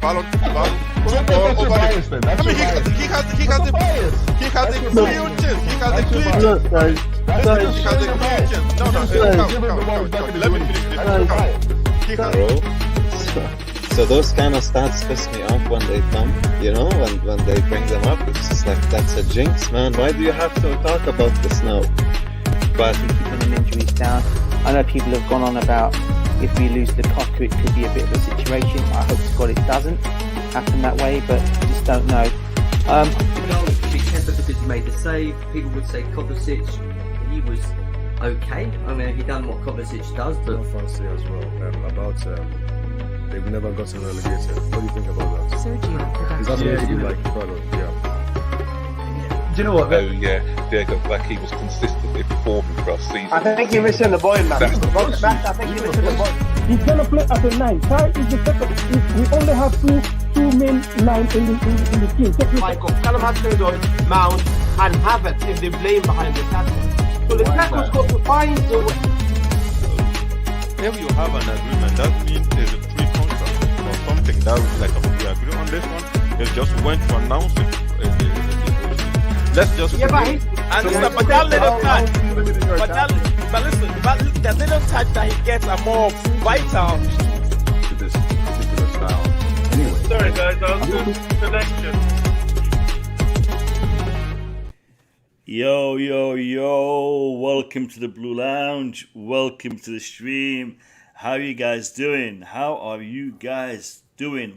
Ball on ball. Football over there. I mean, he has the clearances. He has the clearances. No, let me finish this. So those kind of stats piss me off when they come, you know, when they bring them up. It's just like, that's a jinx, man. Why do you have to talk about this now? But keeping injuries down. I know people have gone on about if we lose Lukaku, it could be a bit of a situation. I hope to God it doesn't happen that way, but I just don't know. Because he made the save, people would say Kovačić, he was okay. I mean, he done what Kovačić does, but fancy as well about they've never gotten relegated. What do you think about that? Sergio, Is that something to be like proud of? Yeah. Do you know what? Oh yeah, Diego, like he was consistently performing for us season. I think you're missing the point, man. I think you're missing the point. He's gonna play as a 9. Kai is the second. We only have two main 9 in the team. Michael, Callum Hudson-Odoi, Mount, and Havertz if they blame behind the tackle. So the tackle's got to find the way. If you have an agreement, that means there's a pre-contract or something that was like we agree on this one. They just went to announce it. Let's just but that little touch, but listen, the little touch that he gets are more vital To this particular style. Anyway. Sorry guys, I was doing connection. Yo, welcome to the Blue Lounge, welcome to the stream. How are you guys doing?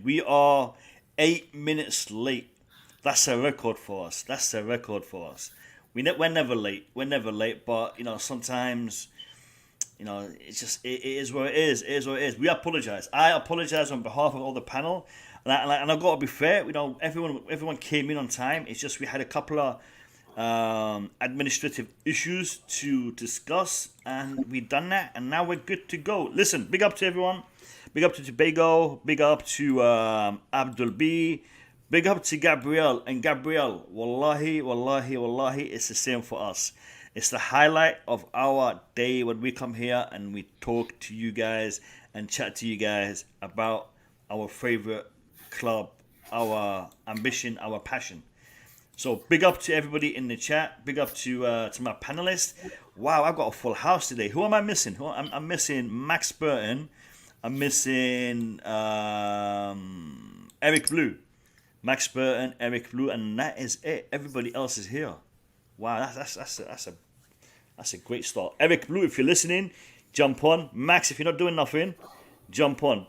We are 8 minutes late. That's a record for us. We're never late, but you know, sometimes, you know, it is what it is. We apologize. I apologize on behalf of all the panel, and I've got to be fair. You know, everyone came in on time. It's just we had a couple of administrative issues to discuss, and we done that, and now we're good to go. Listen, big up to everyone. Big up to Tobago. Big up to Abdul B. Big up to Gabriel. And Gabriel, wallahi, it's the same for us. It's the highlight of our day when we come here and we talk to you guys and chat to you guys about our favorite club, our ambition, our passion. So big up to everybody in the chat. Big up to my panelists. Wow, I've got a full house today. Who am I missing? I'm missing Max Burton. I'm missing Eric Blue. Max Burton, Eric Blue, and that is it. Everybody else is here. Wow, that's a great start. Eric Blue, if you're listening, jump on. Max, if you're not doing nothing, jump on.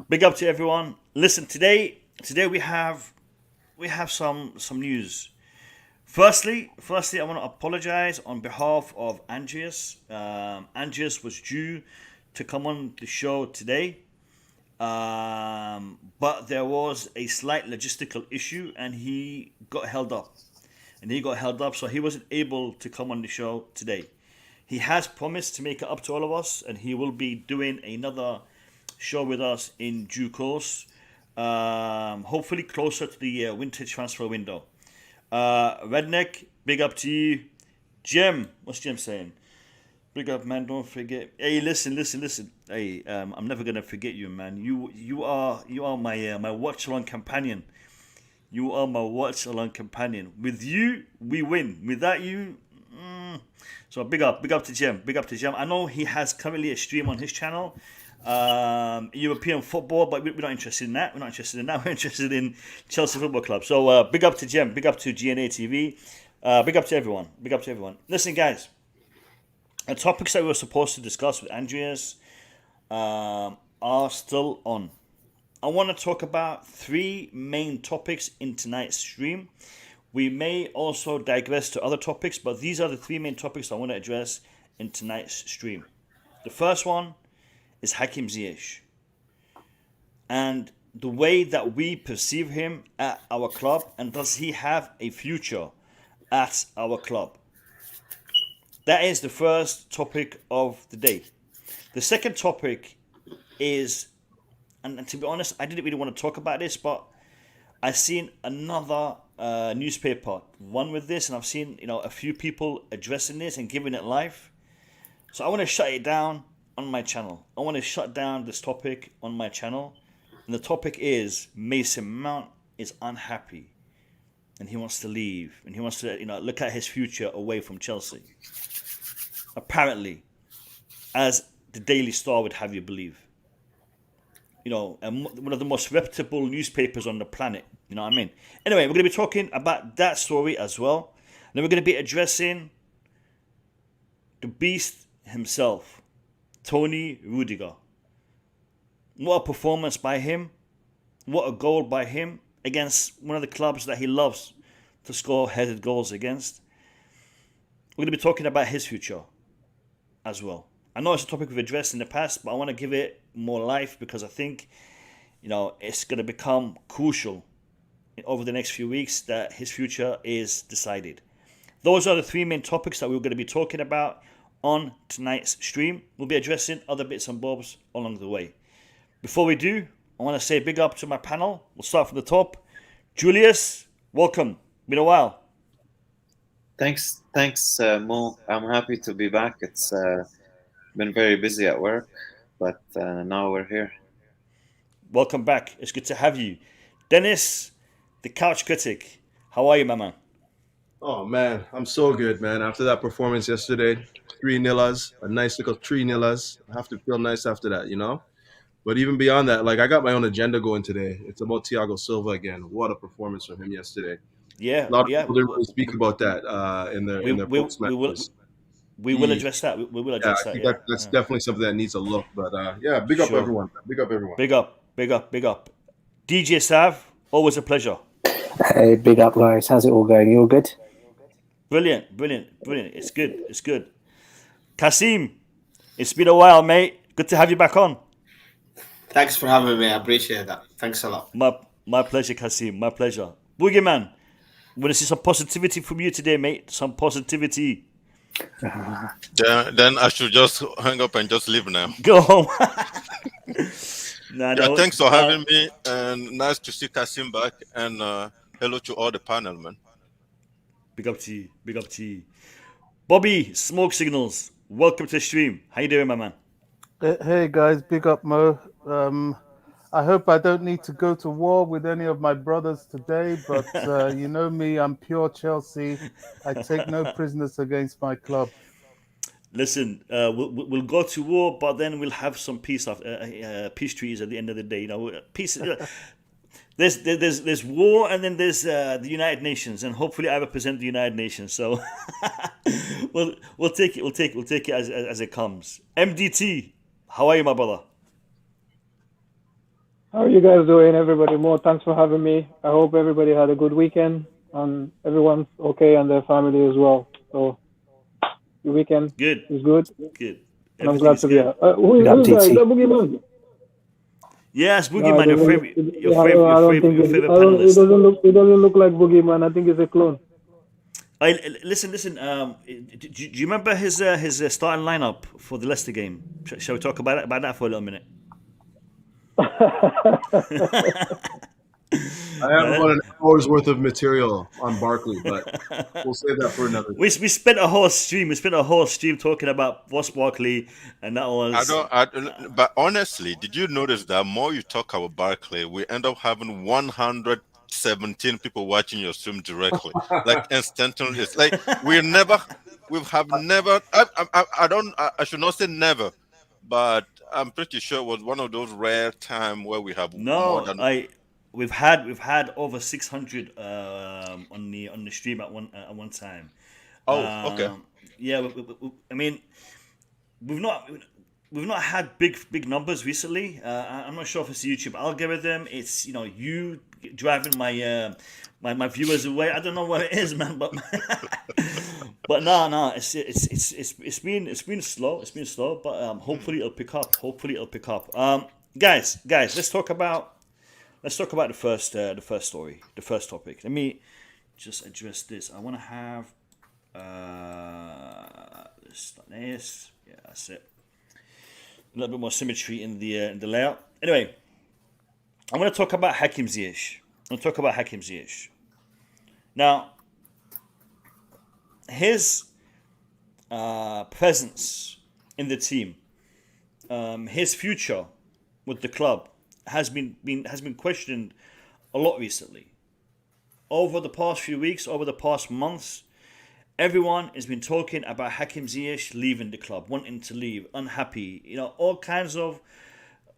Big up to everyone. Listen, today we have some news. Firstly, I want to apologize on behalf of Andreas. Andreas was due to come on the show today. But there was a slight logistical issue and he got held up. So he wasn't able to come on the show today. He has promised to make it up to all of us, and he will be doing another show with us in due course. Hopefully closer to the winter transfer window. Redneck, big up to you. Jim, what's Jim saying? Big up, man. Don't forget. Hey, listen. Hey, I'm never gonna forget you, man. You are my watch along companion. You are my watch along companion. With you, we win. Without you, So big up to Jim. I know he has currently a stream on his channel, European football, but we're not interested in that. We're interested in Chelsea Football Club. So big up to Jim. Big up to GNA TV. Big up to everyone. Listen, guys. The topics that we were supposed to discuss with Andreas are still on. I want to talk about 3 main topics in tonight's stream. We may also digress to other topics, but these are the 3 main topics I want to address in tonight's stream. The first one is Hakim Ziyech and the way that we perceive him at our club, and does he have a future at our club? That is the first topic of the day. The second topic is, and to be honest, I didn't really want to talk about this, but I've seen another newspaper one with this, and I've seen a few people addressing this and giving it life. So I want to shut it down on my channel. I want to shut down this topic on my channel. And the topic is Mason Mount is unhappy and he wants to leave and he wants to, look at his future away from Chelsea. Apparently, as the Daily Star would have you believe. And one of the most reputable newspapers on the planet. You know what I mean? Anyway, we're going to be talking about that story as well. And then we're going to be addressing the beast himself, Tony Rudiger. What a performance by him. What a goal by him against one of the clubs that he loves to score headed goals against. We're going to be talking about his future as well. I know it's a topic we've addressed in the past, but I want to give it more life because I think, it's going to become crucial over the next few weeks that his future is decided. Those are the three main topics that we're going to be talking about on tonight's stream. We'll be addressing other bits and bobs along the way. Before we do, I want to say big up to my panel. We'll start from the top. Julius, welcome. Been a while. Thanks, Mo. I'm happy to be back. It's been very busy at work, but now we're here. Welcome back. It's good to have you. Dennis, the couch critic. How are you, my man? Oh, man, I'm so good, man. After that performance yesterday, 3-0, a nice little 3-0. I have to feel nice after that, But even beyond that, I got my own agenda going today. It's about Thiago Silva again. What a performance from him yesterday. Yeah, a lot of people didn't really speak about that in their post matches. We will address that. We will address that. I think that. that's definitely something that needs a look. But big up everyone. Big up everyone. Big up. DJ Sav, always a pleasure. Hey, big up, guys. How's it all going? You all good? Brilliant. It's good. Kasim, it's been a while, mate. Good to have you back on. Thanks for having me. I appreciate that. Thanks a lot. My pleasure, Kasim. My pleasure. Boogeyman, we want to see some positivity from you today, mate. Some positivity. Then I should just hang up and just leave now. Go home. Thanks for having me, and nice to see Kasim back. And hello to all the panel, man. Big up to you. Bobby, Smoke Signals, welcome to the stream. How you doing, my man? Hey guys, big up Mo. I hope I don't need to go to war with any of my brothers today, but you know me, I'm pure Chelsea. I take no prisoners against my club. Listen, we'll go to war, but then we'll have some peace treaties at the end of the day. Peace. There's war, and then there's the United Nations, and hopefully I represent the United Nations. So we'll take it as it comes. MDT, how are you, my brother? How are you guys doing, everybody? More thanks for having me. I hope everybody had a good weekend and everyone's okay and their family as well. So your weekend is good. Good. And I'm glad to be here. Who is that? Is that Boogeyman? Yes, Boogeyman, your favorite panelist. It doesn't look like Boogeyman. I think it's a clone. Listen. Do you remember his starting lineup for the Leicester game? Shall we talk about that for a little minute? I have about an hour's worth of material on Barkley, but we'll save that for another day. We spent a whole stream talking about Ross Barkley, and that was. But honestly, did you notice that more you talk about Barkley, we end up having 117 people watching your stream directly, instantly. It's like I should not say never, but I'm pretty sure it was one of those rare times where we have more than. We've had over 600 on the stream at one time. Oh, okay. Yeah, I mean, we've not had big numbers recently. I'm not sure if it's the YouTube algorithm. It's you driving my viewers away. I don't know what it is, man. But no. It's been slow. It's been slow. But hopefully it'll pick up. Guys, let's talk about the first story, the first topic. Let me just address this. I want to have this. Yeah, that's it. A little bit more symmetry in the layout. Anyway, I'm going to talk about Hakim Ziyech. Now, his presence in the team, his future with the club has been questioned a lot recently. Over the past few weeks, over the past months, everyone has been talking about Hakim Ziyech leaving the club, wanting to leave, unhappy, all kinds of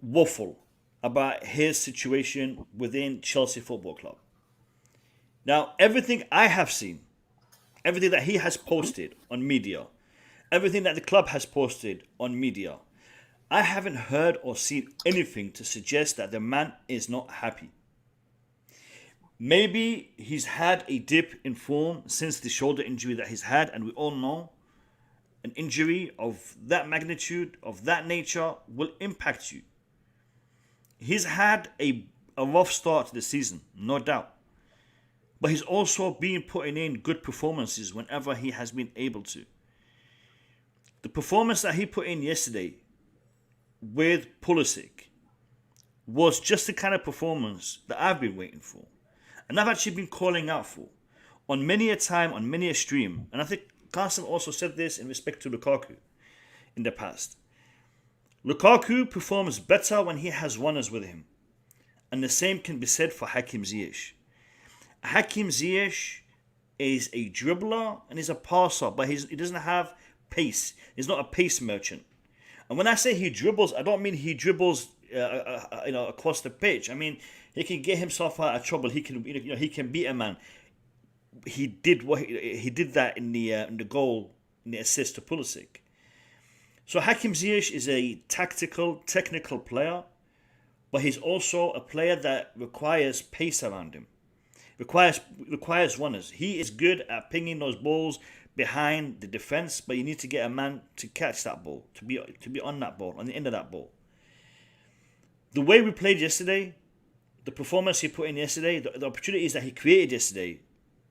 waffle about his situation within Chelsea Football Club. Now, everything I have seen, everything that he has posted on media, everything that the club has posted on media, I haven't heard or seen anything to suggest that the man is not happy. Maybe he's had a dip in form since the shoulder injury that he's had, and we all know an injury of that magnitude, of that nature, will impact you. He's had a rough start to the season, no doubt. But he's also been putting in good performances whenever he has been able to. The performance that he put in yesterday with Pulisic was just the kind of performance that I've been waiting for. And I've actually been calling out for on many a time, on many a stream. And I think Carson also said this in respect to Lukaku in the past. Lukaku performs better when he has runners with him. And the same can be said for Hakim Ziyech. Hakim Ziyech is a dribbler and he's a passer, but he doesn't have pace. He's not a pace merchant. And when I say he dribbles, I don't mean he dribbles across the pitch. I mean, he can get himself out of trouble. He can, he can beat a man. He did that in the goal, in the assist to Pulisic. So Hakim Ziyech is a tactical, technical player, but he's also a player that requires pace around him. Requires runners. He is good at pinging those balls behind the defense, but you need to get a man to catch that ball, to be on that ball, on the end of that ball. The way we played yesterday, the performance he put in yesterday, the opportunities that he created yesterday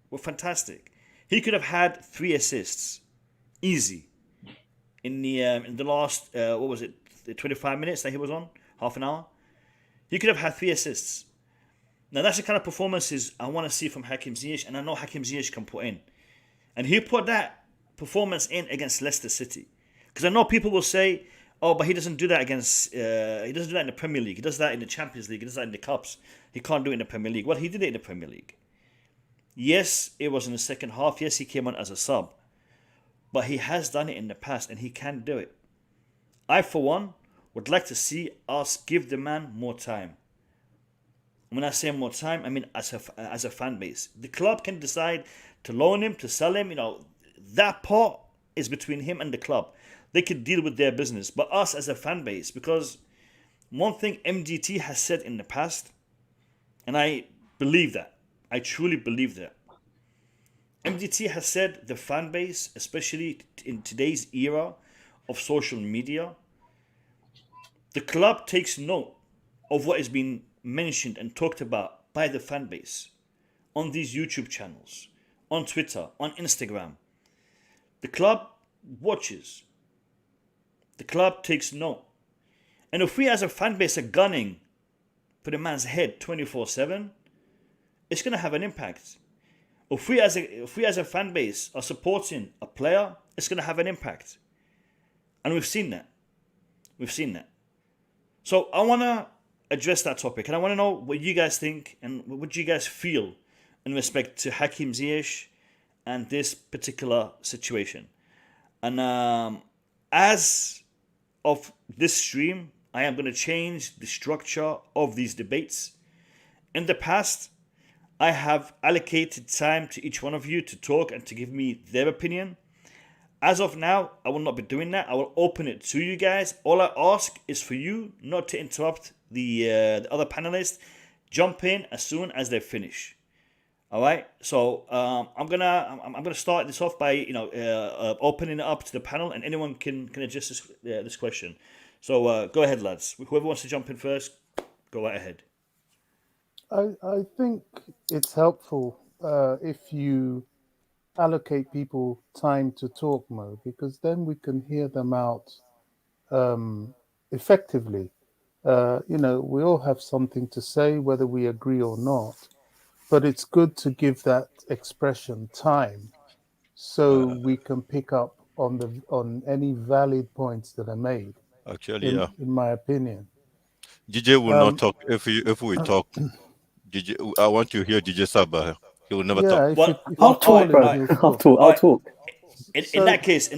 were fantastic. He could have had 3 assists, easy, in the last the 25 minutes that he was on, half an hour. He could have had 3 assists. Now that's the kind of performances I want to see from Hakim Ziyech, and I know Hakim Ziyech can put in. And he put that performance in against Leicester City. Because I know people will say, oh, but he doesn't do that against, he doesn't do that in the Premier League. He does that in the Champions League. He does that in the Cups. He can't do it in the Premier League. Well, he did it in the Premier League. Yes, it was in the second half. Yes, he came on as a sub. But he has done it in the past and he can do it. I, for one, would like to see us give the man more time. When I say more time, I mean as a fan base. The club can decide to loan him, to sell him. That part is between him and the club. They could deal with their business. But us as a fan base, because one thing MDT has said in the past, and I believe that. I truly believe that. MDT has said the fan base, especially in today's era of social media, the club takes note of what is being mentioned and talked about by the fan base on these YouTube channels, on Twitter, on Instagram. The club watches. The club takes note. And if we as a fan base are gunning for the man's head 24/7, it's going to have an impact. If we as a fan base are supporting a player, it's going to have an impact. And we've seen that. We've seen that. So I want to address that topic, and I want to know what you guys think and what you guys feel in respect to Hakim Ziyech and this particular situation. And as of this stream, I am going to change the structure of these debates. In the past, I have allocated time to each one of you to talk and to give me their opinion. As of now, I will not be doing that. I will open it to you guys. All I ask is for you not to interrupt the other panelists. Jump in as soon as they finish. All right. So I'm gonna start this off by opening it up to the panel, and anyone can address this question. So go ahead, lads. Whoever wants to jump in first, go right ahead. I think it's helpful if you allocate people time to talk, Mo, because then we can hear them out effectively. We all have something to say, whether we agree or not, but it's good to give that expression time so we can pick up on any valid points that are made. Actually, in my opinion. DJ will not talk if we talk. DJ, I want to hear DJ Sabah. He will never talk. I'll talk, bro. I'll talk. In that case,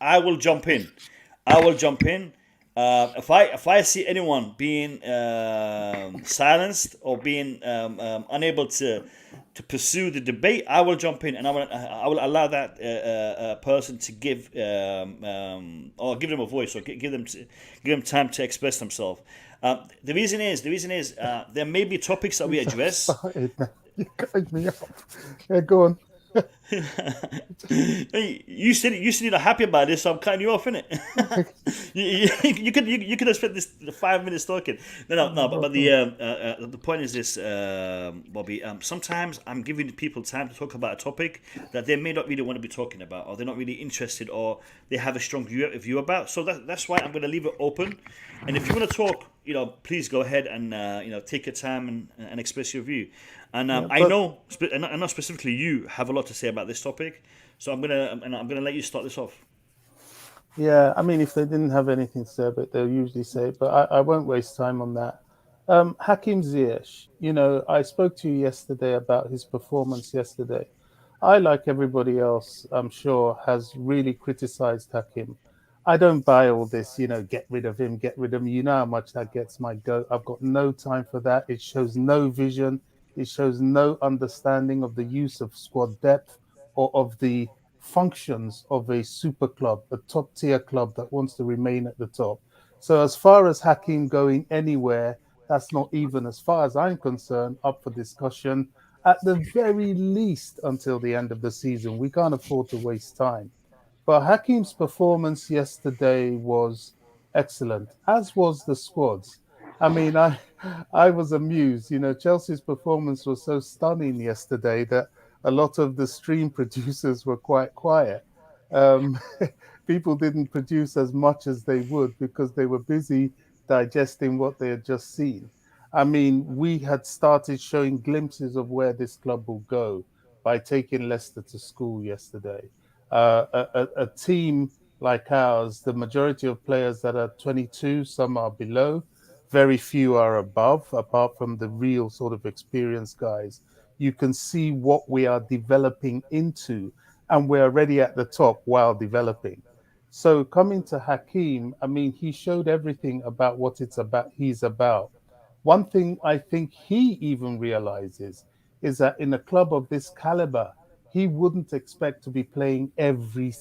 I will jump in. If I see anyone being silenced or being unable to pursue the debate, I will jump in and I will allow that person to give or give them a voice or give them time to express themselves. The reason is there may be topics that we address. You guys me up. Yeah, go on. You said you're not happy about this, so I'm cutting you off, innit? you could have spent this 5 minutes talking. No. But the point is this, Bobby. Sometimes I'm giving people time to talk about a topic that they may not really want to be talking about, or they're not really interested, or they have a strong view about. So that's why I'm going to leave it open. And if you want to talk, please go ahead and take your time and express your view. And I know specifically you have a lot to say about this topic, so I'm gonna let you start this off. Yeah, I mean, if they didn't have anything to say about it, they'll usually say it, but I won't waste time on that. Hakim Ziyech, I spoke to you yesterday about his performance yesterday. I, like everybody else, I'm sure, has really criticized Hakim. I don't buy all this, get rid of him. You know how much that gets my goat. I've got no time for that. It shows no vision. It shows no understanding of the use of squad depth or of the functions of a super club, a top tier club that wants to remain at the top. So as far as Hakim going anywhere, that's not even, as far as I'm concerned, up for discussion, at the very least until the end of the season. We can't afford to waste time. But Hakim's performance yesterday was excellent, as was the squad's. I mean, I was amused. Chelsea's performance was so stunning yesterday that a lot of the stream producers were quite quiet. People didn't produce as much as they would because they were busy digesting what they had just seen. I mean, we had started showing glimpses of where this club will go by taking Leicester to school yesterday. A team like ours, the majority of players that are 22, some are below, very few are above, apart from the real sort of experienced guys. You can see what we are developing into, and we're already at the top while developing. So coming to Hakim, I mean, he showed everything about what he's about. One thing I think he even realizes is that in a club of this caliber, he wouldn't expect to be playing every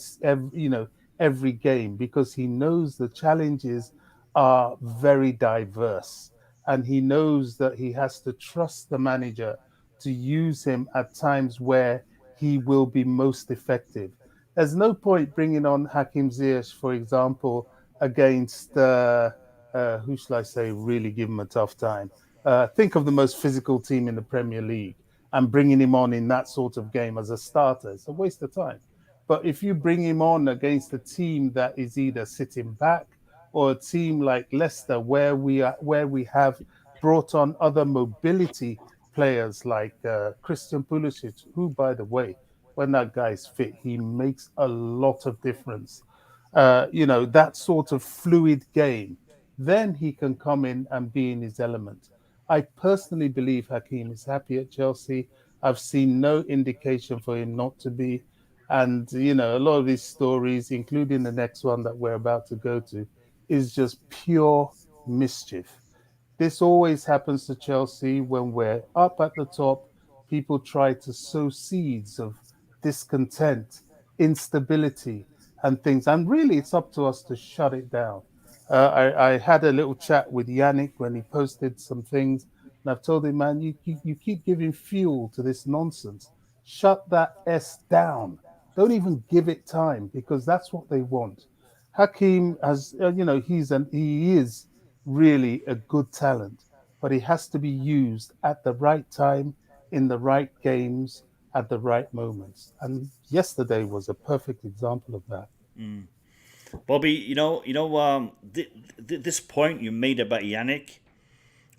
game, because he knows the challenges are very diverse, and he knows that he has to trust the manager to use him at times where he will be most effective. There's no point bringing on Hakim Ziyech, for example, against who shall I say really give him a tough time. Think of the most physical team in the Premier League and bringing him on in that sort of game as a starter. It's a waste of time. But if you bring him on against a team that is either sitting back, or a team like Leicester, where we have brought on other mobility players like Christian Pulisic, who, by the way, when that guy's fit, he makes a lot of difference. That sort of fluid game, then he can come in and be in his element. I personally believe Hakim is happy at Chelsea. I've seen no indication for him not to be. And, a lot of these stories, including the next one that we're about to go to, is just pure mischief. This always happens to Chelsea when we're up at the top. People try to sow seeds of discontent, instability, and things. And really, it's up to us to shut it down. I had a little chat with Yannick when he posted some things, and I've told him, man, you keep giving fuel to this nonsense. Shut that S down. Don't even give it time, because that's what they want. Hakim has, he is really a good talent, but he has to be used at the right time, in the right games, at the right moments. And yesterday was a perfect example of that. Mm. Bobby, this point you made about Yannick,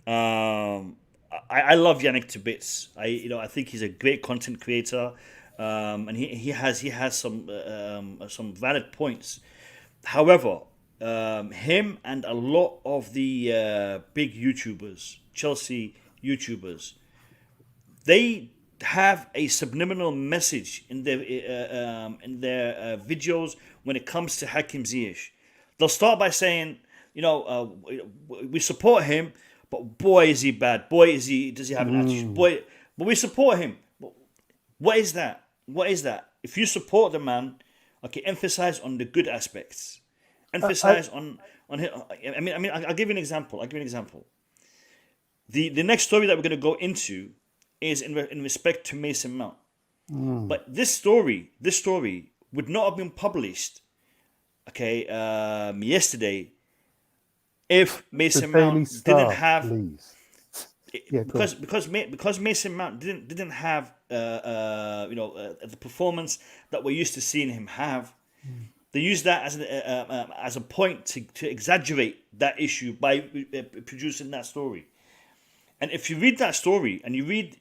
I love Yannick to bits. I think he's a great content creator, and he has some valid points. However, him and a lot of the big YouTubers, Chelsea YouTubers, they have a subliminal message in their videos when it comes to Hakim Ziyech. They'll start by saying, we support him, but boy is he bad. Boy does he have an attitude. Boy, but we support him. What is that? What is that? If you support the man, okay, emphasize on the good aspects. Emphasize on him. I'll give you an example. The next story that we're going to go into is in respect to Mason Mount. But this story would not have been published, okay, yesterday, if Mason Mount didn't have, because Mason Mount didn't have the performance that we're used to seeing him have. They use that as a point to exaggerate that issue by producing that story. And if you read that story and you read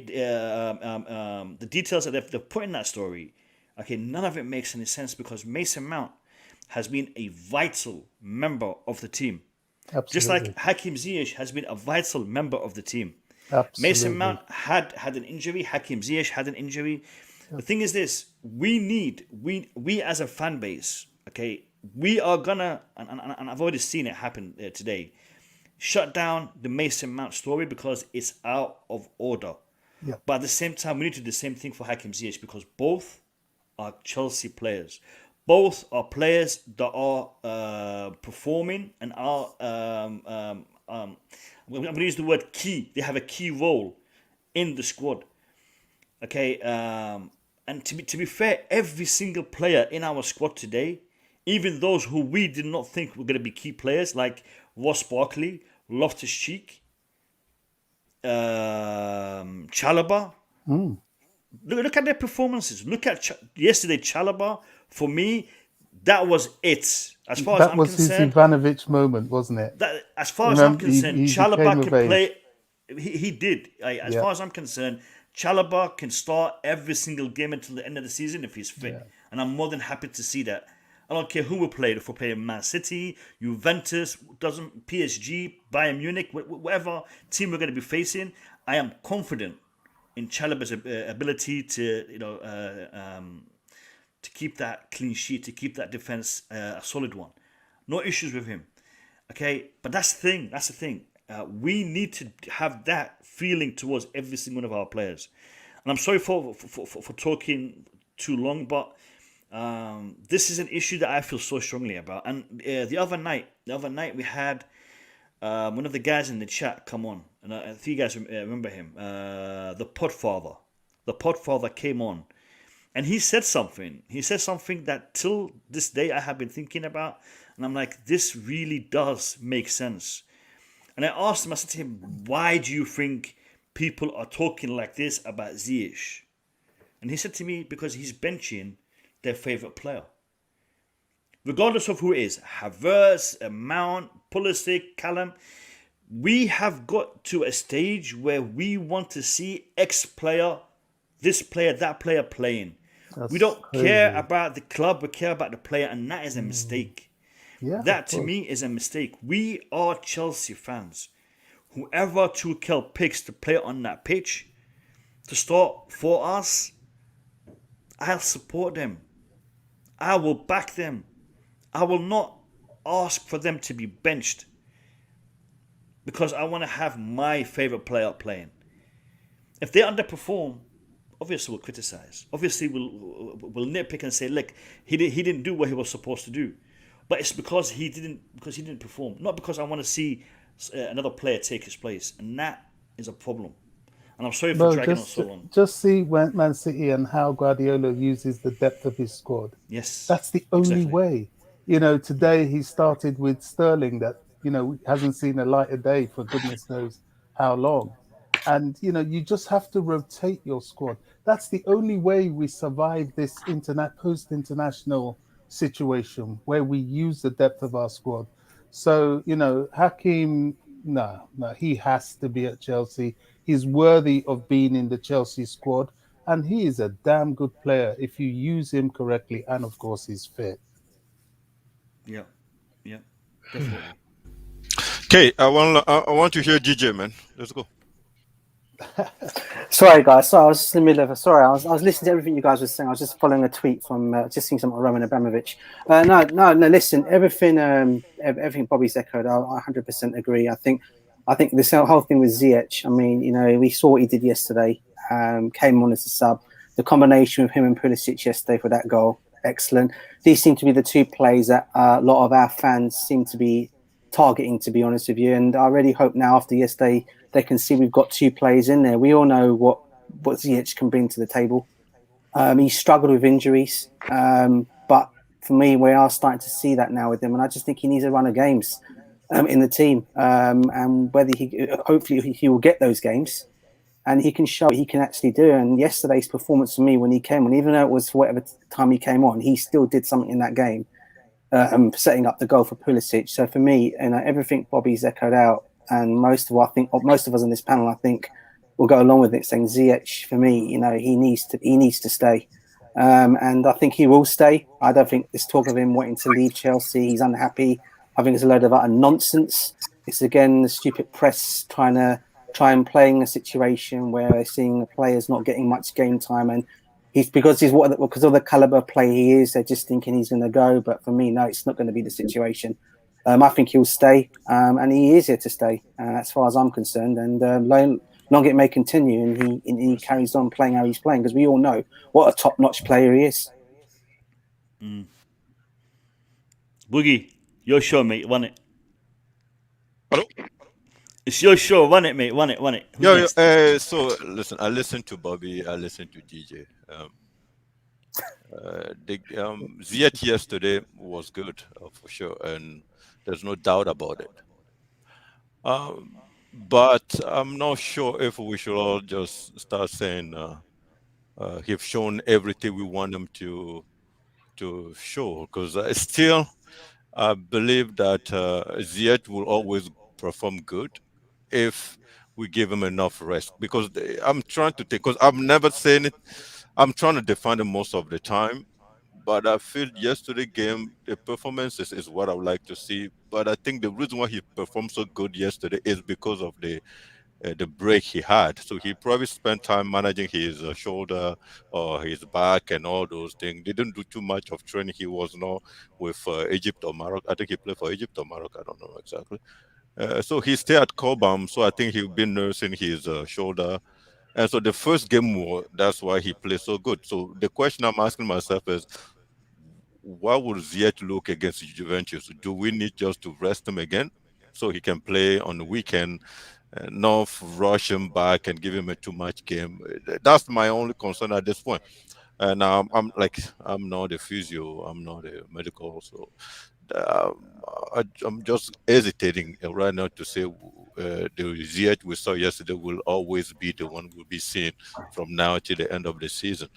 the details that they've put in that story, okay, none of it makes any sense because Mason Mount has been a vital member of the team. Absolutely. Just like Hakim Ziyech has been a vital member of the team. Absolutely. Mason Mount had an injury. Hakim Ziyech had an injury. The thing is this: we as a fan base, okay, we are gonna, and I've already seen it happen today, shut down the Mason Mount story because it's out of order. Yeah. But at the same time, we need to do the same thing for Hakim Ziyech because both are Chelsea players. Both are players that are performing and are, I'm going to use the word key. They have a key role in the squad. Okay, and to be fair, every single player in our squad today, even those who we did not think were going to be key players, like Ross Barkley, Loftus-Cheek, Chalobah. Look at their performances. Look at yesterday, Chalobah. For me, that was it. As far as I'm concerned, that was his Ivanovic moment, wasn't it? As far as I'm concerned, Chalobah can play. He did. As far as I'm concerned, Chalobah can start every single game until the end of the season if he's fit, and I'm more than happy to see that. I don't care who we play. If we're playing Man City, Juventus, PSG, Bayern Munich, whatever team we're going to be facing, I am confident in Chalobah's ability to keep that clean sheet, to keep that defense a solid one. No issues with him. Okay, but that's the thing. We need to have that feeling towards every single one of our players. And I'm sorry for talking too long, but this is an issue that I feel so strongly about. And the other night we had one of the guys in the chat come on, and I think you guys remember him, the Podfather. The Podfather came on, and he said something. He said something that till this day I have been thinking about, and I'm like, this really does make sense. And I asked him, I said to him, why do you think people are talking like this about Ziyech? And he said to me, because he's benching their favourite player. Regardless of who it is, Havertz, Mount, Pulisic, Callum, we have got to a stage where we want to see X player, this player, that player playing. We don't care about the club, we care about the player, and that is a mistake. Yeah, that to me is a mistake. We are Chelsea fans. Whoever Tuchel picks to play on that pitch, to start for us, I'll support them. I will back them. I will not ask for them to be benched because I want to have my favourite player playing. If they underperform, obviously we'll criticise. Obviously we'll nitpick and say, look, he didn't do what he was supposed to do. But it's because he didn't perform, not because I want to see another player take his place, and that is a problem. And I'm sorry for dragging on so long. Just see when Man City and how Guardiola uses the depth of his squad. Yes, that's the only way. Today he started with Sterling, that hasn't seen a light of day for goodness knows how long, and you just have to rotate your squad. That's the only way we survive this post-international situation where we use the depth of our squad. So, Hakim, no, he has to be at Chelsea. He's worthy of being in the Chelsea squad, and he is a damn good player if you use him correctly, and of course he's fit. Yeah, Definitely. Okay, I want to hear GJ, man. Let's go. Sorry, guys. Sorry, I was just in the middle of a. Sorry, I was listening to everything you guys were saying. I was just following a tweet from just seeing something Roman Abramovic. No. Listen, everything Bobby's echoed. I 100% agree. I think this whole thing with Ziyech. I mean, you know, we saw what he did yesterday. Came on as a sub. The combination of him and Pulisic yesterday for that goal, excellent. These seem to be the two plays that a lot of our fans seem to be targeting, to be honest with you. And I really hope now after yesterday they can see we've got two players in there. We all know what Ziyech can bring to the table. He struggled with injuries, but for me, we are starting to see that now with him, and I just think he needs a run of games in the team, and whether hopefully he will get those games, and he can show what he can actually do. And yesterday's performance for me, when he came on, even though it was for whatever time he came on, he still did something in that game, setting up the goal for Pulisic. So for me, you know, everything Bobby's echoed out. And most of us on this panel, I think, will go along with it, saying Ziyech, for me, you know, he needs to stay, and I think he will stay. I don't think this talk of him wanting to leave Chelsea, he's unhappy. I think it's a load of utter nonsense. It's again the stupid press trying and playing a situation where they're seeing the players not getting much game time, and because of the caliber of play he is, they're just thinking he's going to go. But for me, no, it's not going to be the situation. I think he'll stay, and he is here to stay, as far as I'm concerned. And long it may continue, and he carries on playing how he's playing, because we all know what a top-notch player he is. Boogie, your show, mate. Run it. Hello? It's your show. Run it, mate. Run it. So listen, I listened to Bobby. I listened to DJ. Ziyech yesterday was good for sure, and there's no doubt about it. But I'm not sure if we should all just start saying he's shown everything we want him to show, because I believe that Ziyech will always perform good if we give him enough rest. Because I'm trying to take, because I'm never saying it, I'm trying to defend him most of the time. But I feel yesterday's game, the performances is what I would like to see. But I think the reason why he performed so good yesterday is because of the break he had. So he probably spent time managing his shoulder or his back and all those things. They didn't do too much of training. He was not with Egypt or Morocco. I think he played for Egypt or Morocco. I don't know exactly. So he stayed at Cobham. So I think he'll be nursing his shoulder. And so the first game, that's why he played so good. So the question I'm asking myself is, what will Ziyech look against Juventus? Do we need just to rest him again so he can play on the weekend and not rush him back and give him a too much game? That's my only concern at this point. And I'm not a physio, I'm not a medical, so I'm just hesitating right now to say the Ziyech we saw yesterday will always be the one we'll be seeing from now to the end of the season.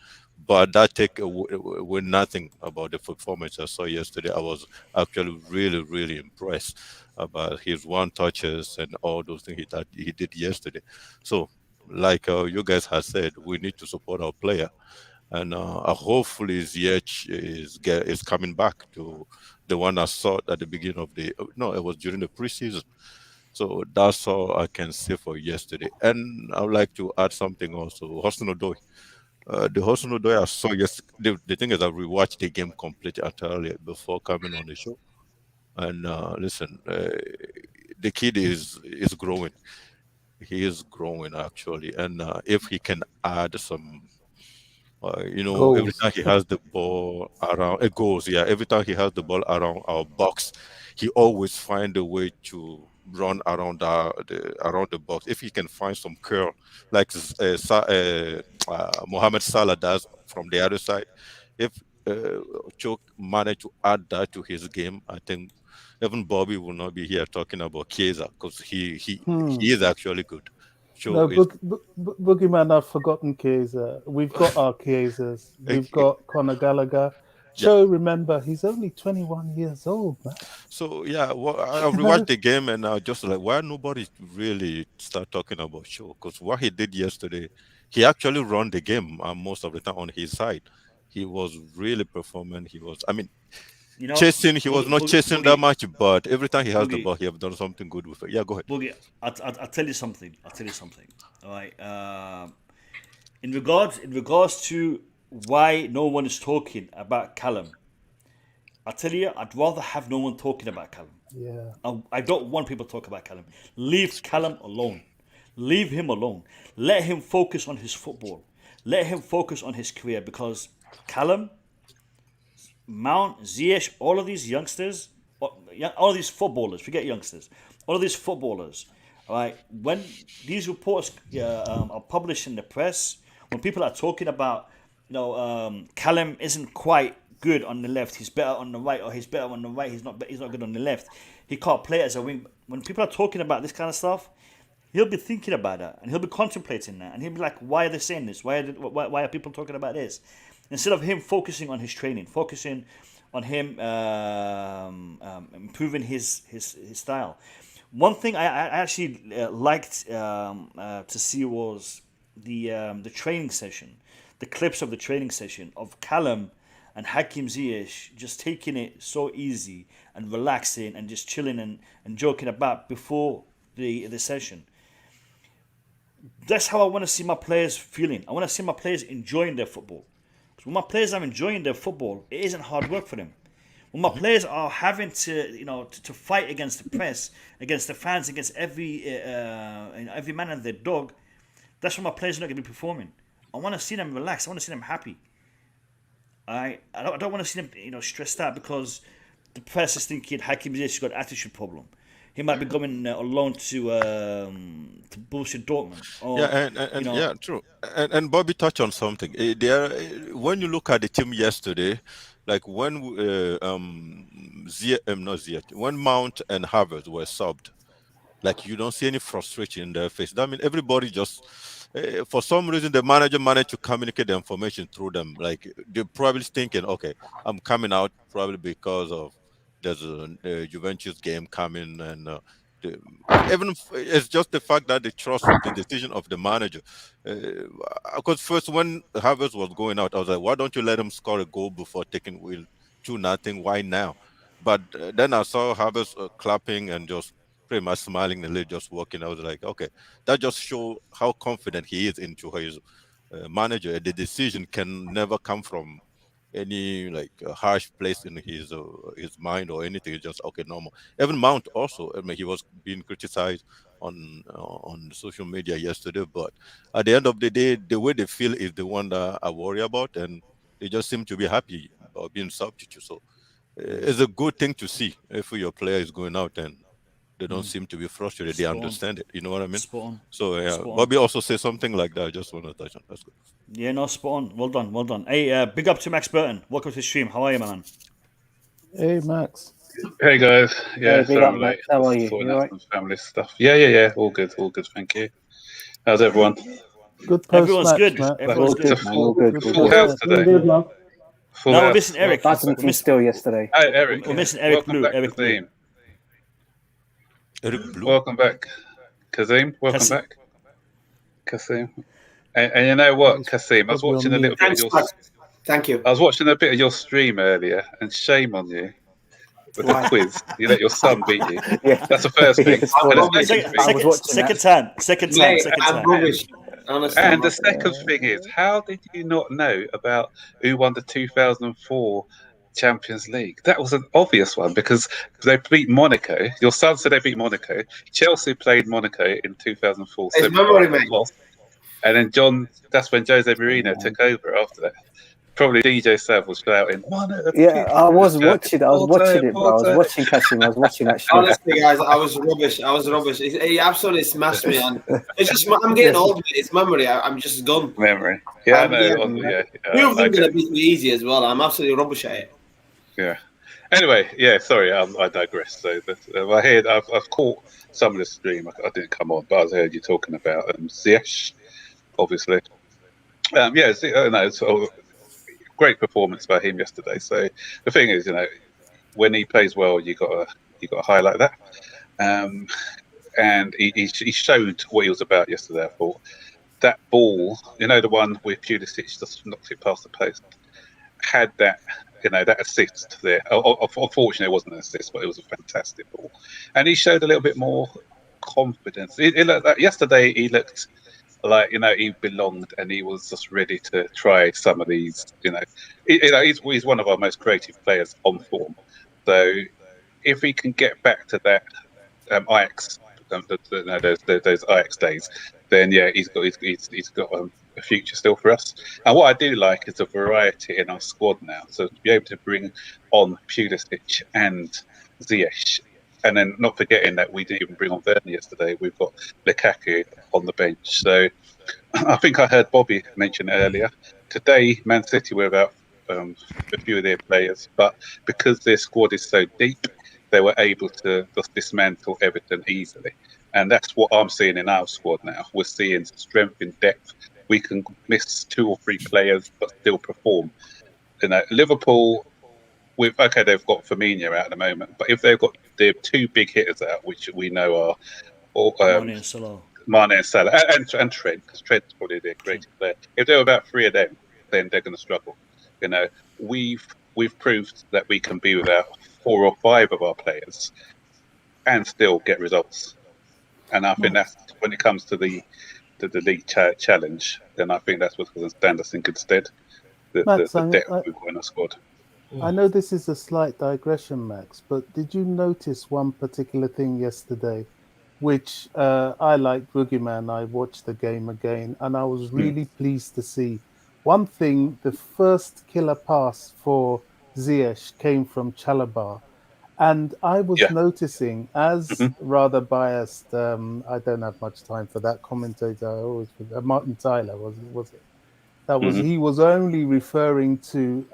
But that take away nothing about the performance I saw yesterday. I was actually really, really impressed about his one touches and all those things he did yesterday. So, like you guys have said, we need to support our player, and hopefully Ziyech is coming back to the one I saw at the beginning of it was during the preseason. So that's all I can say for yesterday. And I would like to add something also. Hudson-Odoi. The Hudson-Odoi I saw yesterday, the thing is I rewatched the game completely entirely before coming on the show. And listen, the kid is growing. He is growing actually. And if he can add some, every time he has the ball around, it goes, yeah. Every time he has the ball around our box, he always find a way to run around the box. If he can find some curl, like Mohamed Salah does from the other side, if Choke managed to add that to his game, I think even Bobby will not be here talking about Chiesa, because he is actually good. Boogeyman, I've forgotten Chiesa. We've got our Chiesas. We've got Conor Gallagher. Joe, remember, he's only 21 years old, man. So, yeah, I rewatched the game and I just like, why nobody really start talking about Shaw? Because what he did yesterday, he actually run the game most of the time on his side. He was really performing. chasing. He was not chasing that much, but every time he has the Boogie. ball, he has done something good with it. Yeah, go ahead. Boogie, I'll tell you something. All right. In regards to why no one is talking about Callum, I tell you, I'd rather have no one talking about Callum. Yeah. I don't want people to talk about Callum. Leave Callum alone. Leave him alone. Let him focus on his football. Let him focus on his career, because Callum, Mount, Ziyech, all of these youngsters, all of these footballers, forget youngsters, all of these footballers, all right, when these reports are published in the press, when people are talking about, Callum isn't quite good on the left, he's better on the right, or he's better on the right, he's not good on the left, he can't play as a wing. When people are talking about this kind of stuff, he'll be thinking about that, and he'll be contemplating that, and he'll be like, why are they saying this? Why are people talking about this? Instead of him focusing on his training, focusing on him improving his style. One thing I actually liked to see was the training session, the clips of the training session of Callum and Hakim Ziyech just taking it so easy and relaxing and just chilling and joking about before the session. That's how I want to see my players feeling. I want to see my players enjoying their football. Because when my players are enjoying their football, it isn't hard work for them. When my players are having to fight against the press, against the fans, against every man and their dog, that's when my players are not going to be performing. I want to see them relaxed. I want to see them happy. I don't want to see them stressed out because the press is thinking Hakim Ziyech has got an attitude problem. He might be going on loan to bullshit Dortmund. Or, yeah, true. And Bobby touched on something. When you look at the team yesterday, like when when Mount and Havertz were subbed, like you don't see any frustration in their face. That means everybody just, for some reason, the manager managed to communicate the information through them. Like they're probably thinking, okay, I'm coming out probably because of there's a Juventus game coming, and even it's just the fact that they trust the decision of the manager. Because first, when Havertz was going out, I was like, why don't you let him score a goal before taking Will 2-0? Why now? But then I saw Havertz clapping and just pretty much smiling and just walking. I was like, okay, that just shows how confident he is into his manager. The decision can never come from any harsh place in his mind or anything. It's just okay, normal. Even Mount also, I mean, he was being criticized on social media yesterday, but at the end of the day, the way they feel is the one that I worry about, and they just seem to be happy about being substitute. So it's a good thing to see if your player is going out and they don't seem to be frustrated. They understand it. You know what I mean? Spot on. So yeah, Spot on. Bobby also said something like that. I just want to touch on. That's good. Yeah, no, spot on. Well done. Hey, big up to Max Burton. Welcome to the stream. How are you, my man? Hey, Max. Hey guys. Yeah, Hey, big up, Max. How are you? You all right? Family stuff. Yeah. All good. Thank you. How's everyone? Good post. Everyone's good. Matt. Everyone's good. Full house today. Full No, house. we're missing Eric. Badminton still yesterday. Hey, Eric. We're missing Eric Welcome Blue. back, Eric Blue. Kazim. Eric Blue. Welcome back, Kazim. Welcome Kasim. back, Kasim. And you know what, Kasim? I was watching a little bit of your. Thank you. I was watching a bit of your stream earlier, and shame on you with the quiz. You let your son beat you. Yeah. That's the first thing. Yes, And well, the second thing- Second time. I'm rubbish. Honestly, And the second thing is, how did you not know about who won the 2004 Champions League? That was an obvious one because they beat Monaco. Your son said they beat Monaco. Chelsea played Monaco in 2004. It's memory, mate. Lost. And then that's when Jose Mourinho took over after that. Probably DJ Sav was shouting, Yeah, I was watching it, bro. I was watching Kasim. I was watching that show. Honestly, guys, I was rubbish. He absolutely smashed me, and it's just I'm getting old. It's memory. I'm just gone. Memory. Yeah, I know. You're going to beat me easy as well. I'm absolutely rubbish at it. Yeah. Anyway, yeah. Sorry, I digress. So I've caught some of the stream. I didn't come on, but I heard you talking about Ziyech, obviously. So great performance by him yesterday. So the thing is, when he plays well, you got to highlight that. And he showed what he was about yesterday. I thought that ball, the one where Pulisic just knocked it past the post, had that that assist there. Unfortunately, it wasn't an assist, but it was a fantastic ball, and he showed a little bit more confidence. It looked like yesterday he looked like he belonged, and he was just ready to try some of these. He's one of our most creative players on form. So if he can get back to that Ajax, those Ajax days, then yeah, he's got a future still for us. And what I do like is the variety in our squad now. So to be able to bring on Pulisic and Ziyech, and then not forgetting that we didn't even bring on Werner yesterday. We've got Lukaku on the bench. So I think I heard Bobby mention earlier. Today, Man City were without a few of their players, but because their squad is so deep, they were able to just dismantle Everton easily. And that's what I'm seeing in our squad now. We're seeing strength in depth. We can miss 2 or 3 players, but still perform. Liverpool, they've got Firmino out at the moment, but if they've got their 2 big hitters out, which we know are Mane and Salah, and Trent, because Trent's probably their greatest player. If there were about 3 of them, then they're going to struggle. We've proved that we can be without 4 or 5 of our players and still get results. And I think that's when it comes to the league challenge. Then I think that's what's going to stand us in good stead. The depth we've got in our squad. I know this is a slight digression, Max, but did you notice one particular thing yesterday, which I liked, Boogeyman? I watched the game again, and I was really pleased to see. One thing, the first killer pass for Ziyech came from Chalobah. And I was noticing, as rather biased, I don't have much time for that commentator. I always forget, Martin Tyler, was it? That was he was only referring to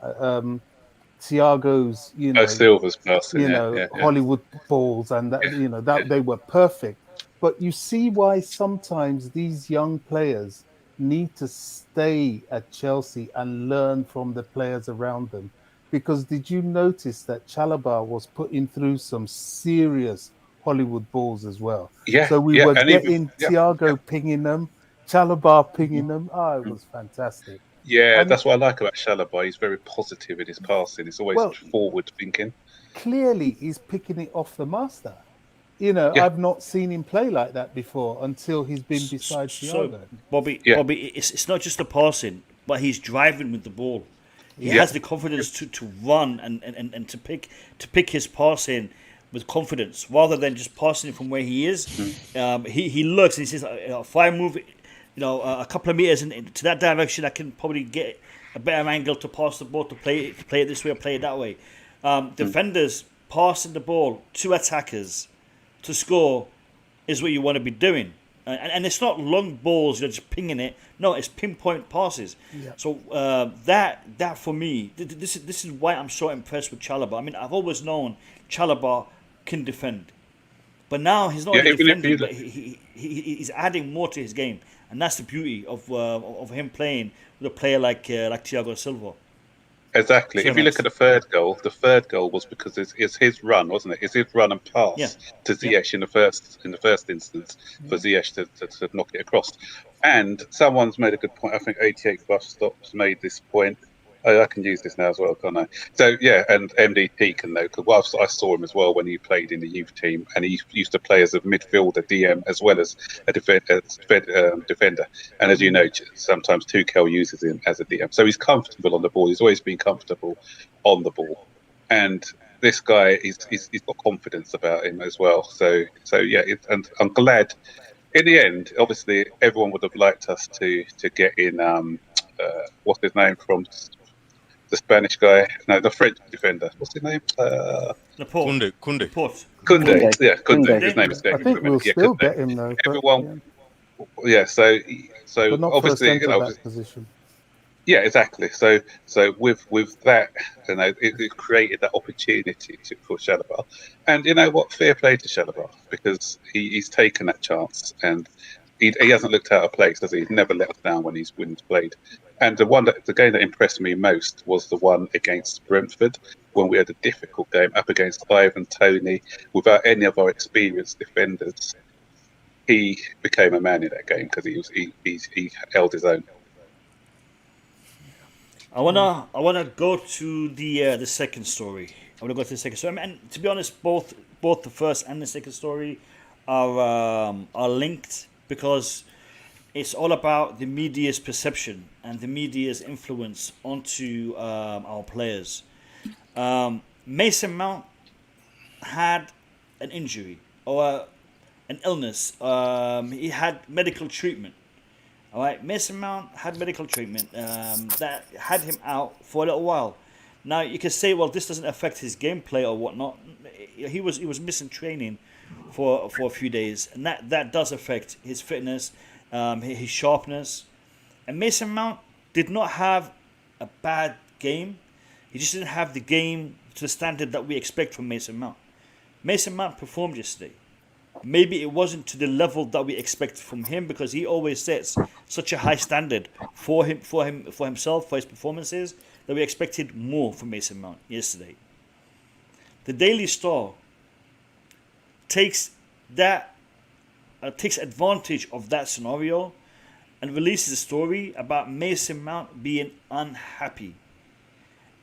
Thiago's, Silva's passing, Hollywood balls, and that that they were perfect. But you see why sometimes these young players need to stay at Chelsea and learn from the players around them. Because did you notice that Chalobah was putting through some serious Hollywood balls as well? Yeah. So we were getting Thiago pinging them, Chalobah pinging them. Oh, it was fantastic. Yeah, and that's what I like about Chalobah. He's very positive in his passing. He's always forward thinking. Clearly, he's picking it off the master. I've not seen him play like that before until he's been beside Thiago. So, Bobby, it's not just the passing, but he's driving with the ball. He has the confidence to run and to pick his passing with confidence rather than just passing it from where he is. He looks and he says, if I move a couple of meters into that direction, I can probably get a better angle to pass the ball, to play it this way or play it that way. Defenders passing the ball to attackers to score is what you want to be doing. And it's not long balls, you're just pinging it. No, it's pinpoint passes. Yeah. So that for me, this is why I'm so impressed with Chalobah. I mean, I've always known Chalobah can defend, but now he's not only defending, but he's adding more to his game, and that's the beauty of him playing with a player like Thiago Silva. Exactly. So if you look at the third goal was because it's his run, wasn't it? It's his run and pass to Ziyech in the first instance for Ziyech to knock it across. And someone's made a good point. I think 88 Bus Stops made this point. Oh, I can use this now as well, can't I? So yeah, and MDP can know, because I saw him as well when he played in the youth team, and he used to play as a midfielder, DM, as well as a defender. And as you know, sometimes Tuchel uses him as a DM. So he's comfortable on the ball. He's always been comfortable on the ball, and this guy he's got confidence about him as well. So yeah, and I'm glad. In the end, obviously, everyone would have liked us to get in. What's his name from? The Spanish guy, no, the French defender. What's his name? Kunde. Kunde. Yeah, Kunde. His name is. I think we'll still get him though. Everyone. Yeah. So but not obviously, for a position. Yeah, exactly. So with that, it created that opportunity for Chalobah, and you know what? Fair play to Chalobah, because he's taken that chance and. He hasn't looked out of place, has he? He's never let us down when he's played. And the game that impressed me most was the one against Brentford, when we had a difficult game up against Ivan Toney without any of our experienced defenders. He became a man in that game because he held his own. I wanna go to the second story. I wanna go to the second story. And to be honest, both the first and the second story are linked, because it's all about the media's perception and the media's influence onto our players. Mason Mount had an injury or an illness. He had medical treatment. All right, Mason Mount had medical treatment that had him out for a little while. Now you can say, well, this doesn't affect his gameplay or whatnot. He was missing training for a few days, and that does affect his fitness, his sharpness. And Mason Mount did not have a bad game. He just didn't have the game to the standard that we expect from Mason Mount. Mason Mount performed yesterday. Maybe it wasn't to the level that we expect from him, because he always sets such a high standard for himself, for his performances, that we expected more from Mason Mount yesterday. The Daily Star takes advantage of that scenario and releases a story about Mason Mount being unhappy.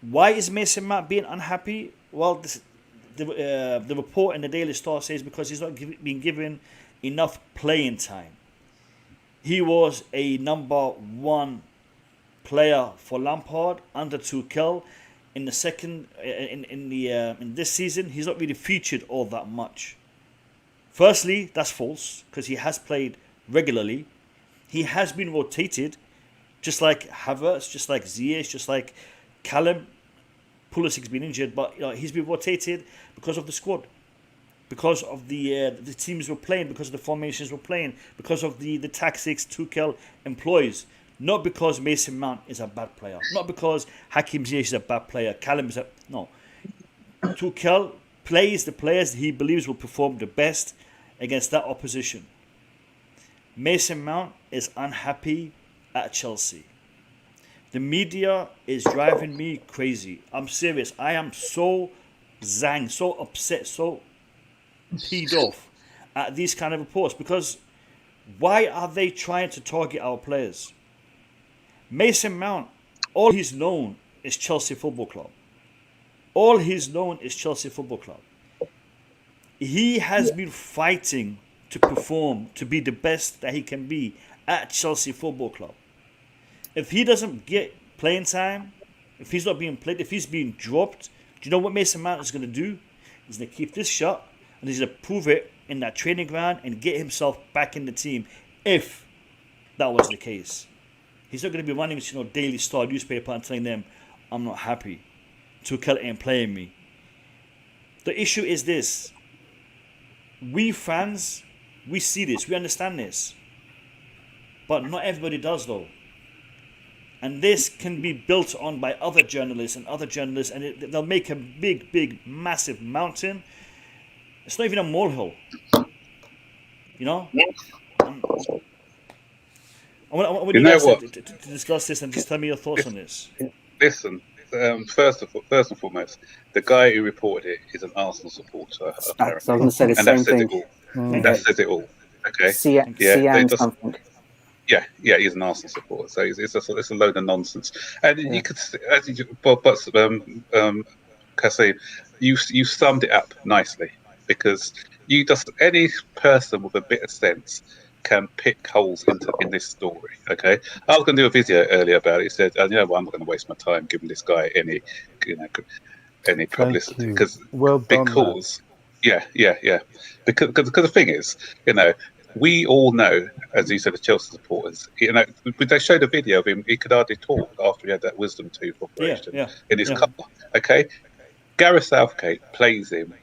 Why is Mason Mount being unhappy? Well, the report in the Daily Star says because he's not being given enough playing time. He was a number one player for Lampard under Tuchel. In the second, in this season, he's not really featured all that much. Firstly, that's false, because he has played regularly. He has been rotated, just like Havertz, just like Ziyech, just like Callum. Pulisic's been injured, but he's been rotated because of the squad, because of the teams were playing, because of the formations were playing, because of the tactics Tuchel employs. Not because Mason Mount is a bad player, not because Hakim Ziyech is a bad player, Callum is no. Tuchel plays the players he believes will perform the best against that opposition. Mason Mount is unhappy at Chelsea. The media is driving me crazy. I'm serious. I am so zanged, so upset, so peed off at these kind of reports, because why are they trying to target our players? Mason Mount, all he's known is Chelsea Football Club. All he's known is Chelsea Football Club. He has been fighting to perform, to be the best that he can be at Chelsea Football Club. If he doesn't get playing time, if he's not being played, if he's being dropped, do you know what Mason Mount is going to do? He's going to keep this shut, and he's going to prove it in that training ground and get himself back in the team, if that was the case. He's not going to be running to Daily Star newspaper and telling them, I'm not happy. Tuchel ain't playing me. The issue is this. We fans, we see this, we understand this. But not everybody does, though. And this can be built on by other journalists, and they'll make a big, massive mountain. It's not even a molehill. You know? I want you guys to discuss this and just tell me your thoughts on this. Listen, first and foremost, the guy who reported it is an Arsenal supporter. I was going to say the same thing. That says it all. Okay. Yeah, he's an Arsenal supporter, so it's a load of nonsense. And you could, Kasim, you summed it up nicely, because any person with a bit of sense can pick holes in this story. Okay, I was going to do a video earlier about it. He said, I'm not going to waste my time giving this guy any publicity, because yeah. Because the thing is, we all know, as you said, the Chelsea supporters, they showed a video of him. He could hardly talk after he had that wisdom tooth operation in his car. Okay, Gareth Southgate plays him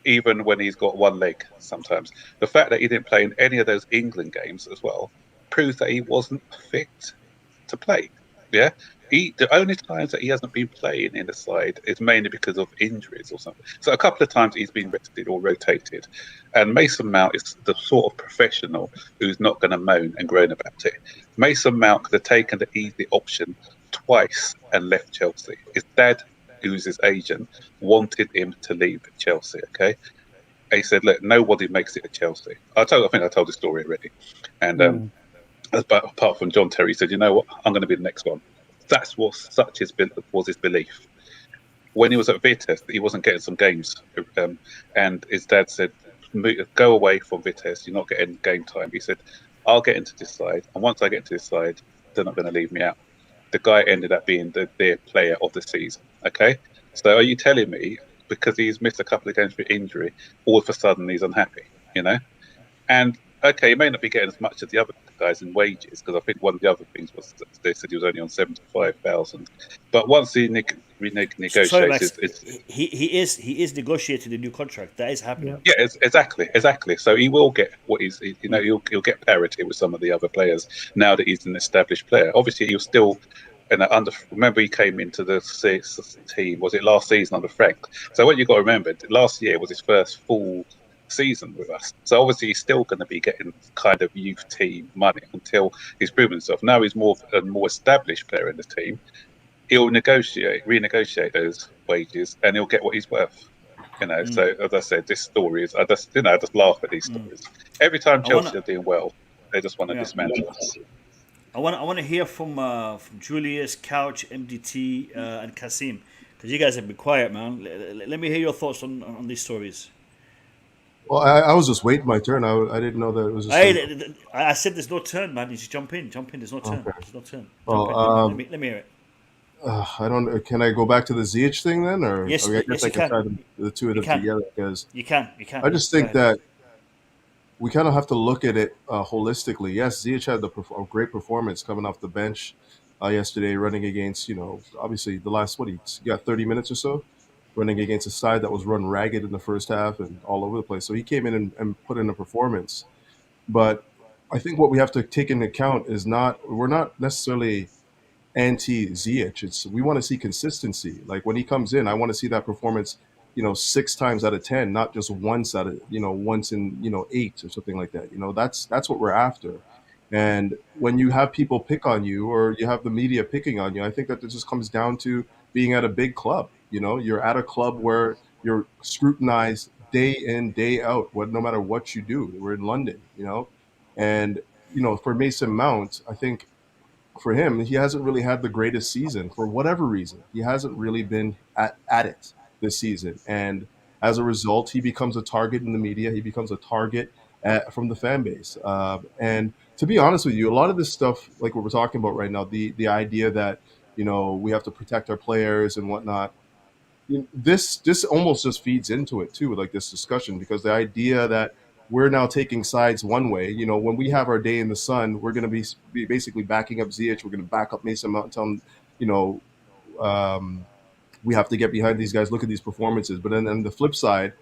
even when he's got one leg sometimes. The fact that he didn't play in any of those England games as well proves that he wasn't fit to play. Yeah, the only times that he hasn't been playing in the side is mainly because of injuries or something. So a couple of times he's been rested or rotated. And Mason Mount is the sort of professional who's not going to moan and groan about it. Mason Mount could have taken the easy option twice and left Chelsea. His dad, who's his agent, wanted him to leave Chelsea. Okay, and he said, "Look, nobody makes it at Chelsea." I think I told the story already. And apart from John Terry, he said, "You know what? I'm going to be the next one." That's what was his belief. When he was at Vitesse, he wasn't getting some games, and his dad said, "Go away from Vitesse. You're not getting game time." He said, "I'll get into this side, and once I get into this side, they're not going to leave me out." The guy ended up being their player of the season. Okay, so are you telling me because he's missed a couple of games for injury, all of a sudden he's unhappy? You know, and okay, he may not be getting as much as the other guys in wages, because I think one of the other things was that they said he was only on 75,000. But once he renegotiates, Sorry, Max, he is negotiating a new contract. That is happening. Yeah, exactly. So he will get what he'll get parity with some of the other players now that he's an established player. Obviously, he'll still. And remember, he came into the team. Was it last season under Frank? So what you got to remember, last year was his first full season with us. So obviously he's still going to be getting kind of youth team money until he's proven himself. Now he's more established player in the team. He'll renegotiate those wages, and he'll get what he's worth. You know. So as I said, this story is I just laugh at these stories. Every time Chelsea are doing well, they just want to dismantle us. I want to hear from Julius, Couch, MDT, and Kasim, because you guys have been quiet, man. Let me hear your thoughts on these stories. Well, I was just waiting my turn. I didn't know that it was. I said there's no turn, man. You just jump in. There's no turn. Okay. There's no turn. Well, let me hear it. I don't. Can I go back to the Ziyech thing then, or yes, I guess I can try the two of them together, because you can. I just think that we kind of have to look at it holistically. Yes, Ziyech had a great performance coming off the bench yesterday, running against obviously the last he got 30 minutes or so. Running against a side that was run ragged in the first half and all over the place. So he came in and put in a performance. But I think what we have to take into account is we're not necessarily anti-Ziyech. We want to see consistency. Like when he comes in, I want to see that performance, 6 times out of 10, not just once in 8 or something like that. That's what we're after. And when you have people pick on you, or you have the media picking on you, I think that it just comes down to being at a big club. You're at a club where you're scrutinized day in, day out, no matter what you do. We're in London, and for Mason Mount, I think for him, he hasn't really had the greatest season for whatever reason. He hasn't really been at it this season, and as a result, he becomes a target in the media. He becomes a target from the fan base, and to be honest with you, a lot of this stuff, like what we're talking about right now, the idea that we have to protect our players and whatnot. This almost just feeds into it too, like this discussion, because the idea that we're now taking sides one way, when we have our day in the sun, we're going to be basically backing up Ziyech, we're going to back up Mason Mount, tell them, we have to get behind these guys, look at these performances. But then on the flip side,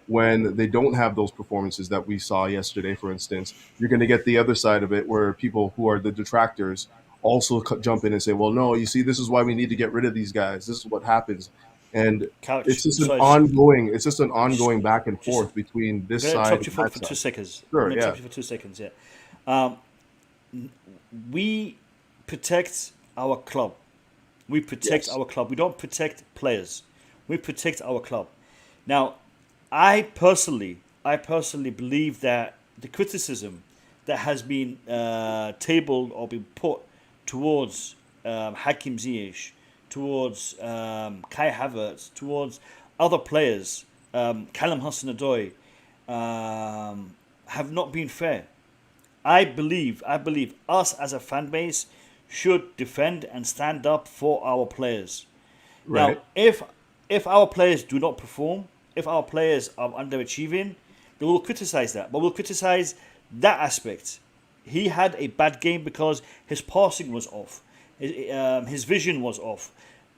when they don't have those performances that we saw yesterday, for instance, you're going to get the other side of it, where people who are the detractors also jump in and say, well, no, you see, this is why we need to get rid of these guys. This is what happens. And it's just an ongoing back and forth between this side and that side. For 2 seconds. Sure, yeah. For 2 seconds, yeah. We protect our club. We protect our club. We don't protect players. We protect our club. Now, I personally believe that the criticism that has been tabled or been put towards Hakim Ziyech, towards Kai Havertz, towards other players, Callum Hudson-Odoi, have not been fair. I believe us as a fan base should defend and stand up for our players. Right. Now, if our players do not perform, if our players are underachieving, then we'll criticize that. But we'll criticize that aspect. He had a bad game because his passing was off. His vision was off.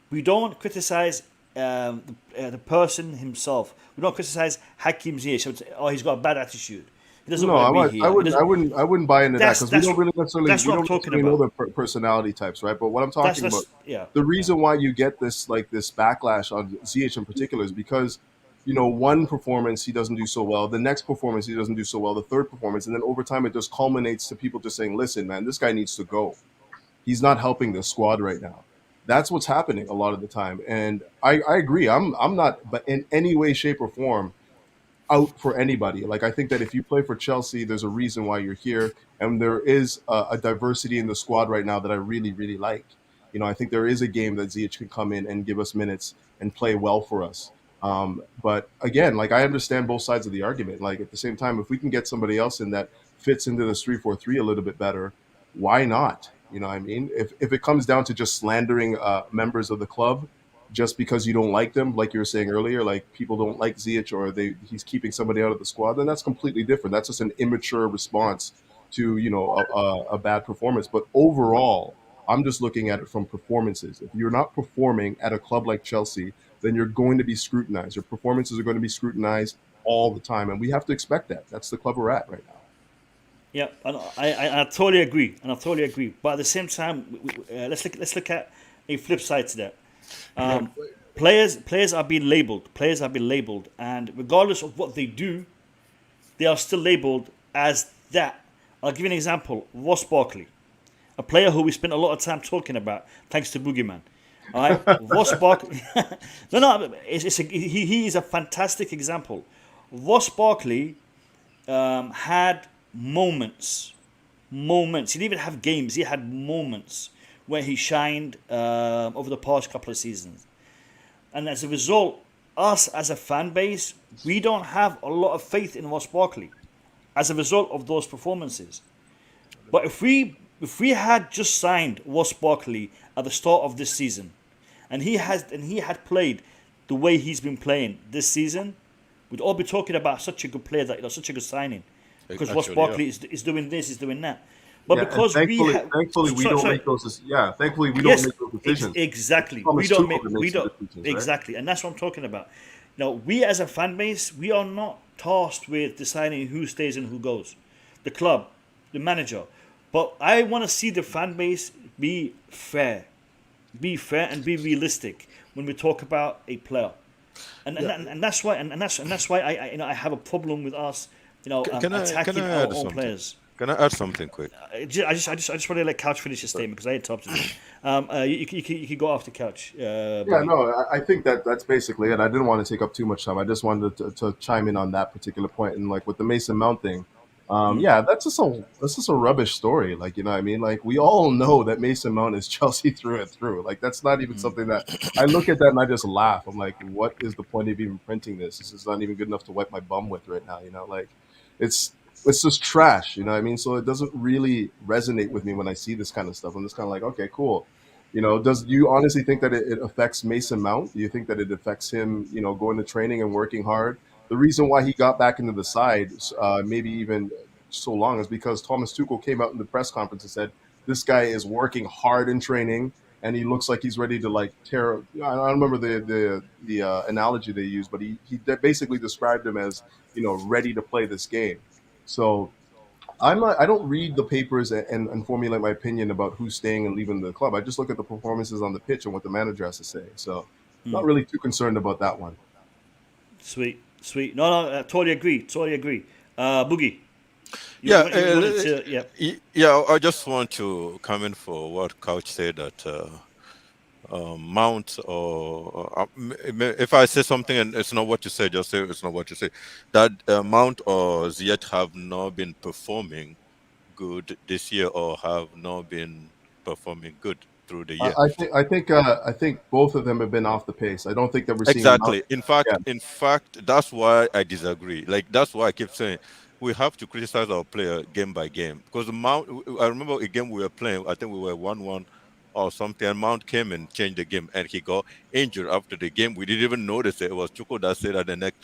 We don't criticize the person himself. We don't criticize Hakim Ziyech. Oh, he's got a bad attitude. He doesn't want to be here. I wouldn't buy into that, because we don't really necessarily know the personality types, right? But what I'm talking about, the reason why you get this backlash on Ziyech in particular is because one performance he doesn't do so well, the next performance he doesn't do so well, the third performance, and then over time it just culminates to people just saying, listen, man, this guy needs to go. He's not helping the squad right now. That's what's happening a lot of the time. And I agree. I'm not, but in any way, shape, or form, out for anybody. Like, I think that if you play for Chelsea, there's a reason why you're here. And there is a diversity in the squad right now that I really, really like. I think there is a game that Ziyech can come in and give us minutes and play well for us. But again, like, I understand both sides of the argument. Like, at the same time, if we can get somebody else in that fits into this 3-4-3 a little bit better, why not? You know what I mean? If it comes down to just slandering members of the club just because you don't like them, like you were saying earlier, like people don't like Ziyech or he's keeping somebody out of the squad, then that's completely different. That's just an immature response to, a bad performance. But overall, I'm just looking at it from performances. If you're not performing at a club like Chelsea, then you're going to be scrutinized. Your performances are going to be scrutinized all the time, and we have to expect that. That's the club we're at right now. Yeah, and I totally agree, But at the same time, let's look at a flip side to that. Players are being labelled, and regardless of what they do, they are still labelled as that. I'll give you an example. Ross Barkley, a player who we spent a lot of time talking about, thanks to Boogeyman. All right, Ross Barkley. He is a fantastic example. Ross Barkley had moments. He didn't even have games. He had moments where he shined over the past couple of seasons. And as a result, us as a fan base, we don't have a lot of faith in Ross Barkley as a result of those performances. But if we had just signed Ross Barkley at the start of this season, and he had played the way he's been playing this season, we'd all be talking about such a good player, such a good signing. Because Ross Barkley is doing this, is doing that. But because thankfully we don't make those decisions. Exactly. We don't exactly, and that's what I'm talking about. We as a fan base, we are not tasked with deciding who stays and who goes. The club, the manager. But I want to see the fan base be fair and be realistic when we talk about a player. And that's why I have a problem with us, attacking our own players. Can I add something quick? I just want to let Couch finish his statement because I had top to do. You can go after Couch. I think that's basically it. I didn't want to take up too much time. I just wanted to chime in on that particular point. And like with the Mason Mount thing, that's just a rubbish story. Like, you know what I mean? Like, we all know that Mason Mount is Chelsea through and through. Like, that's not even something that I look at that and I just laugh. I'm like, what is the point of even printing this? This is not even good enough to wipe my bum with right now. Like it's just trash, you know what I mean? So it doesn't really resonate with me when I see this kind of stuff. I'm just kind of like, okay, cool. Do you honestly think that it affects Mason Mount? Do you think that it affects him, going to training and working hard? The reason why he got back into the side, maybe even so long, is because Thomas Tuchel came out in the press conference and said, this guy is working hard in training and he looks like he's ready to like tear. I don't remember the analogy they used, but he basically described him as, ready to play this game. So I don't read the papers and formulate my opinion about who's staying and leaving the club. I just look at the performances on the pitch and what the manager has to say. So not really too concerned about that one. Sweet. No, I totally agree. Boogie. I just want to comment for what Couch said that Mount, or if I say something and it's not what you say, just say it's not what you say. That Mount or Ziyech have not been performing good this year, or have not been performing good through the year. I think both of them have been off the pace. I don't think that we're seeing exactly. In fact, that's why I disagree. Like, that's why I keep saying we have to criticize our player game by game, because Mount. I remember a game we were playing. I think we were 1-1. Or something, and Mount came and changed the game, and he got injured after the game. We didn't even notice it. It was Tuchel that said at the next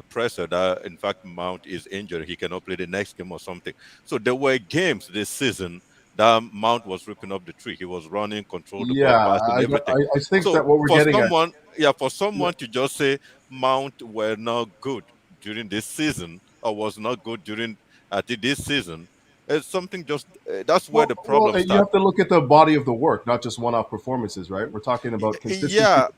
presser that in fact Mount is injured. He cannot play the next game or something. So there were games this season that Mount was ripping up the tree. He was running, control the ball, passing everything. I think that what we're getting for someone to just say Mount were not good during this season, or was not good during this season. It's something that's where the problem starts. You have to look at the body of the work, not just one-off performances, right? We're talking about consistency. Yeah.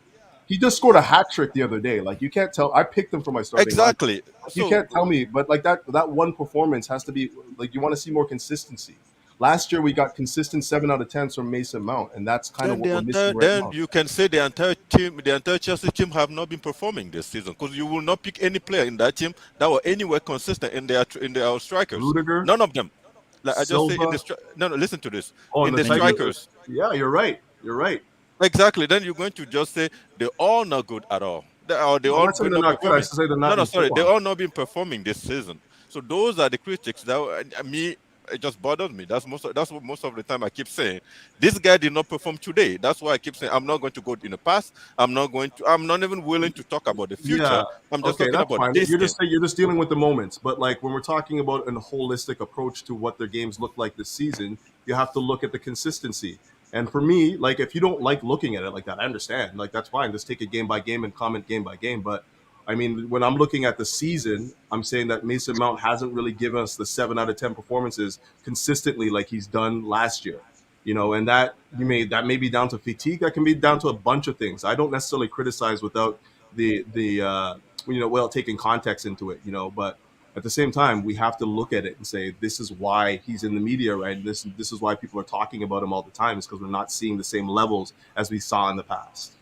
He just scored a hat trick the other day. Like, you can't tell. I picked him for my starting exactly. Lineup. You can't tell me, but like that one performance has to be like, you want to see more consistency. Last year we got consistent 7 out of 10s from Mason Mount, and that's kind of what we're missing right now. You can say the entire Chelsea team have not been performing this season, because you will not pick any player in that team that were anywhere consistent in their strikers. Rudiger? None of them. Like I just say, listen to this. In the strikers. Yeah, you're right. You're right. Exactly. Then you're going to just say they're all not good at all. They all Not saying they're not good. I should say they're not. No, sorry. They all not been performing this season. So those are the critics that me. It just bothers me. That's what most of the time I keep saying. This guy did not perform today. That's why I keep saying I'm not going to go in the past. I'm not even willing to talk about the future. Yeah. I'm just Okay, talking that's about fine. this. You're just dealing with the moments. But like when we're talking about a holistic approach to what their games look like this season, you have to look at the consistency. And for me, like if you don't like looking at it like that, I understand. Like that's fine. Just take it game by game and comment game by game. But I mean, when I'm looking at the season, I'm saying that Mason Mount hasn't really given us the 7 out of 10 performances consistently like he's done last year. You know, and that may be down to fatigue. That can be down to a bunch of things. I don't necessarily criticize without the taking context into it. You know, but at the same time, we have to look at it and say this is why he's in the media, right? This is why people are talking about him all the time. Is because we're not seeing the same levels as we saw in the past.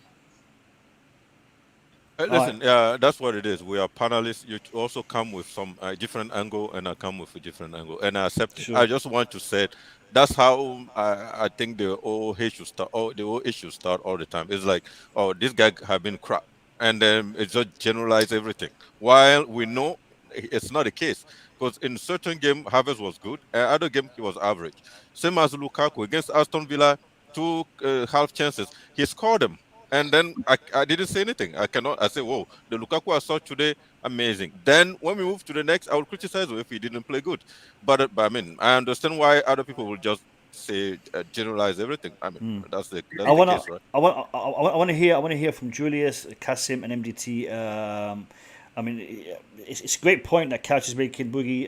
Listen, that's what it is. We are panelists. You also come with some different angle, and I come with a different angle, and I accept it. I just want to say that's how I think the whole issue start. The whole issue start all the time. It's like, oh, this guy have been crap, and then it just generalize everything. While we know it's not the case, because in certain game Havertz was good, and other game he was average. Same as Lukaku against Aston Villa, 2 half chances, he scored them. And then I didn't say anything. I say, whoa, the Lukaku I saw today, amazing. Then when we move to the next, I would criticize him if he didn't play good. But I mean, I understand why other people will just say generalize everything. I mean, that's the case, right? I want to hear from Julius, Kasim, and MDT. I mean, it's a great point that Couch is making, Boogie.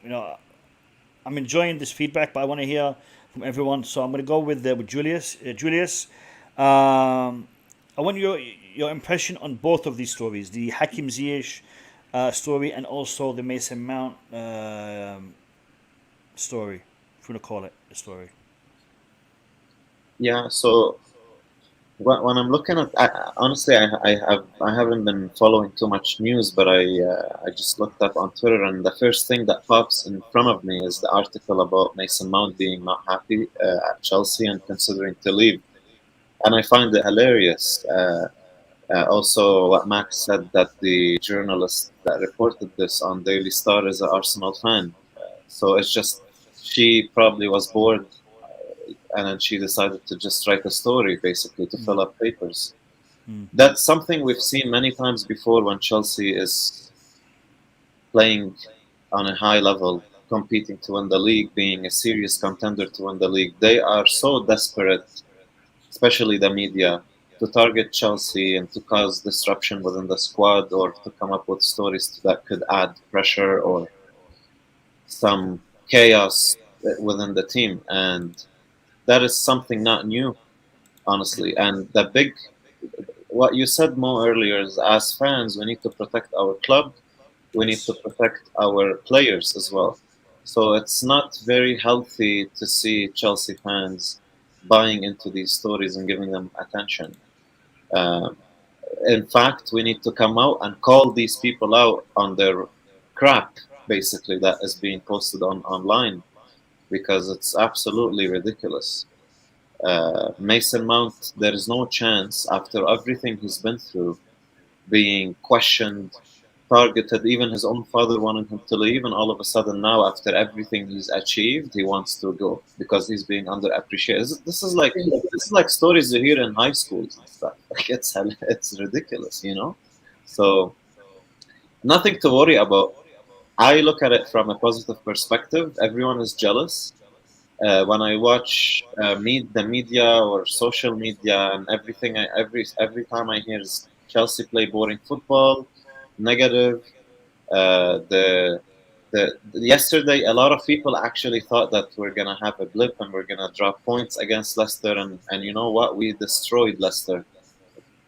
You know, I'm enjoying this feedback, but I want to hear from everyone. So I'm going to go with Julius. Julius. I want your impression on both of these stories, the Hakim Ziyech story and also the Mason Mount story, if you want to call it a story. Yeah, so when I'm looking at, honestly, I haven't been following too much news, but I just looked up on Twitter, and the first thing that pops in front of me is the article about Mason Mount being not happy at Chelsea and considering to leave. And I find it hilarious. Also, what Max said, that the journalist that reported this on Daily Star is an Arsenal fan. So it's just, she probably was bored, and then she decided to just write a story, basically, to fill up papers. That's something we've seen many times before when Chelsea is playing on a high level, competing to win the league, being a serious contender to win the league. They are so desperate, especially the media, to target Chelsea and to cause disruption within the squad, or to come up with stories that could add pressure or some chaos within the team. And that is something not new, honestly. And what you said, Mo, earlier is, as fans, we need to protect our club. We need to protect our players as well. So it's not very healthy to see Chelsea fans buying into these stories and giving them attention. In fact, we need to come out and call these people out on their crap, basically, that is being posted online, because it's absolutely ridiculous. Mason Mount, there is no chance, after everything he's been through, being questioned, targeted. Even his own father wanted him to leave, and all of a sudden now, after everything he's achieved, he wants to go because he's being underappreciated. This is like stories you hear in high schools and stuff. Like it's ridiculous, you know. So nothing to worry about. I look at it from a positive perspective. Everyone is jealous. When I watch the media or social media and everything, every time I hear Chelsea play boring football, negative. Yesterday, a lot of people actually thought that we're gonna have a blip and we're gonna drop points against Leicester, and you know what? We destroyed Leicester.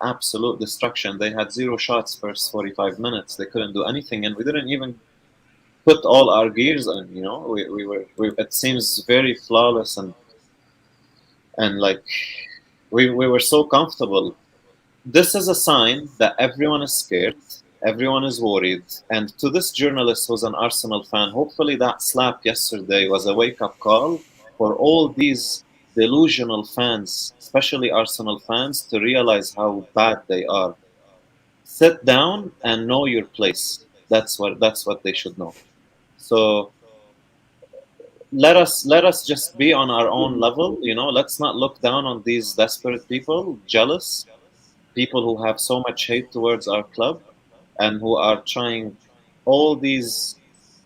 Absolute destruction. They had 0 shots first 45 minutes. They couldn't do anything, and we didn't even put all our gears on. You know, we were. It seems very flawless and like we were so comfortable. This is a sign that everyone is scared. Everyone is worried. And to this journalist who's an Arsenal fan, hopefully that slap yesterday was a wake-up call for all these delusional fans, especially Arsenal fans, to realize how bad they are. Sit down and know your place. That's what they should know. So let us just be on our own level. Let's not look down on these desperate people, jealous people who have so much hate towards our club, and who are trying all these.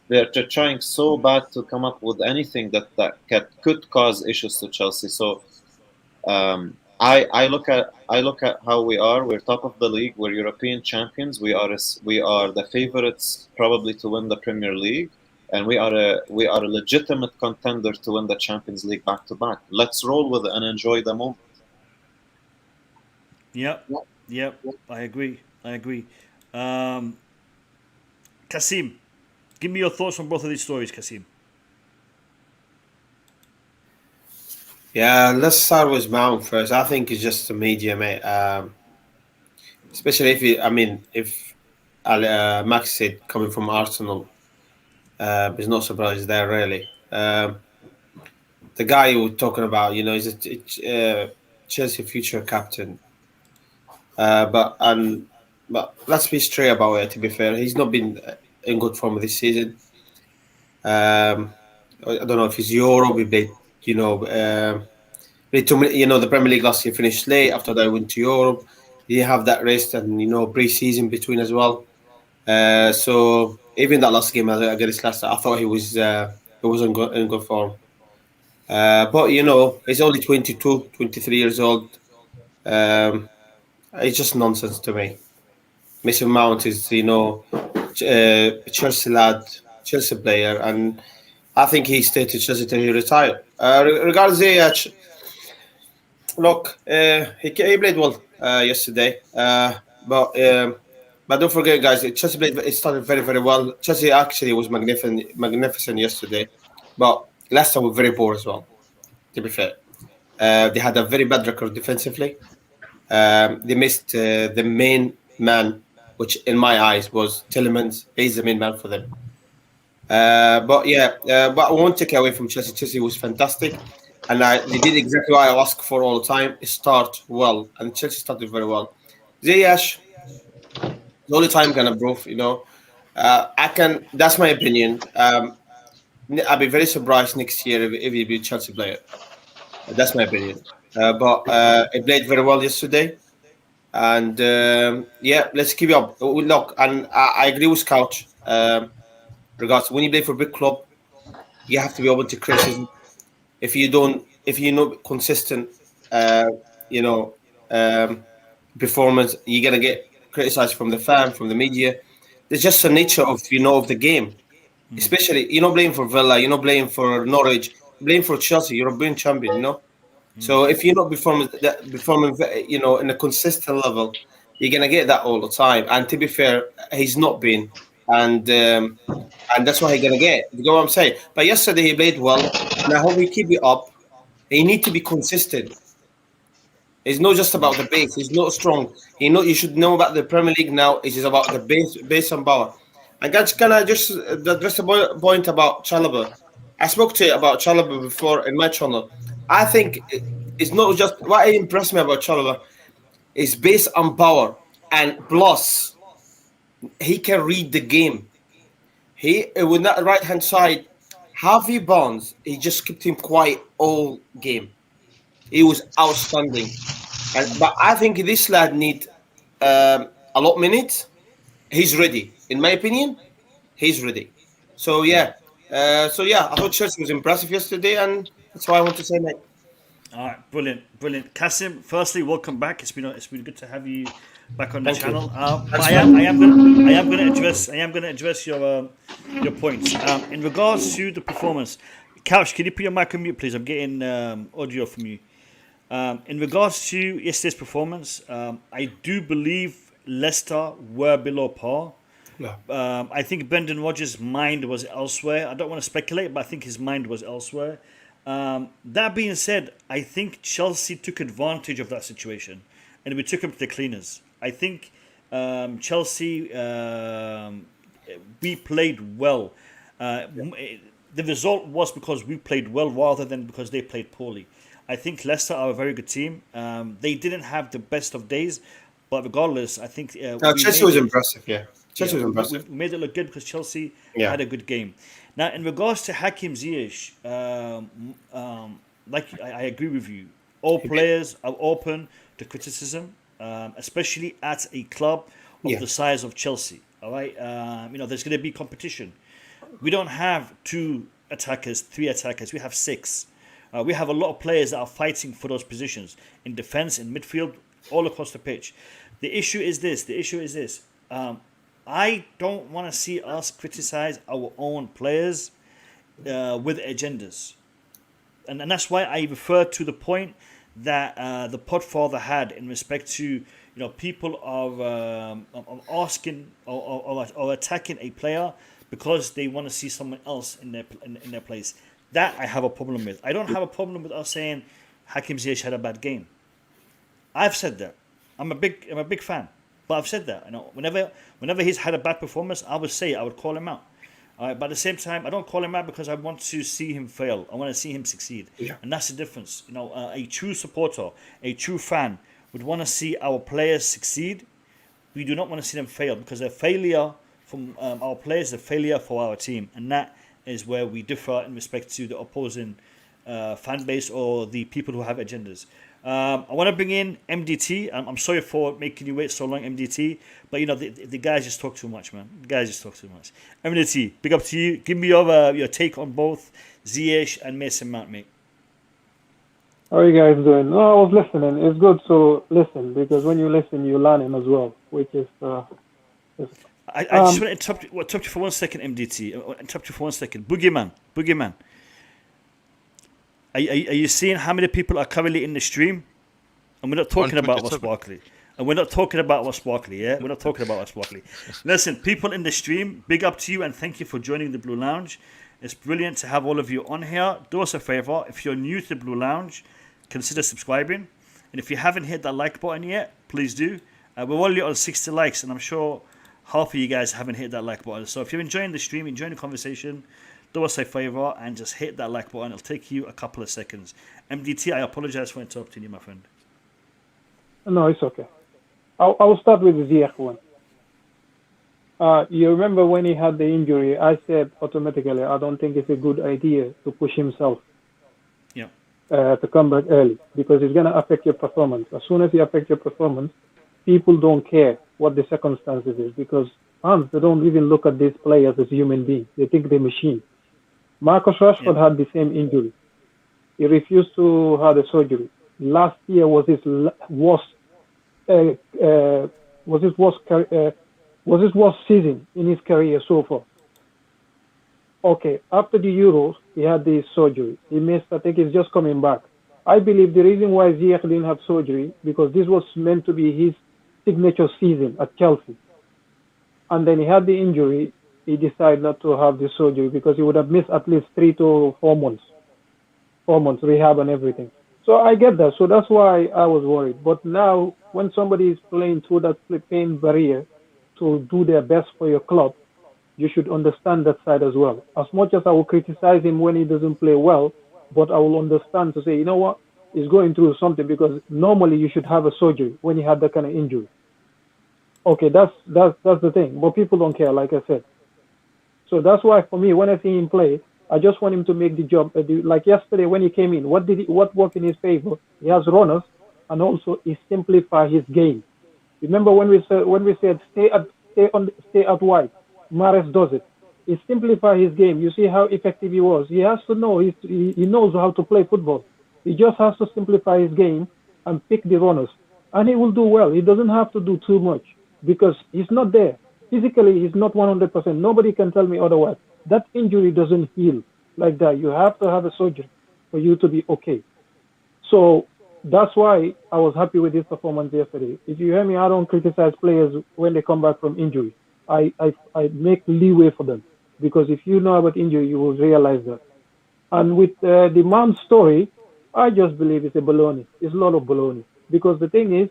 They're trying so bad to come up with anything that could cause issues to Chelsea. So I look at how we are. We're top of the league. We're European champions. We are the favorites probably to win the Premier League, and we are a legitimate contender to win the Champions League back to back. Let's roll with it and enjoy the moment. Yep. I agree. Kasim, give me your thoughts on both of these stories, Kasim. Yeah, let's start with Mount first. I think it's just the media, mate. Especially if Max said coming from Arsenal, there's no surprise there really. The guy you were talking about, he's a Chelsea future captain. But let's be straight about it. To be fair, he's not been in good form this season. I don't know if it's Europe. We played, the Premier League last year finished late. After that, I went to Europe. You have that rest and pre-season between as well. So even that last game against Leicester, I thought he was in good form. But he's only 22, 23 years old. It's just nonsense to me. Mason Mount is, a Chelsea lad, Chelsea player, and I think he stayed to Chelsea till he retired. Regarding Ziyech, look, he played well yesterday, but don't forget, guys, Chelsea started very, very well. Chelsea actually was magnificent yesterday, but Leicester were very poor as well, to be fair. They had a very bad record defensively. They missed the main man, which in my eyes was Tielemans. He's the main man for them. But I won't take away from Chelsea. Chelsea was fantastic, and they did exactly what I ask for all the time: start well, and Chelsea started very well. Ziyech, the only time can improve. That's my opinion. I'll be very surprised next year if he be a Chelsea player. That's my opinion. But he played very well yesterday. And let's keep it up. Look, and I agree with Couch. Regards when you play for a big club, you have to be open to criticism. If you're not consistent, performance, you're gonna get criticized from the fan, from the media. It's just the nature of the game. Especially you're not playing for Villa, you're not playing for Norwich, you're playing for Chelsea, European champion. So if you're not performing, in a consistent level, you're gonna get that all the time. And to be fair, he's not been, and that's what he's gonna get. You know what I'm saying? But yesterday he played well, and I hope he keep it up. He need to be consistent. It's not just about the base. He's not strong. You should know about the Premier League now. It is about the base and power. And guys, can I just address the point about Chalobah? I spoke to you about Chalobah before in my channel. I think it's not just what impressed me about Chalobah is base and power, and plus he can read the game. He with that right hand side, Harvey Barnes, he just kept him quiet all game. He was outstanding, but I think this lad need a lot of minutes. He's ready, in my opinion. He's ready. So I thought Chelsea was impressive yesterday, and that's why I want to say that. All right, brilliant. Kasim, firstly, welcome back. It's been good to have you back on the channel. I am going to address your points in regards to the performance. Couch, can you put your mic on mute, please? I'm getting audio from you. In regards to yesterday's performance, I do believe Leicester were below par. Yeah. I think Brendan Rodgers' mind was elsewhere. I don't want to speculate, but I think his mind was elsewhere. That being said, I think Chelsea took advantage of that situation, and we took him to the cleaners. I think Chelsea, we played well. The result was because we played well rather than because they played poorly. I think Leicester are a very good team. They didn't have the best of days, but regardless, I think Chelsea was impressive. Yeah, Chelsea was impressive. We made it look good because Chelsea Yeah. had a good game. Now, in regards to Hakim Ziyech, like I agree with you. All players are open to criticism, especially at a club of the size of Chelsea. All right, there's going to be competition. We don't have 2 attackers, 3 attackers. We have 6. We have a lot of players that are fighting for those positions in defense, in midfield, all across the pitch. The issue is this. I don't want to see us criticize our own players with agendas. And that's why I refer to the point that the Podfather had in respect to people of asking or attacking a player because they want to see someone else in their place. That I have a problem with. I don't have a problem with us saying Hakim Ziyech had a bad game. I've said that. I'm a big fan, but I've said that. Whenever he's had a bad performance, I would call him out. But at the same time, I don't call him out because I want to see him fail. I want to see him succeed, and that's the difference. A true supporter, a true fan would want to see our players succeed. We do not want to see them fail because a failure from our players is a failure for our team, and that is where we differ in respect to the opposing fan base or the people who have agendas. I want to bring in MDT. I'm sorry for making you wait so long, MDT. But the guys just talk too much, man. The guys just talk too much. MDT, big up to you. Give me your take on both Ziyech and Mason Mount, mate. How are you guys doing? No, I was listening. It's good to listen because when you listen, you learn him as well, which is. I just want to interrupt you for 1 second, MDT. Interrupt you for 1 second. Boogeyman. Are you seeing how many people are currently in the stream? And we're not talking about West Barkley. Yeah? We're not talking about West Barkley. Listen, people in the stream, big up to you and thank you for joining the Blue Lounge. It's brilliant to have all of you on here. Do us a favor. If you're new to the Blue Lounge, consider subscribing. And if you haven't hit that like button yet, please do. We're only on 60 likes, and I'm sure half of you guys haven't hit that like button. So if you're enjoying the stream, enjoying the conversation, do us a favor and just hit that like button. It'll take you a couple of seconds. MDT, I apologize for interrupting you, my friend. No, it's okay. I'll start with the Ziyech one. You remember when he had the injury, I said automatically, I don't think it's a good idea to push himself to come back early because it's going to affect your performance. As soon as you affect your performance, people don't care what the circumstances is because fans, they don't even look at these players as human beings. They think they're machines. Marcus Rashford had the same injury. He refused to have the surgery. Last year was his worst season in his career so far. Okay, after the Euros, he had the surgery. He missed, I think he's just coming back. I believe the reason why Ziyech didn't have surgery because this was meant to be his signature season at Chelsea. And then he had the injury. He decided not to have the surgery because he would have missed at least 3 to 4 months. 4 months rehab and everything. So I get that. So that's why I was worried. But now, when somebody is playing through that pain barrier to do their best for your club, you should understand that side as well. As much as I will criticize him when he doesn't play well, but I will understand to say, you know what, he's going through something because normally you should have a surgery when you have that kind of injury. Okay, that's the thing. But people don't care, like I said. So that's why for me, when I see him play, I just want him to make the job. Like yesterday when he came in, what worked in his favor? He has runners, and also he simplified his game. Remember when we said stay at wide. Mahrez does it. He simplified his game. You see how effective he was. He has to know. He knows how to play football. He just has to simplify his game and pick the runners, and he will do well. He doesn't have to do too much because he's not there. Physically, he's not 100%. Nobody can tell me otherwise. That injury doesn't heal like that. You have to have a surgery for you to be okay. So that's why I was happy with his performance yesterday. If you hear me, I don't criticize players when they come back from injury. I make leeway for them because if you know about injury, you will realize that. And with the Mount story, I just believe it's a baloney. It's a lot of baloney because the thing is,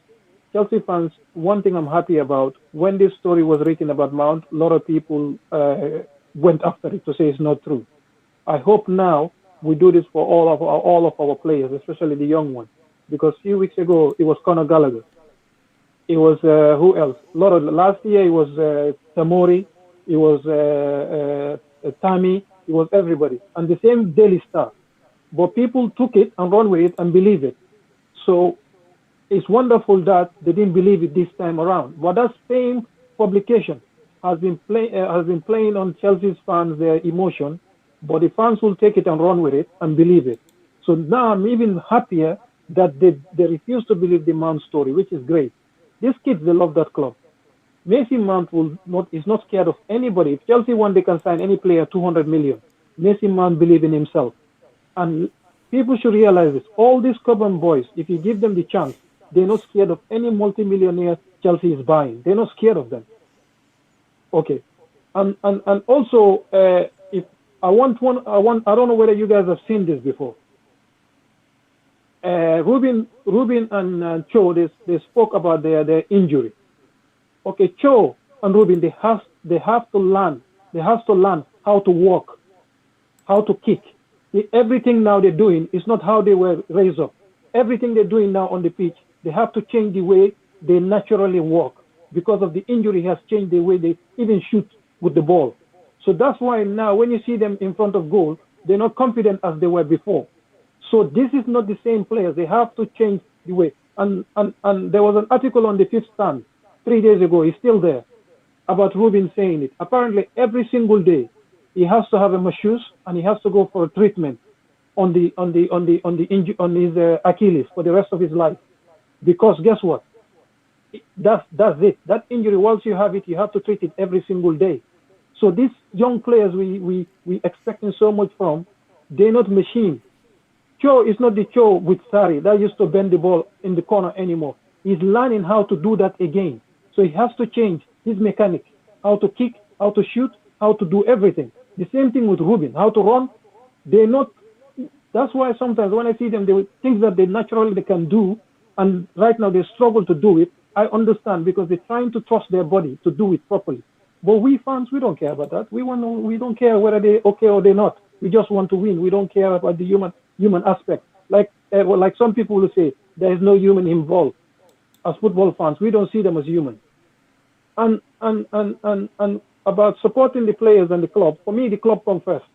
Chelsea fans, one thing I'm happy about, when this story was written about Mount, a lot of people went after it to say it's not true. I hope now we do this for all of our players, especially the young ones. Because a few weeks ago, it was Conor Gallagher. It was who else? Last year, it was Tamori. It was Tammy. It was everybody. And the same Daily Star. But people took it and run with it and believe it. So it's wonderful that they didn't believe it this time around. But that same publication has been playing on Chelsea's fans, their emotion. But the fans will take it and run with it and believe it. So now I'm even happier that they refuse to believe the Mount story, which is great. These kids, they love that club. Mason Mount is not scared of anybody. If Chelsea want, they can sign any player 200 million. Mason Mount believes in himself. And people should realize this. All these Cobham boys, if you give them the chance, they're not scared of any multimillionaire Chelsea is buying. They're not scared of them. Okay. And also, if I don't know whether you guys have seen this before. Ruben and Cho, they spoke about their injury. Okay, Cho and Ruben, they have to learn how to walk, how to kick. Everything now they're doing is not how they were raised up. Everything they're doing now on the pitch, they have to change the way they naturally walk because of the injury has changed the way they even shoot with the ball. So that's why now when you see them in front of goal, they're not confident as they were before. So this is not the same players. They have to change the way. And there was an article on the Fifth Stand 3 days ago. He's still there about Ruben saying it. Apparently, every single day he has to have a masseuse and he has to go for a treatment on his Achilles for the rest of his life. Because guess what? That's it. That injury, once you have it, you have to treat it every single day. So these young players we expecting so much from, they're not machines. Cho is not the Cho with Sarri that used to bend the ball in the corner anymore. He's learning how to do that again. So he has to change his mechanics, how to kick, how to shoot, how to do everything. The same thing with Ruben, how to run. They're not. That's why sometimes when I see them, they things that they naturally can do, and right now they struggle to do it. I understand because they're trying to trust their body to do it properly. But we fans, we don't care about that. We don't care whether they're okay or they're not. We just want to win. We don't care about the human aspect. Like some people will say, there is no human involved. As football fans, we don't see them as human. And about supporting the players and the club, for me, the club comes first.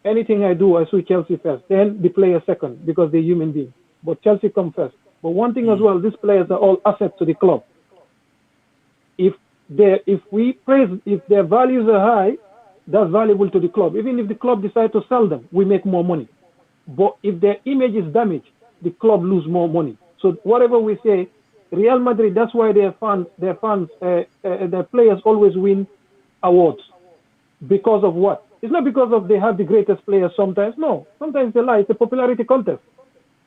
Anything I do, I see Chelsea first. Then the players second, because they're human beings. But Chelsea comes first. But one thing as well, these players are all assets to the club. If their values are high, that's valuable to the club. Even if the club decides to sell them, we make more money. But if their image is damaged, the club lose more money. So whatever we say, Real Madrid, that's why their players always win awards. Because of what? It's not because of they have the greatest players sometimes. No, sometimes they lie. It's a popularity contest.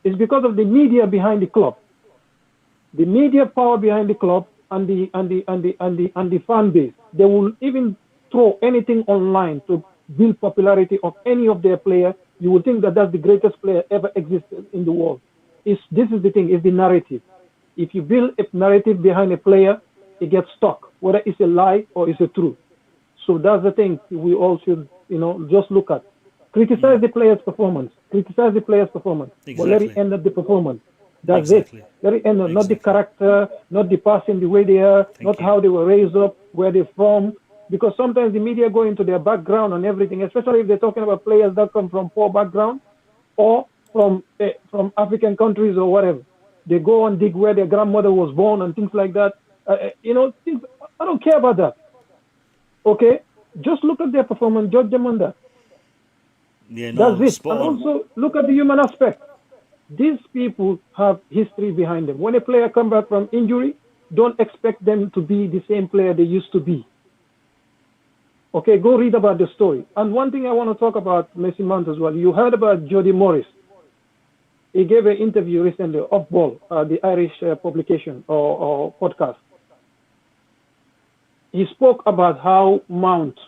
It's because of the media behind the club, the media power behind the club, and the fan base. They will even throw anything online to build popularity of any of their players. You would think that that's the greatest player ever existed in the world. This is the thing, is the narrative. If you build a narrative behind a player, it gets stuck, whether it's a lie or it's a truth. So that's the thing we all should, just look at. Criticize the player's performance. Criticize the player's performance. Exactly. But let it end at the performance. That's it. Let it end, not the character, not the passing, the way they are, not how they were raised up, where they're from. Because sometimes the media go into their background and everything, especially if they're talking about players that come from poor background or from African countries or whatever. They go and dig where their grandmother was born and things like that. Things, I don't care about that. Okay? Just look at their performance, judge them on that. Yeah, no, that's it. And also look at the human aspect. These people have history behind them. When a player comes back from injury, don't expect them to be the same player they used to be. Okay, go read about the story. And one thing I want to talk about Mason Mount as well. You heard about Jody Morris. He gave an interview recently, Off Ball, the Irish publication or podcast. He spoke about how Mount,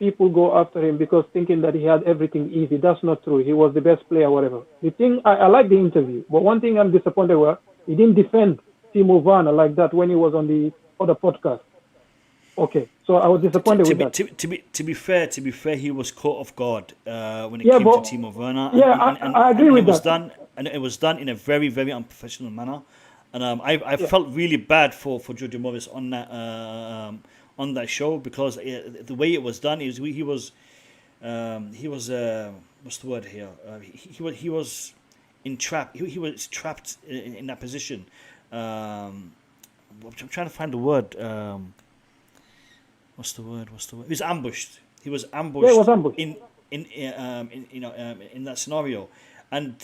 people go after him because thinking that he had everything easy. That's not true. He was the best player, whatever. The thing, I like the interview, but one thing I'm disappointed with, he didn't defend Timo Werner like that when he was on the other podcast. Okay, so I was disappointed with that. To be fair, he was caught off guard when it Yeah, came but- to Timo Werner. yeah, I agree with that. It was done in a very, very unprofessional manner, and I felt really bad for Jojo Morris on that show, because the way it was done is he was what's the word here? He was entrapped. He was trapped in that position. I'm trying to find the word. What's the word? He was ambushed. He was ambushed. Yeah, he was ambushed. In that scenario, and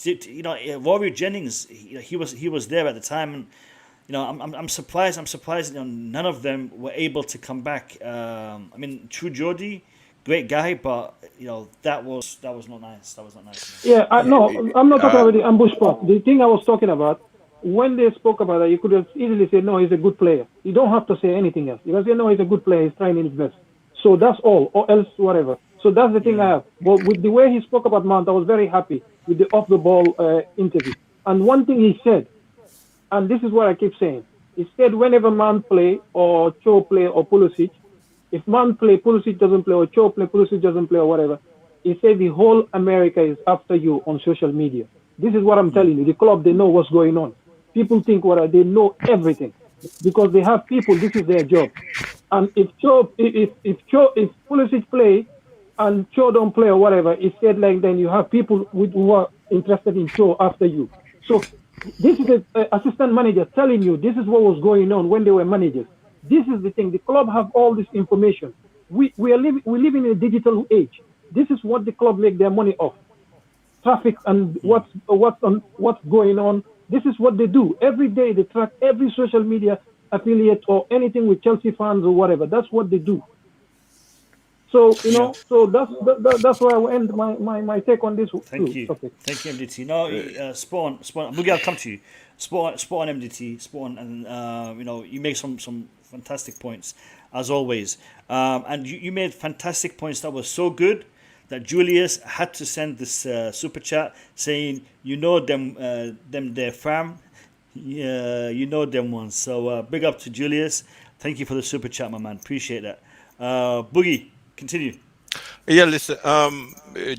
Rory Jennings, he was there at the time, and I'm surprised. None of them were able to come back. True Geordie, great guy, but that was not nice. That was not nice. Yeah, I'm not talking about the ambush part. The thing I was talking about, when they spoke about that, you could have easily said, no, he's a good player. You don't have to say anything else. You can say, no, he's a good player. He's trying his best. So that's all, or else whatever. So that's the thing I have. But with the way he spoke about Mount, I was very happy with the off-the-ball interview. And one thing he said, and this is what I keep saying, he said whenever Mount play, or Cho play, or Pulisic, if Mount play, Pulisic doesn't play, or Cho play, Pulisic doesn't play, or whatever, he said the whole America is after you on social media. This is what I'm telling you. The club, they know what's going on. People think they know everything because they have people. This is their job. And if Pulisic play and Cho don't play or whatever, it said like then you have people who are interested in Cho after you. So this is an assistant manager telling you this is what was going on when they were managers. This is the thing. The club have all this information. We live in a digital age. This is what the club make their money off. Traffic and what's going on. This is what they do. Every day they track every social media affiliate or anything with Chelsea fans or whatever. That's what they do. So, so that's why I will end my take on this. Thank you. Okay. Thank you, MDT. No, Spawn. I'll come to you. Spawn MDT. Spawn, and you make some fantastic points as always. And you made fantastic points that were so good that Julius had to send this super chat saying, them their fam, them ones. So big up to Julius. Thank you for the super chat, my man. Appreciate that. Boogie, continue. Yeah, listen.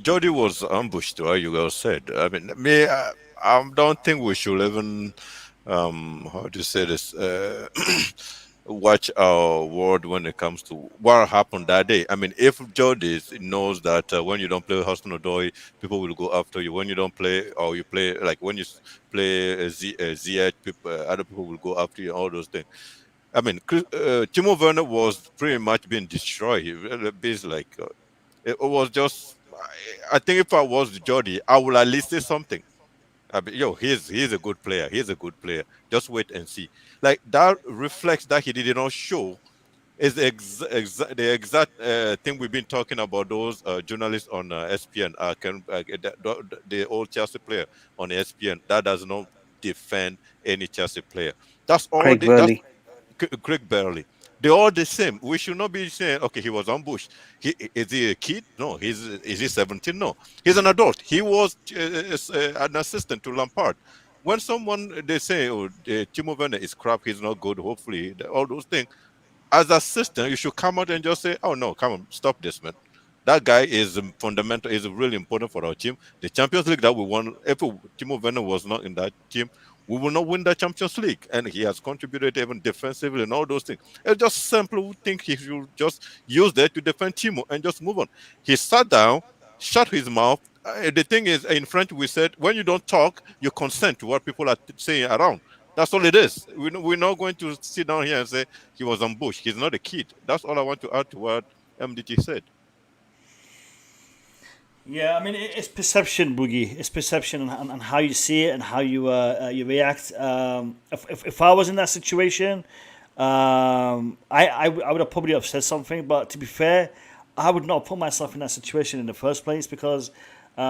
Jody was ambushed, right? You guys said. I don't think we should even how to say this. Watch our word when it comes to what happened that day. If Jody knows that when you don't play Hudson-Odoi, people will go after you. When you don't play, or you play when you play Ziyech, other people will go after you. All those things. Timo Werner was pretty much being destroyed. It was just. I think if I was Jody, I would at least say something. He's a good player. He's a good player. Just wait and see. That reflects that he did not show is the exact thing we've been talking about. Those journalists on ESPN, the old Chelsea player on ESPN, that does not defend any Chelsea player. That's all. Craig Burley. They're all the same. We should not be saying, okay, he was ambushed. Is he a kid? No. Is he 17? No. He's an adult. He was an assistant to Lampard. When they say, Timo Werner is crap, he's not good, hopefully, all those things, as assistant, you should come out and just say, oh, no, come on, stop this, man. That guy is fundamental, is really important for our team. The Champions League that we won, if Timo Werner was not in that team, we will not win the Champions League. And he has contributed even defensively and all those things. It's just simple think he should just use that to defend Timo and just move on. He sat down, shut his mouth. The thing is, in French, we said, when you don't talk, you consent to what people are saying around. That's all it is. We're not going to sit down here and say he was ambushed. He's not a kid. That's all I want to add to what MDT said. Yeah, it's perception, Boogie. It's perception and how you see it and how you react. If I was in that situation, I would have probably have said something. But to be fair, I would not put myself in that situation in the first place because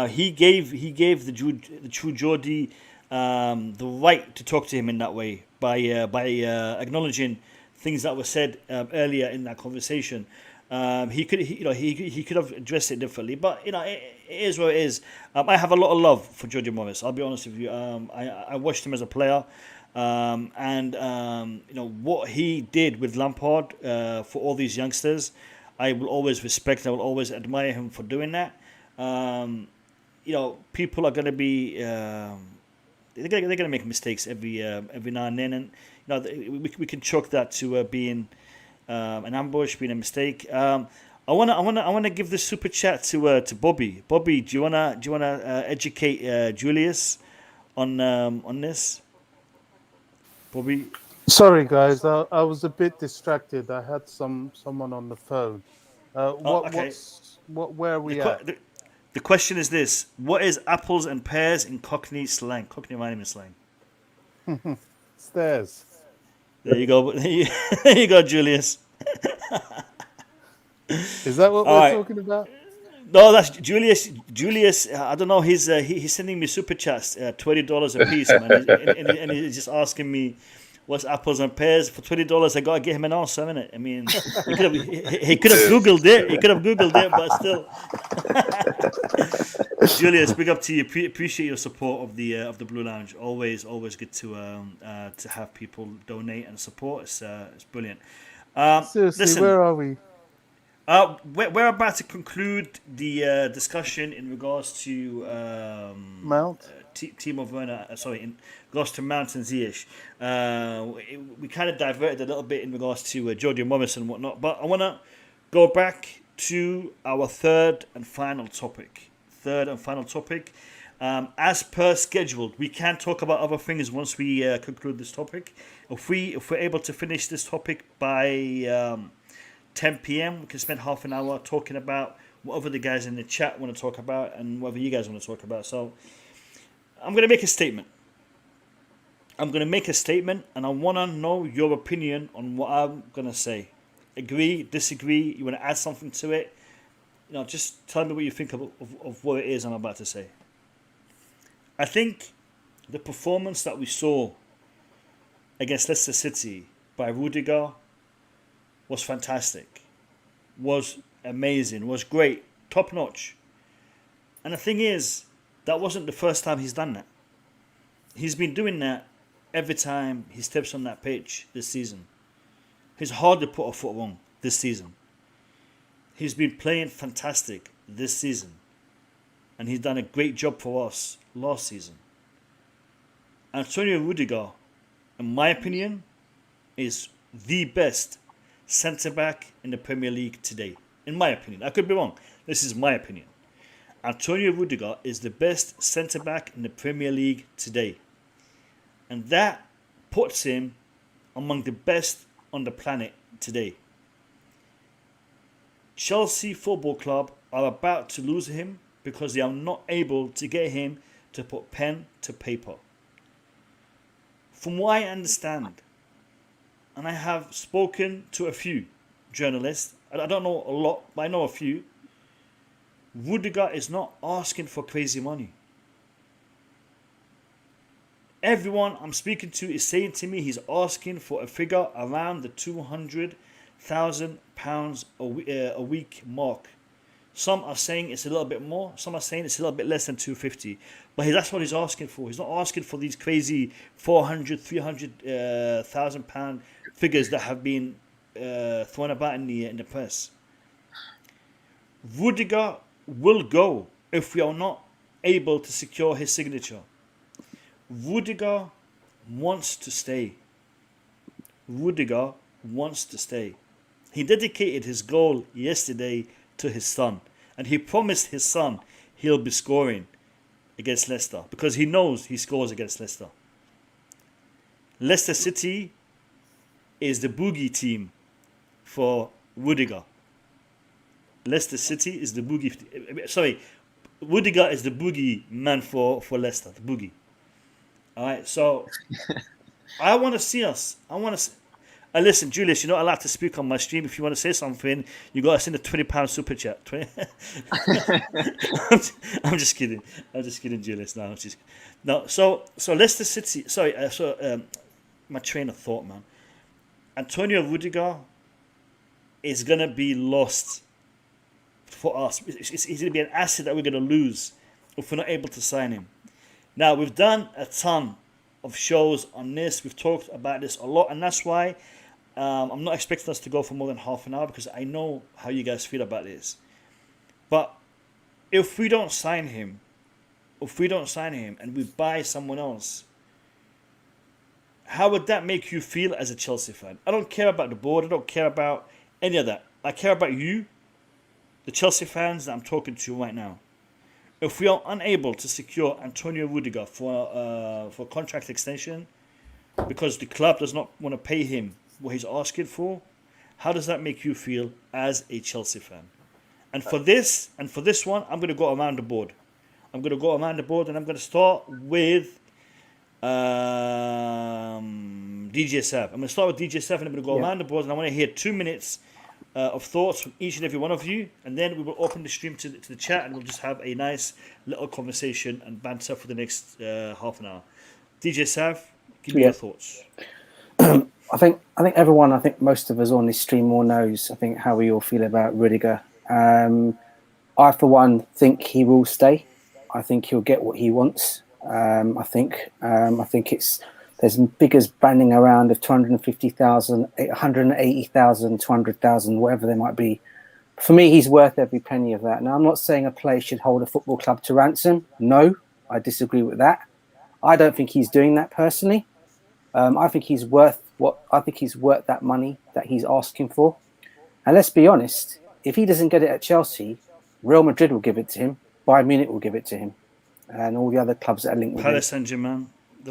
he gave the true Geordie the right to talk to him in that way by acknowledging things that were said earlier in that conversation. He could have addressed it differently, but it is what it is. I have a lot of love for Jody Morris. I'll be honest with you. I watched him as a player, and what he did with Lampard for all these youngsters, I will always respect. I will always admire him for doing that. People are going to be they're going to make mistakes every now and then, and we can chalk that to being an ambush, being a mistake. I wanna give this super chat to Bobby. Bobby, do you wanna educate Julius on this? Bobby. Sorry, guys, I was a bit distracted. I had someone on the phone. Okay. Where are we at? The question is this: what is apples and pears in Cockney slang? Cockney rhyming slang. Stairs. There you go. There you go, Julius. Is that what we're talking about? No, that's Julius. Julius, I don't know. He's sending me super chats, $20 a piece, man, and he's just asking me what's apples and pears for $20. I gotta get him an answer, innit? I mean, he could have googled it. He could have googled it, but still. Julius, big up to you. Appreciate your support of the Blue Lounge. Always good to have people donate and support. It's brilliant. Seriously, listen, where are we? We're about to conclude the discussion in regards to Mount. Timo Werner. In regards to Mount and Ziyech. We kind of diverted a little bit in regards to Jody Morris and whatnot, but I want to go back to our third and final topic. As per scheduled, we can talk about other things once we conclude this topic. If we're able to finish this topic by 10 p.m. we can spend half an hour talking about whatever the guys in the chat want to talk about and whatever you guys want to talk about. So I'm going to make a statement. And I want to know your opinion on what I'm going to say. Agree, disagree, you want to add something to it? Just tell me what you think of what it is I'm about to say. I think the performance that we saw against Leicester City by Rudiger was fantastic, was amazing, was great, top notch. And the thing is, that wasn't the first time he's done that. He's been doing that every time he steps on that pitch this season. He's hard to put a foot wrong this season. He's been playing fantastic this season. And he's done a great job for us last season. Antonio Rudiger, in my opinion, is the best centre-back in the Premier League today. In my opinion. I could be wrong. This is my opinion. Antonio Rudiger is the best centre-back in the Premier League today. And that puts him among the best on the planet today. Chelsea Football Club are about to lose him because they are not able to get him to put pen to paper. From what I understand, and I have spoken to a few journalists, I don't know a lot, but I know a few, Rudiger is not asking for crazy money. Everyone I'm speaking to is saying to me he's asking for a figure around the £200,000 a week mark. Some are saying it's a little bit more. Some are saying it's a little bit less than 250. But that's what he's asking for. He's not asking for these crazy 400, 300,000 pound figures that have been thrown about in the press. Rudiger will go if we are not able to secure his signature. Rudiger wants to stay. Rudiger wants to stay. He dedicated his goal yesterday to his son. And he promised his son he'll be scoring against Leicester. Because he knows he scores against Leicester. Leicester City is the boogie team for Rudiger. Leicester City is the boogie... Sorry, Rudiger is the boogie man for Leicester. The boogie. Alright, so... I want to see us. Listen, Julius, you're not allowed to speak on my stream. If you want to say something, you got to send a £20 super chat. I'm just kidding. Julius. No. So Leicester City. Sorry. My train of thought, man. Antonio Rudiger is going to be lost for us. It's going to be an asset that we're going to lose if we're not able to sign him. Now, we've done a ton of shows on this. We've talked about this a lot, and that's why I'm not expecting us to go for more than half an hour, because I know how you guys feel about this. But if we don't sign him, and we buy someone else, how would that make you feel as a Chelsea fan? I don't care about the board. I don't care about any of that. I care about you, the Chelsea fans that I'm talking to right now. If we are unable to secure Antonio Rudiger for contract extension because the club does not want to pay him what he's asking for, how does that make you feel as a Chelsea fan? And for this one, I'm going to go around the board. And I'm going to start with DJ's. I'm going to start with DJ's, and I'm going to go around the board, and I want to hear 2 minutes of thoughts from each and every one of you, and then we will open the stream to the chat, and we'll just have a nice little conversation and banter for the next half an hour. DJ Sav, give me your thoughts. I think everyone, most of us on this stream all knows, how we all feel about Rudiger. I, for one, think he will stay. I think he'll get what he wants. I think there's figures banding around of 250,000, 180,000, 200,000, whatever they might be. For me, he's worth every penny of that. Now, I'm not saying a player should hold a football club to ransom. No, I disagree with that. I don't think he's doing that personally. I think he's worth that money that he's asking for. And let's be honest, if he doesn't get it at Chelsea, Real Madrid will give it to him, Bayern Munich will give it to him, and all the other clubs that are linked with him.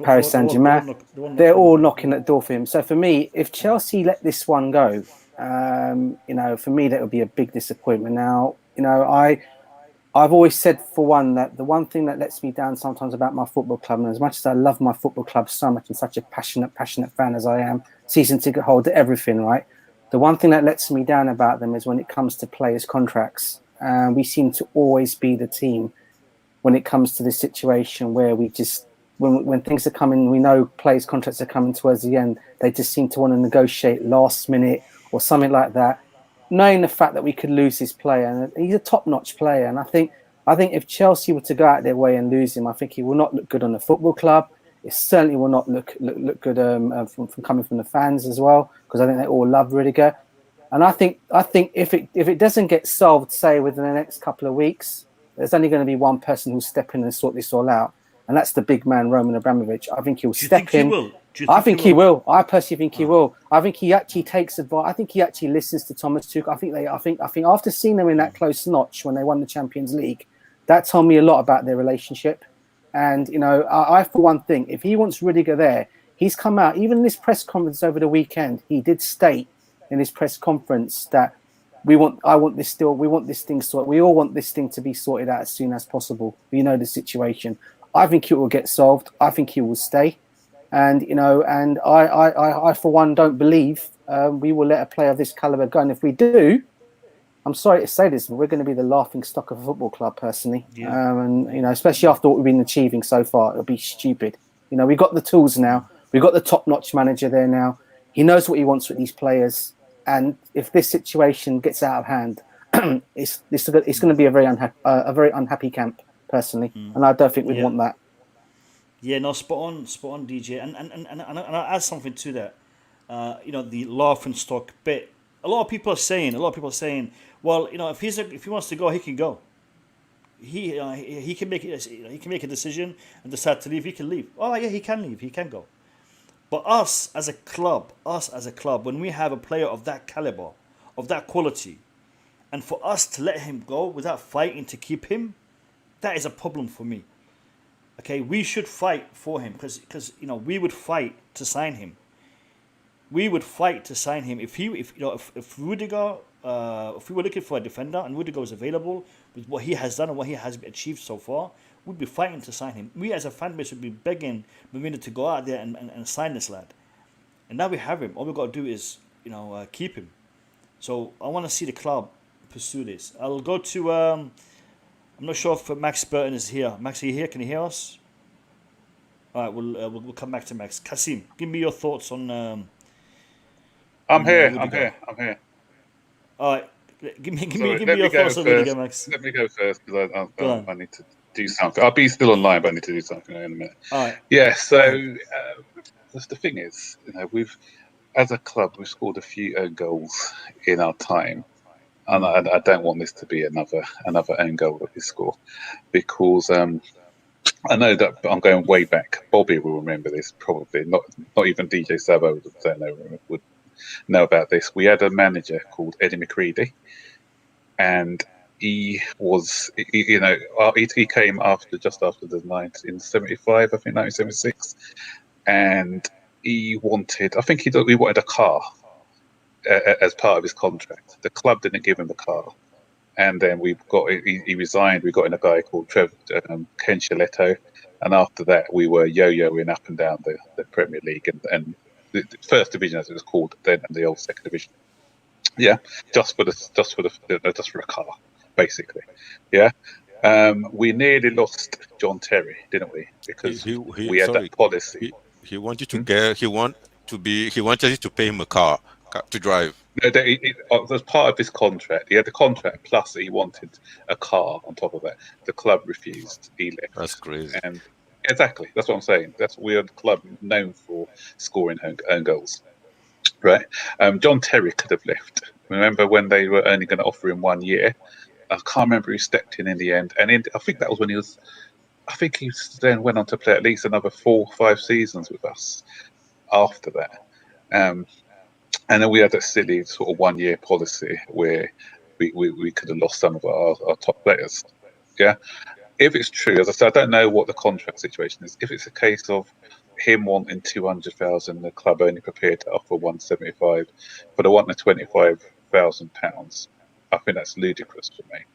Paris Saint-Germain, they're all knocking at the door for him. So for me, if Chelsea let this one go, for me that would be a big disappointment. Now, I've always said, for one, that the one thing that lets me down sometimes about my football club, and as much as I love my football club so much and such a passionate fan as I am, season ticket holder, everything, right? The one thing that lets me down about them is when it comes to players' contracts. We seem to always be the team when it comes to this situation where we just, when things are coming, we know players' contracts are coming towards the end, they just seem to want to negotiate last minute or something like that, knowing the fact that we could lose this player. And he's a top-notch player. And I think if Chelsea were to go out their way and lose him, I think he will not look good on the football club. It certainly will not look good from coming from the fans as well, because I think they all love Rudiger. And I think if it doesn't get solved, say, within the next couple of weeks, there's only going to be one person who'll step in and sort this all out, and that's the big man, Roman Abramovich. I think he'll step in. I think he will. I personally think he will. I think he actually takes advice. I think he actually listens to Thomas Tuchel. I think after seeing them in that close notch when they won the Champions League, that told me a lot about their relationship. And I for one think, if he wants Rudiger there, he's come out. Even in this press conference over the weekend, he did state in his press conference that we all want this thing to be sorted out as soon as possible. We know the situation. I think it will get solved. I think he will stay. And I for one don't believe we will let a player of this caliber go. And if we do, I'm sorry to say this, but we're going to be the laughing stock of a football club, personally. Yeah. Especially after what we've been achieving so far, it'll be stupid. We've got the tools now. We've got the top-notch manager there now. He knows what he wants with these players. And if this situation gets out of hand, it's going to be a very unhappy camp, personally. And I don't think we'd want that. Yeah, no, spot on, DJ. And I'll add something to that. The laughing stock bit. A lot of people are saying, well, if he wants to go, he can go. He can make it. He can make a decision and decide to leave. He can leave. Oh yeah, he can leave. He can go. But us as a club, when we have a player of that caliber, of that quality, and for us to let him go without fighting to keep him, that is a problem for me. Okay, we should fight for him because we would fight to sign him. We would fight to sign him if Rudiger, if we were looking for a defender and Rudiger was available with what he has done and what he has achieved so far, we'd be fighting to sign him. We as a fan base would be begging Marina to go out there and sign this lad. And now we have him. All we've got to do is keep him. So I want to see the club pursue this. I'll go to I'm not sure if Max Burton is here. Max, are you here? Can you hear us? All right, we'll come back to Max. Kasim, give me your thoughts on. I'm here. All right. Give me Sorry, your thoughts on Rudiger, Max. Let me go first because I need to do something. I'll be still online, but I need to do something in a minute. All right. Yeah. So the thing is, we've as a club we've scored a few own goals in our time, and I don't want this to be another own goal that we score, because I know that I'm going way back. Bobby will remember this probably. Not even DJ Sabo would know about this. We had a manager called Eddie McCready, and he was, he came just after the 1975, I think 1976, and he wanted, I think he wanted a car as part of his contract. The club didn't give him the car, and then he resigned. We got in a guy called Ken Chiletto, and after that we were yo-yoing up and down the Premier League and the first division, as it was called then, and the old second division. Yeah, just for a car, basically. Yeah, we nearly lost John Terry, didn't we? Because we had that policy. He wanted to get. He wanted you to pay him a car to drive. No, as part of his contract, he had the contract plus he wanted a car on top of that. The club refused. He left. That's crazy. And exactly, that's what I'm saying. We are the club known for scoring own goals, right? John Terry could have left. Remember when they were only going to offer him 1 year? I can't remember who stepped in the end. And I think that was when he was. I think he then went on to play at least another 4 or 5 seasons with us after that. And then we had that silly sort of 1 year policy where we could have lost some of our top players. Yeah. If it's true, as I said, I don't know what the contract situation is. If it's a case of him wanting 200,000, the club only prepared to offer 175, but I want the £25,000. I think that's ludicrous for me.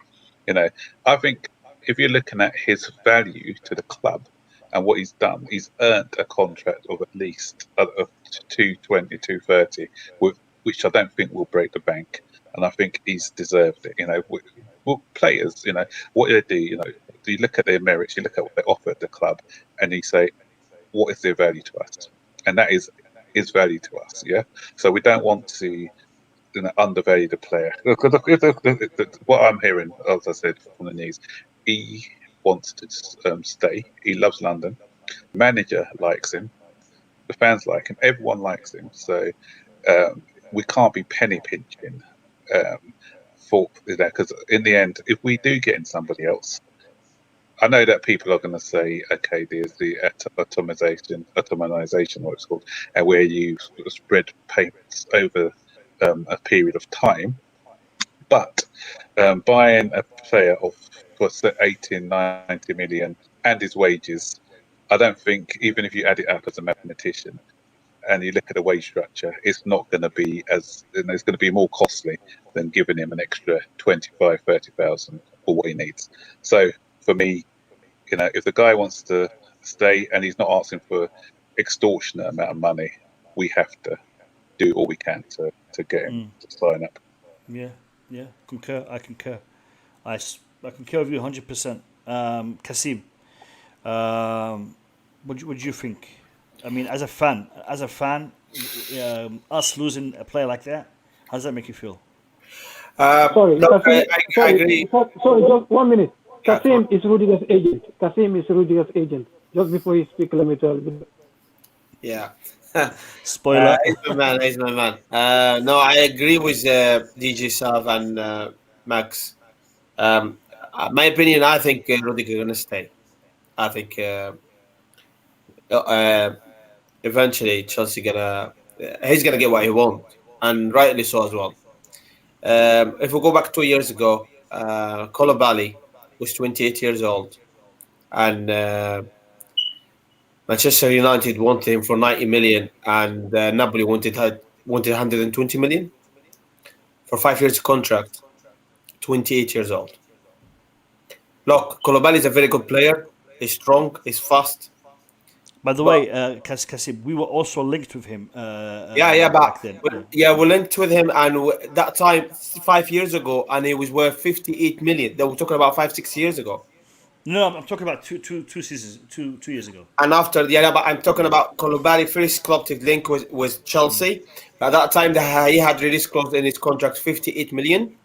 I think if you're looking at his value to the club and what he's done, he's earned a contract of at least 220, 230, which I don't think will break the bank, and I think he's deserved it. Players, what do they do? Do you look at their merits, you look at what they offer at the club, and you say, what is their value to us? And that is his value to us. Yeah. So we don't want to undervalue the player. What I'm hearing, as I said from the news, he wants to stay. He loves London. The manager likes him. The fans like him. Everyone likes him. So we can't be penny pinching because in the end, if we do get in somebody else, I know that people are going to say, okay, there's the atomization, what it's called, and where you spread payments over a period of time. But buying a player for 18, 90 million and his wages, I don't think, even if you add it up as a mathematician and you look at the wage structure, it's not going to be it's going to be more costly than giving him an extra 25, 30,000 for what he needs. So for me, if the guy wants to stay and he's not asking for extortionate amount of money, we have to do all we can to get him to sign up. Yeah, concur. I concur. I concur with you 100%. Kasim, what do you think? I mean, as a fan, us losing a player like that, how does that make you feel? Sorry, no, Kasim, I agree. Sorry, just 1 minute. Kasim is Rudiger's agent. Just before you speak, let me tell you. Yeah. Spoiler. He's my man. No, I agree with DJ Sav and Max. My opinion, I think Rudiger is going to stay. I think eventually Chelsea he's gonna get what he wants, and rightly so as well. If we go back 2 years ago, Koulibaly was 28 years old, and Manchester United wanted him for 90 million, and Napoli wanted 120 million for 5 years contract. 28 years old. Look, Koulibaly is a very good player. He's strong. He's fast. By the way, Kasim, we were also linked with him. Back then. We're linked with him, and that time 5 years ago, and he was worth 58 million. They were talking about 5-6 years ago. No, I'm talking about two seasons, two years ago. And after, but I'm talking about Koulibaly's first club to link was Chelsea. At that time, he had released clause in his contract 58 million.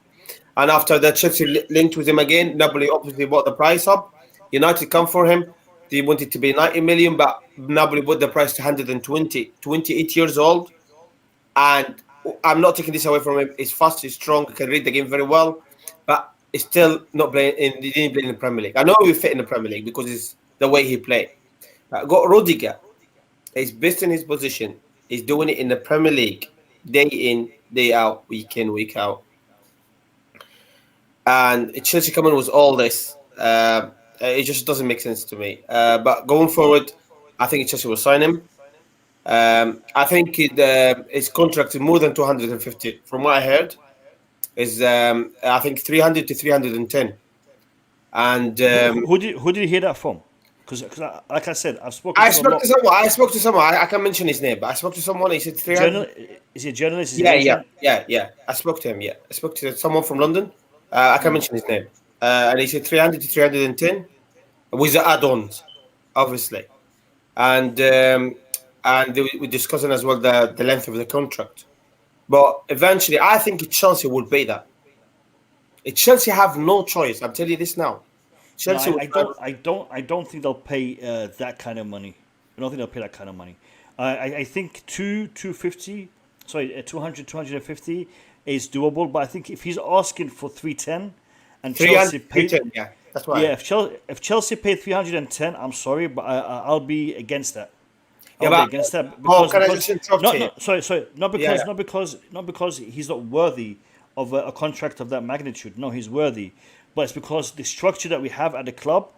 And after that, Chelsea linked with him again. Napoli obviously bought the price up. United come for him. They wanted to be 90 million, but Napoli bought the price to 120. 28 years old. And I'm not taking this away from him. He's fast, he's strong, he can read the game very well. But he's still not playing he didn't play in the Premier League. I know he fit in the Premier League because it's the way he played. Got Rudiger. He's best in his position. He's doing it in the Premier League, day in, day out, week in, week out. And Chelsea coming with all this, it just doesn't make sense to me. But going forward, I think Chelsea will sign him. I think his contract is more than 250, from what I heard. Is I think 300 to 310. And who did you hear that from? Because like I said, I spoke to someone. I can't mention his name, but I spoke to someone. He said 300. Is he a journalist? Yeah. I spoke to him. Yeah, I spoke to someone from London. I can't mention his name. And he said 300 to 310 with the add-ons, obviously. And we're discussing as well the length of the contract. But eventually, I think Chelsea will pay that. Chelsea have no choice. I'm telling you this now. Chelsea. No, I don't think they'll pay that kind of money. I don't think they'll pay that kind of money. I think 250, 250 is doable. But I think if he's asking for 310 and Chelsea paid, yeah, that's right. Yeah, if Chelsea paid 310, I'm sorry, but I'll be against that. Against that not because he's not worthy of a contract of that magnitude. No, he's worthy, but it's because the structure that we have at the club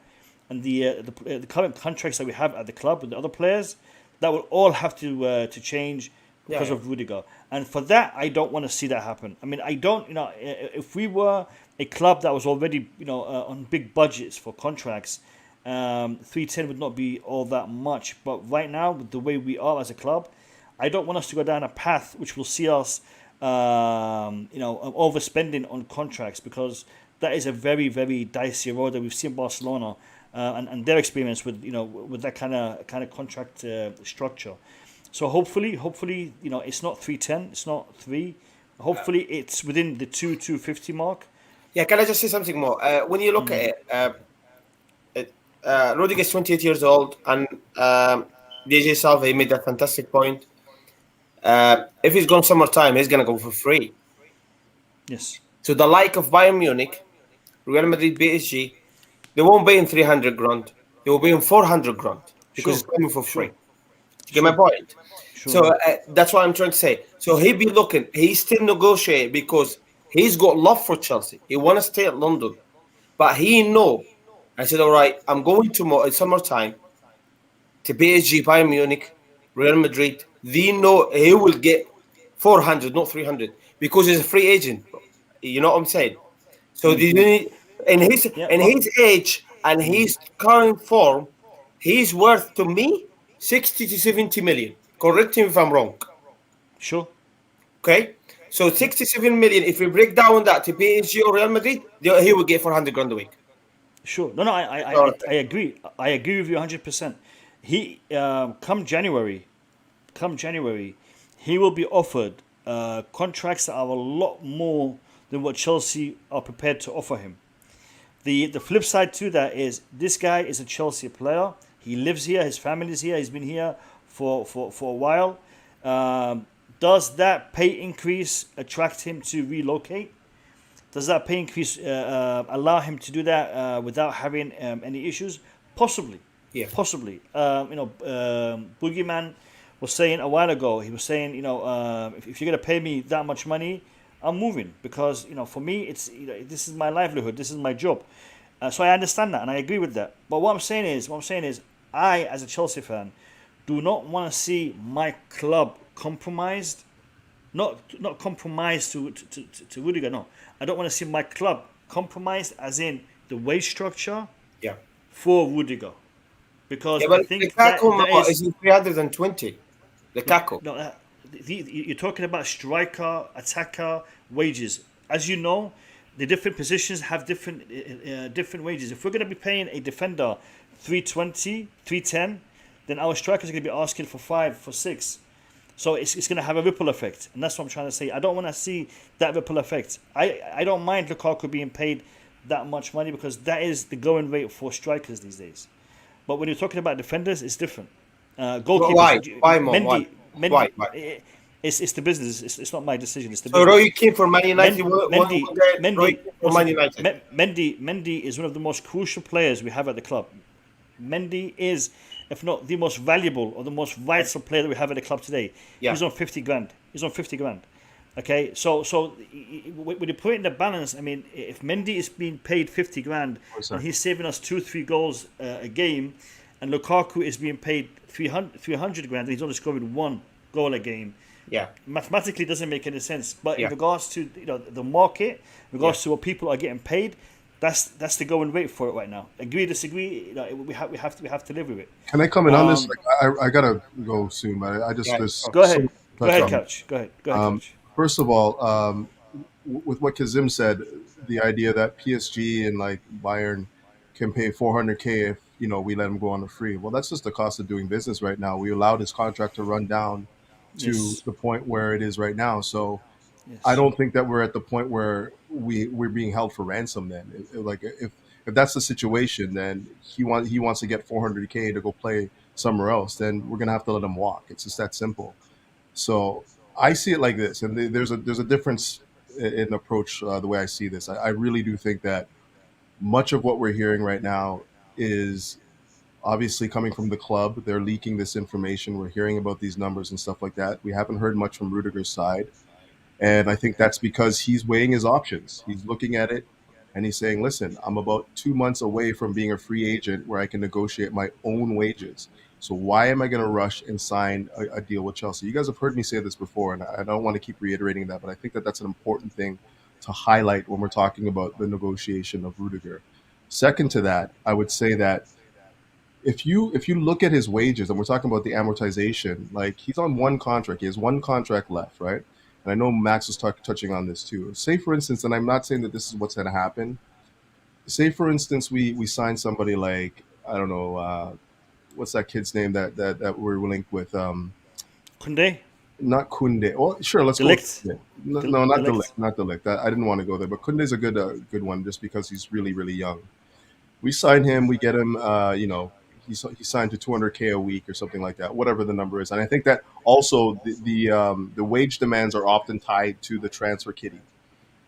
and the current contracts that we have at the club with the other players, that will all have to change because of Rudiger. And for that, I don't want to see that happen. I mean, I don't. If we were a club that was already on big budgets for contracts, 310 would not be all that much. But right now, with the way we are as a club, I don't want us to go down a path which will see us overspending on contracts, because that is a very, very dicey road that we've seen Barcelona and their experience with that kind of contract structure. So hopefully, it's not 310, it's not 3. Hopefully, it's within the 250 mark. Yeah, can I just say something more? When you look at it, Rudiger is 28 years old, and DJ Salve made a fantastic point. If he's going summertime, he's going to go for free. Yes. So the like of Bayern Munich, Real Madrid, PSG, they won't pay him 300 grand. They will pay him 400 grand because it's coming for free. You get my point? Sure. So that's what I'm trying to say. So he'll be looking. He's still negotiating because he's got love for Chelsea. He want to stay at London. But he know. I said, all right, I'm going tomorrow in summertime to PSG, Bayern Munich, Real Madrid. They know he will get 400, not 300, because he's a free agent. You know what I'm saying? So in his age and his current form, he's worth to me 60 to 70 million. Correct me if I'm wrong. Sure. Okay. So 67 million. If we break down that to PSG or Real Madrid, he will get 400 grand a week. Sure. No, I agree. I agree with you 100%. He come January, he will be offered contracts that are a lot more than what Chelsea are prepared to offer him. The flip side to that is this guy is a Chelsea player. He lives here. His family's here. He's been here for a while. Does that pay increase attract him to relocate? Does that pay increase allow him to do that without having any issues? Possibly. Yeah. Possibly. Boogeyman was saying a while ago, he was saying, if you're going to pay me that much money, I'm moving, because, for me, it's this is my livelihood. This is my job. So I understand that and I agree with that. But what I'm saying is, I, as a Chelsea fan, do not want to see my club compromised. Not compromised to Rudiger, no. I don't want to see my club compromised as in the wage structure for Rudiger. Because I think that is 320. Lukaku. No, you're talking about striker, attacker wages. As you know, the different positions have different wages. If we're going to be paying a defender 320, 310, then our strikers are going to be asking for 5, for 6. So it's going to have a ripple effect, and that's what I'm trying to say. I don't want to see that ripple effect. I don't mind Lukaku being paid that much money because that is the going rate for strikers these days. But when you're talking about defenders, it's different. Goalkeepers. Why, Mo? Mendy, it's the business. It's not my decision. It's the so business. Roy came for Man United. Mendy is one of the most crucial players we have at the club. Mendy is, if not the most valuable or the most vital player that we have at the club today. Yeah. He's on 50 grand. Okay, so when you put it in the balance, I mean, if Mendy is being paid 50 grand and he's saving us 2-3 goals a game, and Lukaku is being paid 300 grand and he's only scoring 1 goal a game, mathematically doesn't make any sense. But in regards to the market, in regards to what people are getting paid, that's the going rate for it right now. Agree, disagree, we have to live with it. Can I comment on this? I gotta go soon, but I just go ahead, Coach. Go ahead, Coach. First of all, with what Kazim said, the idea that PSG and like Bayern can pay 400K if we let him go on a free. Well, that's just the cost of doing business right now. We allowed his contract to run down to the point where it is right now. So I don't think that we're at the point where we're being held for ransom. Then, if that's the situation, then he wants to get 400K to go play somewhere else. Then we're gonna have to let him walk. It's just that simple. So I see it like this, and there's a difference in approach the way I see this. I really do think that much of what we're hearing right now is obviously coming from the club. They're leaking this information. We're hearing about these numbers and stuff like that. We haven't heard much from Rudiger's side. And I think that's because he's weighing his options. He's looking at it and he's saying, listen, I'm about 2 months away from being a free agent where I can negotiate my own wages. So why am I going to rush and sign a deal with Chelsea? You guys have heard me say this before, and I don't want to keep reiterating that, but I think that that's an important thing to highlight when we're talking about the negotiation of Rudiger. Second to that, I would say that if you look at his wages, and we're talking about the amortization, like he's on one contract. He has one contract left, right? And I know Max was touching on this too. Say, for instance, and I'm not saying that this is what's going to happen. Say, for instance, we sign somebody like, I don't know, what's that kid's name that we're linked with? Kunde? Not Kunde. Well, sure, let's go. No, not Delict. Not Delict. I didn't want to go there, but Kunde's a good one just because he's really, really young. We sign him, we get him, he signed to 200K a week or something like that, whatever the number is. And I think that also the wage demands are often tied to the transfer kitty.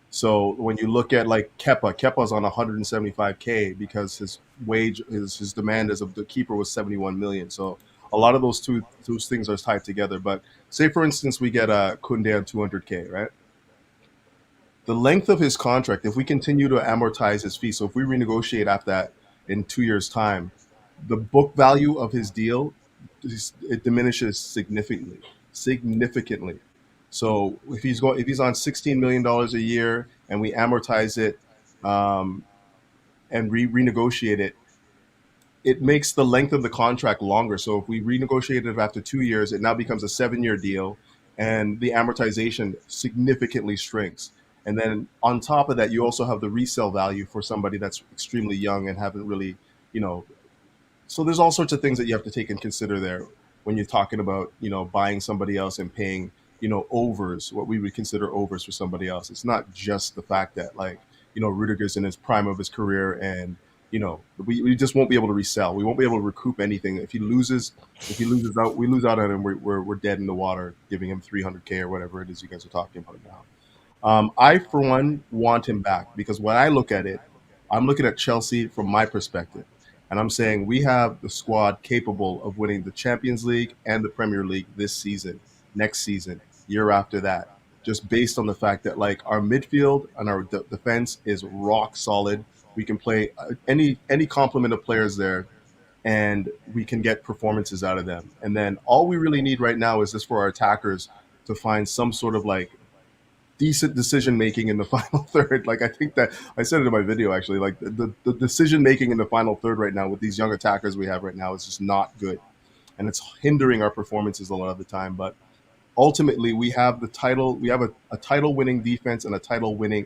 So when you look at like Kepa's on 175K because his wage, his demand as of the keeper was 71 million. So a lot of those things are tied together. But say, for instance, we get a Kunde on 200K, right? The length of his contract, if we continue to amortize his fee, so if we renegotiate after that in 2 years' time, the book value of his deal, it diminishes significantly. So if he's on $16 million a year and we amortize it and renegotiate it, it makes the length of the contract longer. So if we renegotiate it after 2 years, it now becomes a 7-year deal and the amortization significantly shrinks. And then on top of that, you also have the resale value for somebody that's extremely young and haven't really, so there's all sorts of things that you have to take and consider there when you're talking about, buying somebody else and paying, overs, what we would consider overs for somebody else. It's not just the fact that Rudiger's in his prime of his career and, we just won't be able to resell. We won't be able to recoup anything. If he loses out, we lose out on him. We're dead in the water, giving him 300K or whatever it is you guys are talking about now. I, for one, want him back because when I look at it, I'm looking at Chelsea from my perspective. And I'm saying we have the squad capable of winning the Champions League and the Premier League this season, next season, year after that, just based on the fact that our midfield and our defense is rock solid. We can play any complement of players there, and we can get performances out of them. And then all we really need right now is just for our attackers to find some sort of decent decision making in the final third. I think that I said it in my video actually. The decision making in the final third right now with these young attackers we have right now is just not good, and it's hindering our performances a lot of the time. But ultimately we have the title. We have a title-winning defense and a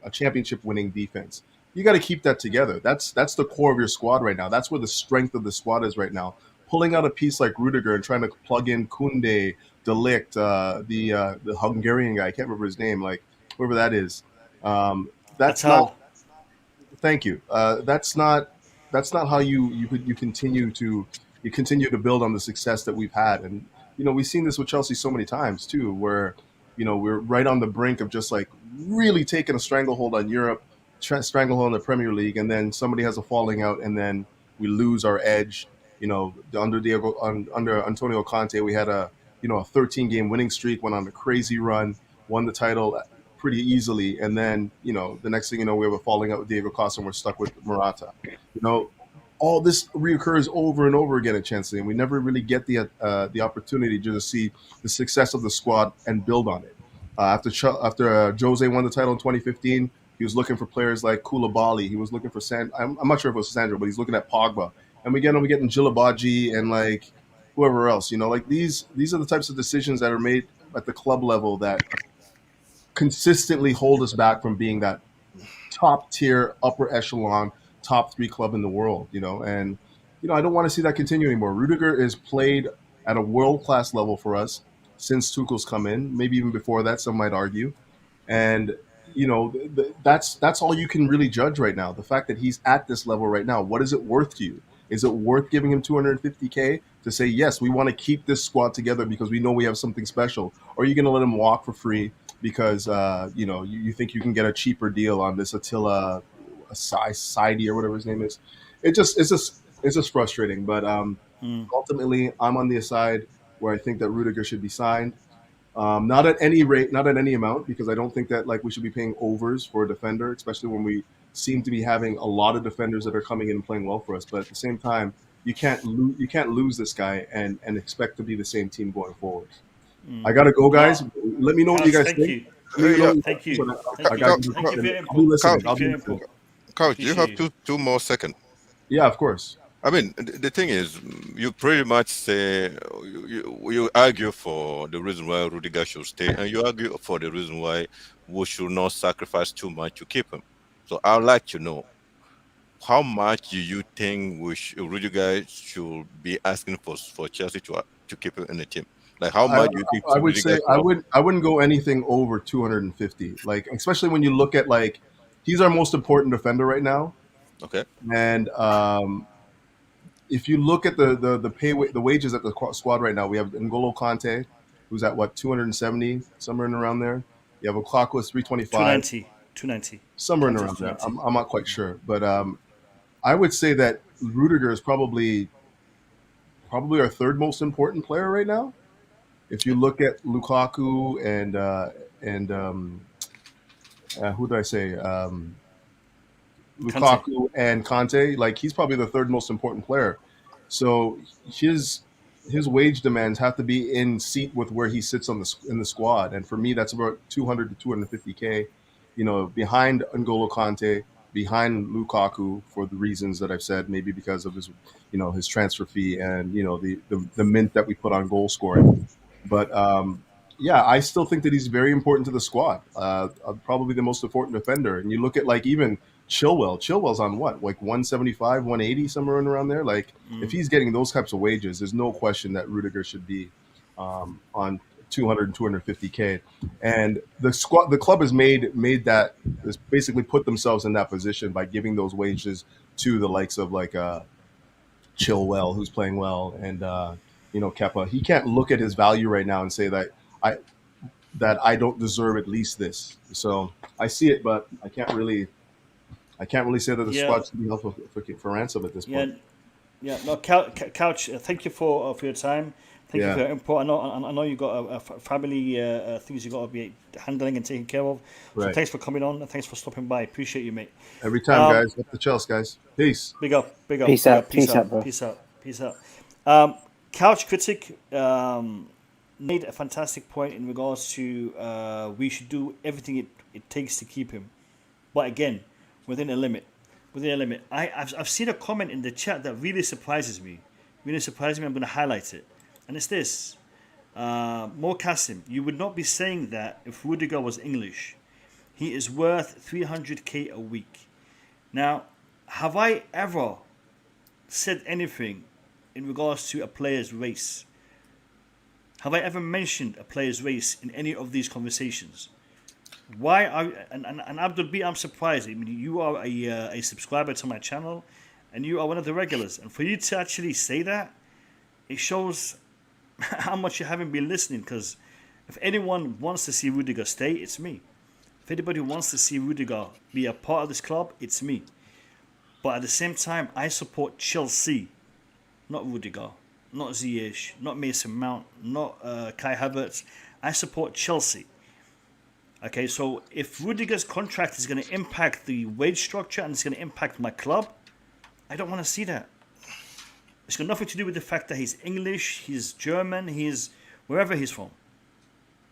championship-winning defense. You got to keep that together. That's the core of your squad right now. That's where the strength of the squad is right now. Pulling out a piece like Rudiger and trying to plug in Koundé, De Ligt, the Hungarian guy, I can't remember his name, like whoever that is. That's not. Thank you. That's not how you continue to build on the success that we've had. And we've seen this with Chelsea so many times too, where we're right on the brink of just like really taking a stranglehold on Europe, stranglehold on the Premier League, and then somebody has a falling out, and then we lose our edge. Under Antonio Conte, we had a 13-game winning streak, went on a crazy run, won the title pretty easily, and then the next thing we have a falling out with Diego Costa, and we're stuck with Morata. All this reoccurs over and over again at Chelsea, and we never really get the opportunity to see the success of the squad and build on it. After Jose won the title in 2015, he was looking for players like Koulibaly. He was looking for I'm not sure if it was Sandro, but he's looking at Pogba, and we getting Djilabadji and like whoever else. Like these are the types of decisions that are made at the club level that consistently hold us back from being that top tier, upper echelon, top 3 club in the world, and I don't want to see that continue anymore. Rudiger is played at a world-class level for us since Tuchel's come in, maybe even before that, some might argue. And that's all you can really judge right now. The fact that he's at this level right now, what is it worth to you? Is it worth giving him 250K to say, yes, we want to keep this squad together because we know we have something special? Or are you going to let him walk for free because you think you can get a cheaper deal on this Attila Saidi or whatever his name is? It's just frustrating. But ultimately, I'm on the side where I think that Rudiger should be signed. Not at any rate, not at any amount, because I don't think that we should be paying overs for a defender, especially when we seem to be having a lot of defenders that are coming in and playing well for us. But at the same time, you can't lose this guy and expect to be the same team going forward. I gotta go, guys. Let me know what you guys think. Thank you. Coach, you have two more seconds. Yeah, of course. I mean, the thing is, you pretty much say you argue for the reason why Rudiger should stay, and you argue for the reason why we should not sacrifice too much to keep him. So I'd like to know, how much do you think Rudiger should be asking for Chelsea to keep him in the team? Like, how much do you think? I would say I wouldn't go anything over 250. Like, especially when you look at he's our most important defender right now. Okay. And if you look at the wages at the squad right now, we have N'Golo Kante, who's at 270, somewhere in around there. You have Lukaku at 325. 290. Somewhere in around there. I'm not quite sure, but I would say that Rudiger is probably our third most important player right now. If you look at Lukaku and who did I say? Lukaku and Kante, he's probably the third most important player. So his wage demands have to be in seat with where he sits in the squad, and for me, that's about 200 to 250K. Behind N'Golo Kante, behind Lukaku, for the reasons that I've said, maybe because of his, his transfer fee and the mint that we put on goal scoring. But I still think that he's very important to the squad. Probably the most important defender. And you look at even Chilwell. Chilwell's on 175, 180, somewhere around there. If he's getting those types of wages, there's no question that Rudiger should be on 200 and 250K. And the club has made that, has basically put themselves in that position by giving those wages to the likes of Chilwell, who's playing well, and Kepa. He can't look at his value right now and say that I don't deserve at least this. So I see it, but I can't really say that the squad should be helpful for ransom at this point. Yeah. No, Couch. Thank you for your time. Thank you for your input. I know you got a family things you got to be handling and taking care of. So right. Thanks for coming on and thanks for stopping by. Appreciate you, mate. Every time, guys. Up the Chelsea, guys. Peace. Big up. Peace out, bro. Peace out. Couch Critic made a fantastic point in regards to we should do everything it takes to keep him, but again, within a limit. I've seen a comment in the chat that really surprises me. I'm going to highlight it, and it's this: Mo Kasim, you would not be saying that if Rudiger was English. He is worth 300k a week. Now, have I ever said anything in regards to a player's race? Have I ever mentioned a player's race in any of these conversations? Why are and Abdul B, I'm surprised. I mean, you are a subscriber to my channel, and you are one of the regulars. And for you to actually say that, it shows how much you haven't been listening. Because if anyone wants to see Rudiger stay, it's me. If anybody wants to see Rudiger be a part of this club, it's me. But at the same time, I support Chelsea, not Rudiger, not Ziyech, not Mason Mount, not Kai Havertz. I support Chelsea. Okay, so if Rudiger's contract is going to impact the wage structure and it's going to impact my club, I don't want to see that. It's got nothing to do with the fact that he's English, he's German, he's wherever he's from.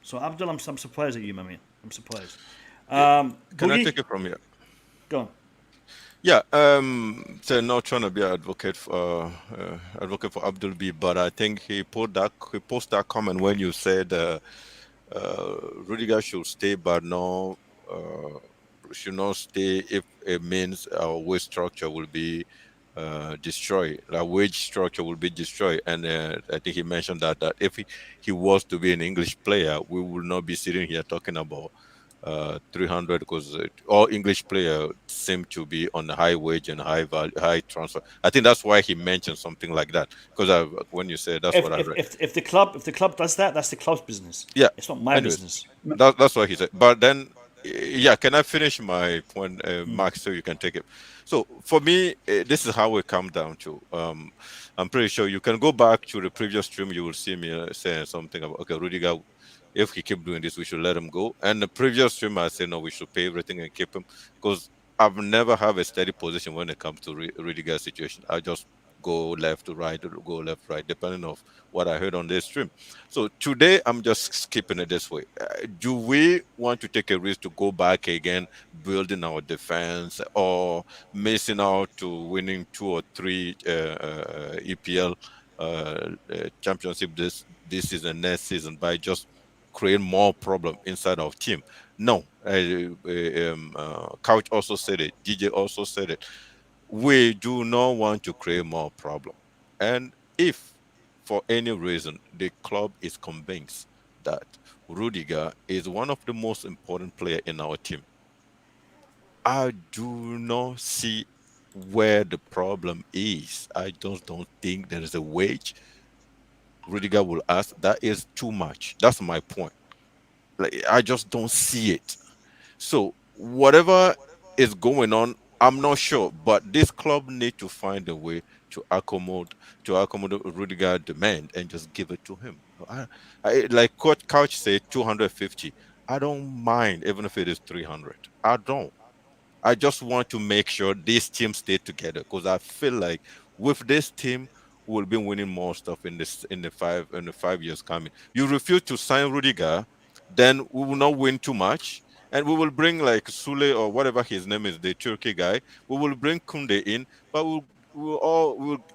So Abdul, I'm surprised at you, my man. I'm surprised. Can I take it from here? Go on. Yeah, so not trying to be an advocate for Abdul B, but I think he posted that comment when you said Rudiger should stay, but no, should not stay if it means our wage structure will be destroyed. Our wage structure will be destroyed, and I think he mentioned that if he was to be an English player, we will not be sitting here talking about 300, because all English players seem to be on high wage and high value, high transfer. I think that's why he mentioned something like that. Because when you said that's what I read. If the club does that, that's the club's business. Yeah, it's not my business. That's what he said. But then, yeah, can I finish my point, Mark, so you can take it? So for me, this is how it comes down to. I'm pretty sure you can go back to the previous stream. You will see me saying something about, okay, Rudiger, if he keep doing this, we should let him go. And the previous stream, I said, no, we should pay everything and keep him. Because I've never have a steady position when it comes to Rudiger's situation. I just go left to right, go left, right, depending on what I heard on this stream. So today, I'm just skipping it this way. Do we want to take a risk to go back again, building our defense, or missing out to winning 2 or 3 EPL championship this season, next season, by just create more problem inside our team? No. Couch also said it. DJ also said it. We do not want to create more problem. And if, for any reason, the club is convinced that Rudiger is one of the most important players in our team, I do not see where the problem is. I just don't think there is a wage Rudiger will ask. That is too much. That's my point. Like, I just don't see it. So whatever is going on, I'm not sure, but this club need to find a way to accommodate Rudiger demand and just give it to him. Like Coach Couch said, 250. I don't mind even if it is 300. I don't. I just want to make sure this team stay together, because I feel like with this team, we'll be winning more stuff in the 5 years coming. You refuse to sign Rudiger, then we will not win too much, and we will bring like Sule or whatever his name is, the Turkey guy. We will bring Kunde in, but we'll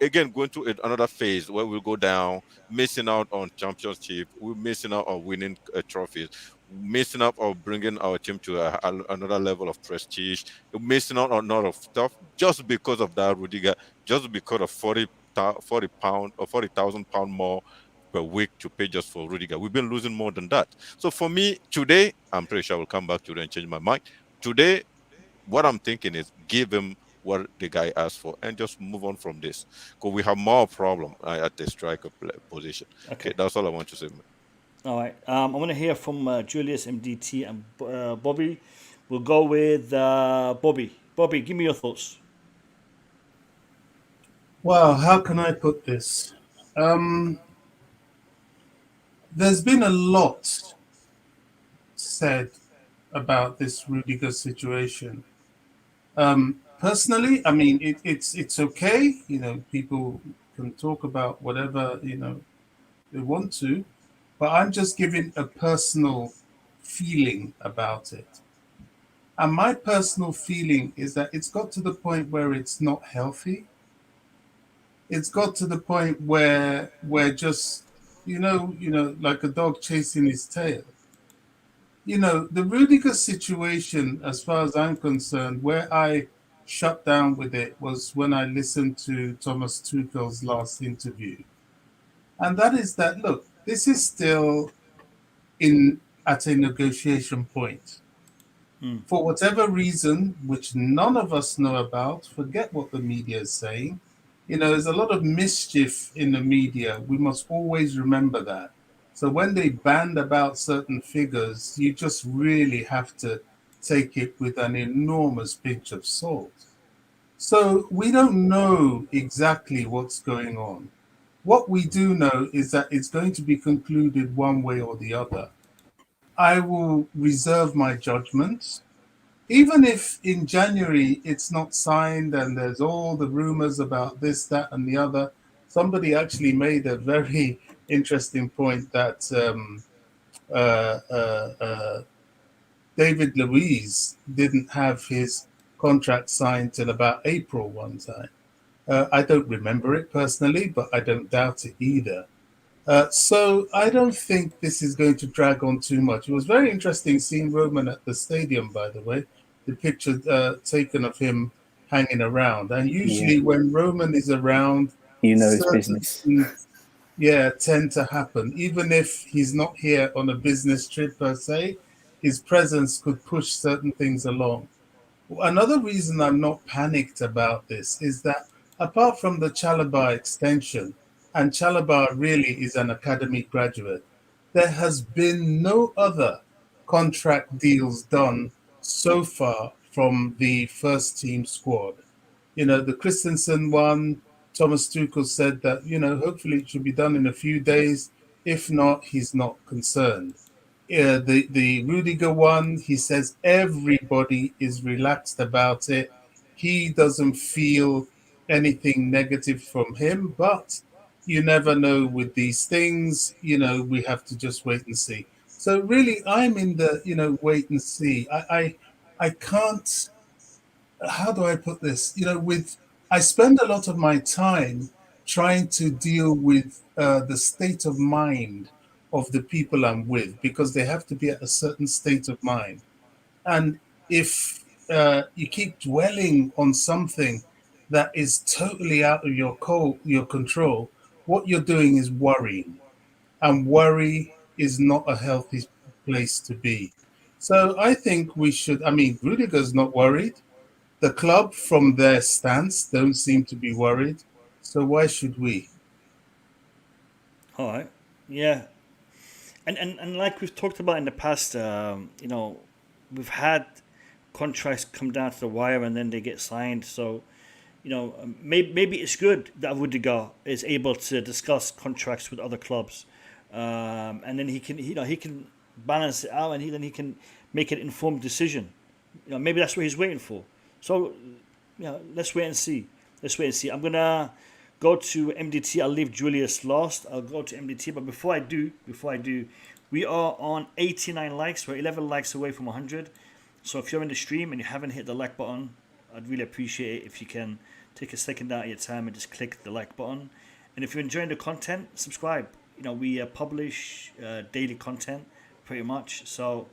again go into another phase where we'll go down, missing out on championship, we're missing out on winning trophies, missing out on bringing our team to another level of prestige, missing out on a lot of stuff just because of that Rudiger, just because of 40,000 pounds more per week to pay just for Rudiger. We've been losing more than that. So for me, today, I'm pretty sure I will come back to it and change my mind. Today, what I'm thinking is give him what the guy asked for and just move on from this, because we have more problem at the striker position. Okay, that's all I want to say, man. All right. I want to hear from Julius, MDT, and Bobby. We'll go with Bobby. Bobby, give me your thoughts. Well, how can I put this? There's been a lot said about this Rudiger situation. Personally, I mean, it's okay. You know, people can talk about whatever, you know, they want to, but I'm just giving a personal feeling about it. And my personal feeling is that it's got to the point where it's not healthy. It's got to the point where we're just like a dog chasing his tail. The Rudiger situation, as far as I'm concerned, where I shut down with it was when I listened to Thomas Tuchel's last interview. And that is that, look, this is still at a negotiation point. For whatever reason, which none of us know about, forget what the media is saying. There's a lot of mischief in the media. We must always remember that. So when they band about certain figures, you just really have to take it with an enormous pinch of salt. So we don't know exactly what's going on. What we do know is that it's going to be concluded one way or the other. I will reserve my judgment. Even if in January it's not signed and there's all the rumors about this, that, and the other, somebody actually made a very interesting point that David Luiz didn't have his contract signed till about April one time. I don't remember it personally, but I don't doubt it either. So I don't think this is going to drag on too much. It was very interesting seeing Roman at the stadium, by the way, the picture taken of him hanging around. And usually when Roman is around, his business. Tend to happen. Even if he's not here on a business trip per se, his presence could push certain things along. Another reason I'm not panicked about this is that apart from the Chalobah extension, and Chalobah really is an academy graduate, there has been no other contract deals done so far from the first team squad. The Christensen one, Thomas Tuchel said that, hopefully it should be done in a few days. If not, he's not concerned. The Rudiger one, he says everybody is relaxed about it. He doesn't feel anything negative from him, but you never know with these things. We have to just wait and see. So really, I'm in the, wait and see. I can't, how do I put this? I spend a lot of my time trying to deal with the state of mind of the people I'm with, because they have to be at a certain state of mind. And if you keep dwelling on something that is totally out of your control, what you're doing is worrying. And worry is not a healthy place to be. So I think we should, Rudiger's not worried. The club, from their stance, don't seem to be worried. So why should we? All right. Yeah. And like we've talked about in the past, we've had contracts come down to the wire and then they get signed. So, maybe it's good that Rudiger is able to discuss contracts with other clubs, and then he can balance it out, and then he can make an informed decision. Maybe that's what he's waiting for. So, let's wait and see. I'm gonna go to MDT. I'll leave Julius last. I'll go to MDT. But before I do, we are on 89 likes. We're 11 likes away from 100. So if you're in the stream and you haven't hit the like button, I'd really appreciate it if you can take a second out of your time and just click the like button. And if you're enjoying the content, subscribe. We publish daily content pretty much. So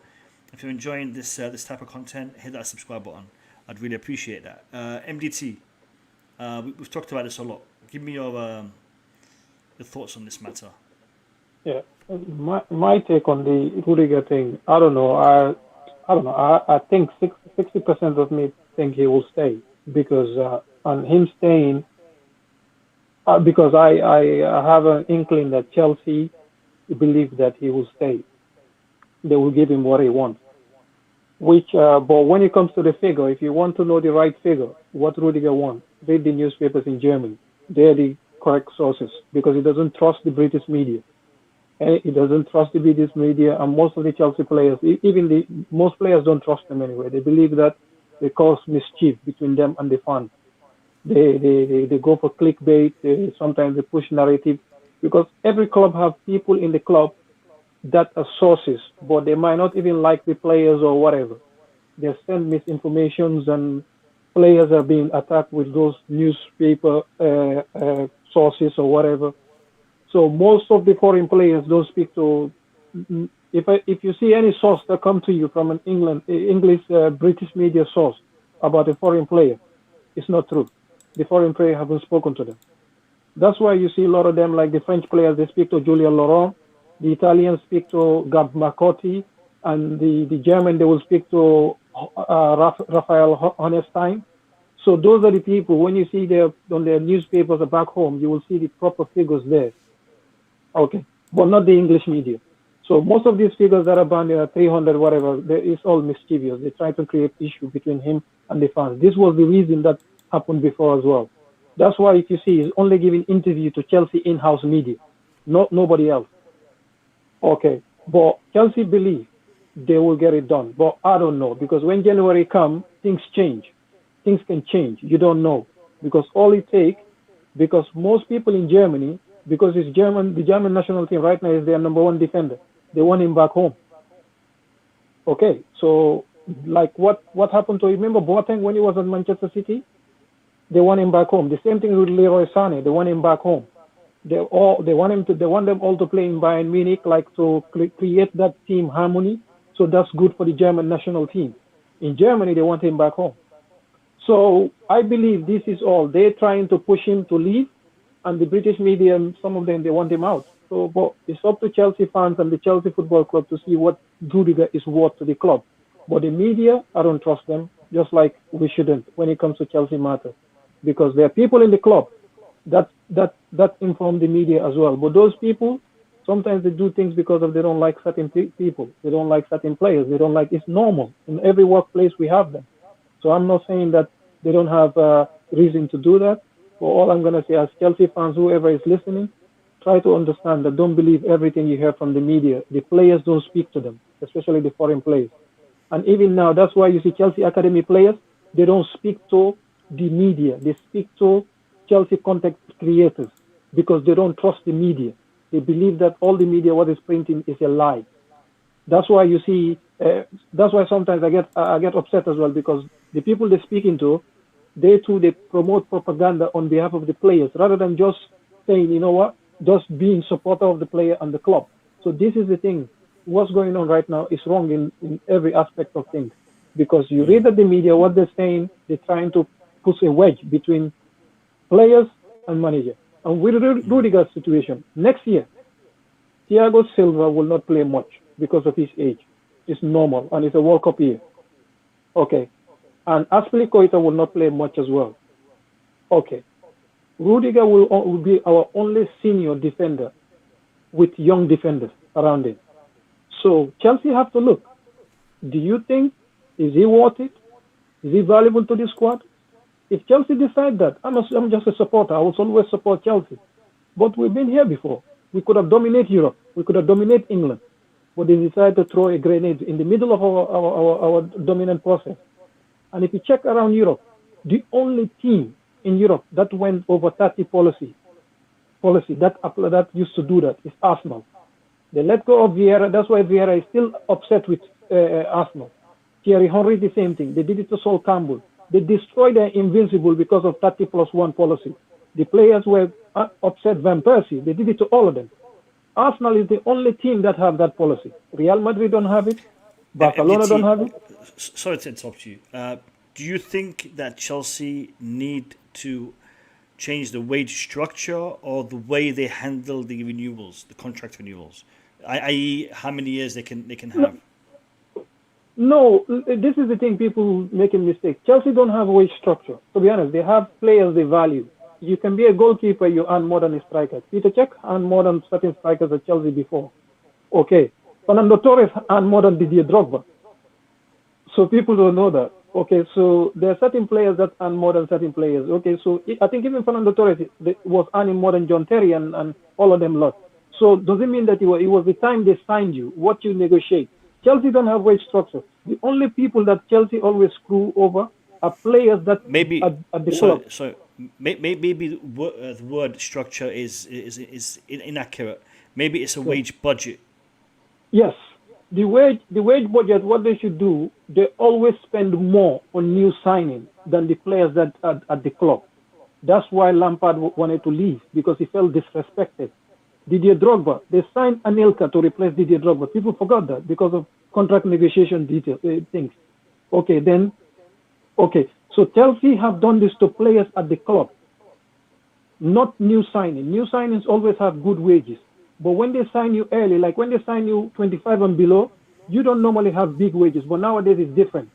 if you're enjoying this type of content, hit that subscribe button. I'd really appreciate that. MDT, we've talked about this a lot. Give me your thoughts on this matter. Yeah, my take on the Rudiger thing, I don't know. I think 60% of me think he will stay, because on him staying, because I have an inkling that Chelsea believe that he will stay. They will give him what he wants. But when it comes to the figure, if you want to know the right figure, what Rudiger wants, read the newspapers in Germany. They're the correct sources, because he doesn't trust the British media. And he doesn't trust the British media, and most of the Chelsea players, most players don't trust them anyway. They believe that they cause mischief between them and the fans. They go for clickbait. Sometimes they push narrative, because every club have people in the club that are sources, but they might not even like the players or whatever. They send misinformations, and players are being attacked with those newspaper sources or whatever. So most of the foreign players don't speak to. If you see any source that come to you from an English British media source about a foreign player, it's not true. The foreign player haven't spoken to them. That's why you see a lot of them, like the French players, they speak to Julien Laurent. The Italians speak to Gab Marcotti, and the German, they will speak to Raphael Honestein. So those are the people, when you see them on their newspapers back home, you will see the proper figures there. Okay, but not the English media. So most of these figures that are banned, 300, whatever, it's all mischievous. They try to create issue between him and the fans. This was the reason that happened before as well. That's why, if you see, he's only giving interview to Chelsea in-house media, nobody else. Okay, but Chelsea believe they will get it done, but I don't know, because when January comes, things change. Things can change. You don't know, because all it takes, because most people in Germany, because it's German, the German national team right now is their #1 defender. They want him back home. Okay, so like what happened to, remember Boateng when he was at Manchester City? They want him back home. The same thing with Leroy Sané. They want him back home. They want them all to play in Bayern Munich, like to create that team harmony. So that's good for the German national team. In Germany, they want him back home. So I believe this is all. They're trying to push him to leave, and the British media, some of them, they want him out. So, but it's up to Chelsea fans and the Chelsea Football Club to see what Rudiger is worth to the club. But the media, I don't trust them, just like we shouldn't when it comes to Chelsea matters, because there are people in the club that inform the media as well. But those people, sometimes they do things because they don't like certain people. They don't like certain players. They don't like, it's normal. In every workplace, we have them. So I'm not saying that they don't have a reason to do that. But all I'm going to say, as Chelsea fans, whoever is listening, try to understand that don't believe everything you hear from the media. The players don't speak to them, especially the foreign players. And even now, that's why you see Chelsea Academy players, they don't speak to the media. They speak to Chelsea content creators because they don't trust the media. They believe that all the media, what is printing, is a lie. That's why you see, that's why sometimes I get upset as well, because the people they're speaking to, they promote propaganda on behalf of the players rather than just saying, you know what, just being supporter of the player and the club. So this is the thing. What's going on right now is wrong in every aspect of things, because you read that the media, what they're saying, they're trying to put a wedge between players and manager. And with Rudiger's situation, next year, Thiago Silva will not play much because of his age. It's normal, and it's a World Cup year. Okay. And Azpilicueta will not play much as well. Okay. Rudiger will be our only senior defender with young defenders around him. So Chelsea have to look. Do you think, is he worth it? Is he valuable to the squad? If Chelsea decide that, I'm just a supporter. I will always support Chelsea. But we've been here before. We could have dominated Europe. We could have dominated England. But they decided to throw a grenade in the middle of our dominant process. And if you check around Europe, the only team in Europe that went over 30 policy that used to do that is Arsenal. They let go of Vieira. That's why Vieira is still upset with Arsenal. Thierry Henry, the same thing. They did it to Sol Campbell. They destroyed their invincible because of 30+1 policy. The players were upset Van Persie. They did it to all of them. Arsenal is the only team that have that policy. Real Madrid don't have it. Barcelona don't have it. Sorry to interrupt you. Do you think that Chelsea need to change the wage structure or the way they handle the renewals, the contract renewals, i.e., how many years they can have? No, this is the thing. People making mistakes. Chelsea don't have wage structure. To be honest, they have players they value. You can be a goalkeeper, you earn more than a striker. Petr Cech earned more than certain strikers at Chelsea before. Okay, Fernando Torres earned more than Didier Drogba. So people don't know that. Okay, so there are certain players that earn more than certain players. Okay, so I think even Fernando Torres was earning more than John Terry and all of them lot. So does it mean that it was the time they signed you, what you negotiate? Chelsea don't have wage structure. The only people that Chelsea always screw over are players that maybe at the club. So maybe the word structure is inaccurate. Maybe it's a wage budget. Yes. The wage budget, what they should do, they always spend more on new signing than the players that are at the club. That's why Lampard wanted to leave, because he felt disrespected. Didier Drogba. They signed Anelka to replace Didier Drogba. People forgot that because of contract negotiation things. So Chelsea have done this to players at the club, not new signing. New signings always have good wages. But when they sign you early, like when they sign you 25 and below, you don't normally have big wages. But nowadays it's different.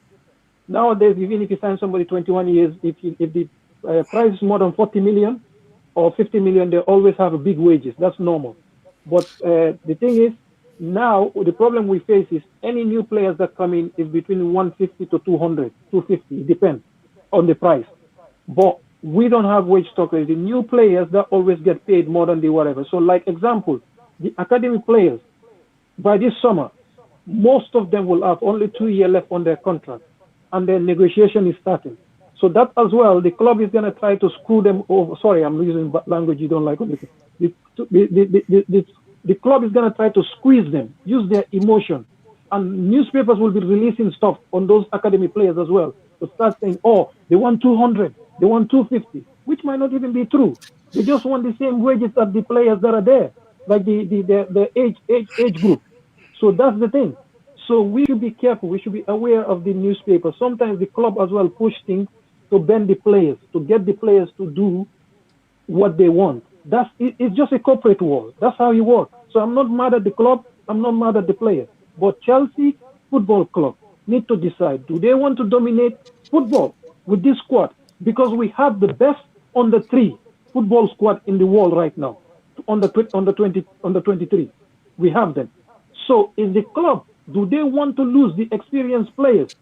Nowadays, even if you sign somebody 21 years, if the price is more than 40 million or 50 million, they always have a big wages. That's normal. But the thing is, now the problem we face is any new players that come in is between 150 to 200, 250. It depends on the price. But we don't have wage stockers. The new players that always get paid more than the whatever. So, like example, the academy players, by this summer, most of them will have only 2 years left on their contract, and their negotiation is starting. So that as well, the club is going to try to screw them over. Sorry, I'm using language you don't like. The club is going to try to squeeze them, use their emotion. And newspapers will be releasing stuff on those academy players as well to start saying, oh, they want 200, they want 250, which might not even be true. They just want the same wages as the players that are there, like the age group. So that's the thing. So we should be careful. We should be aware of the newspaper. Sometimes the club as well push things to bend the players, to get the players to do what they want. It's just a corporate world. That's how you work. So I'm not mad at the club. I'm not mad at the players. But Chelsea Football Club need to decide, do they want to dominate football with this squad? Because we have the best under 3 football squad in the world right now. Under 23. We have them. So is the club, do they want to lose the experienced players?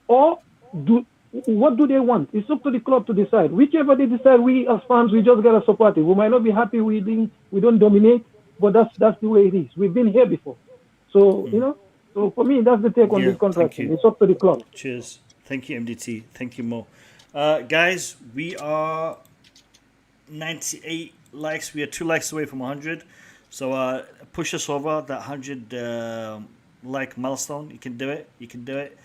Or what do they want? It's up to the club to decide. Whichever they decide, we as fans, we just gotta support it. We might not be happy we don't dominate, but that's the way it is. We've been here before. So, so for me, that's the take on this contract. It's up to the club. Cheers. Thank you, MDT. Thank you, Mo. Guys, we are 98 likes. We are 2 likes away from 100. So push us over that 100 like milestone. You can do it. You can do it.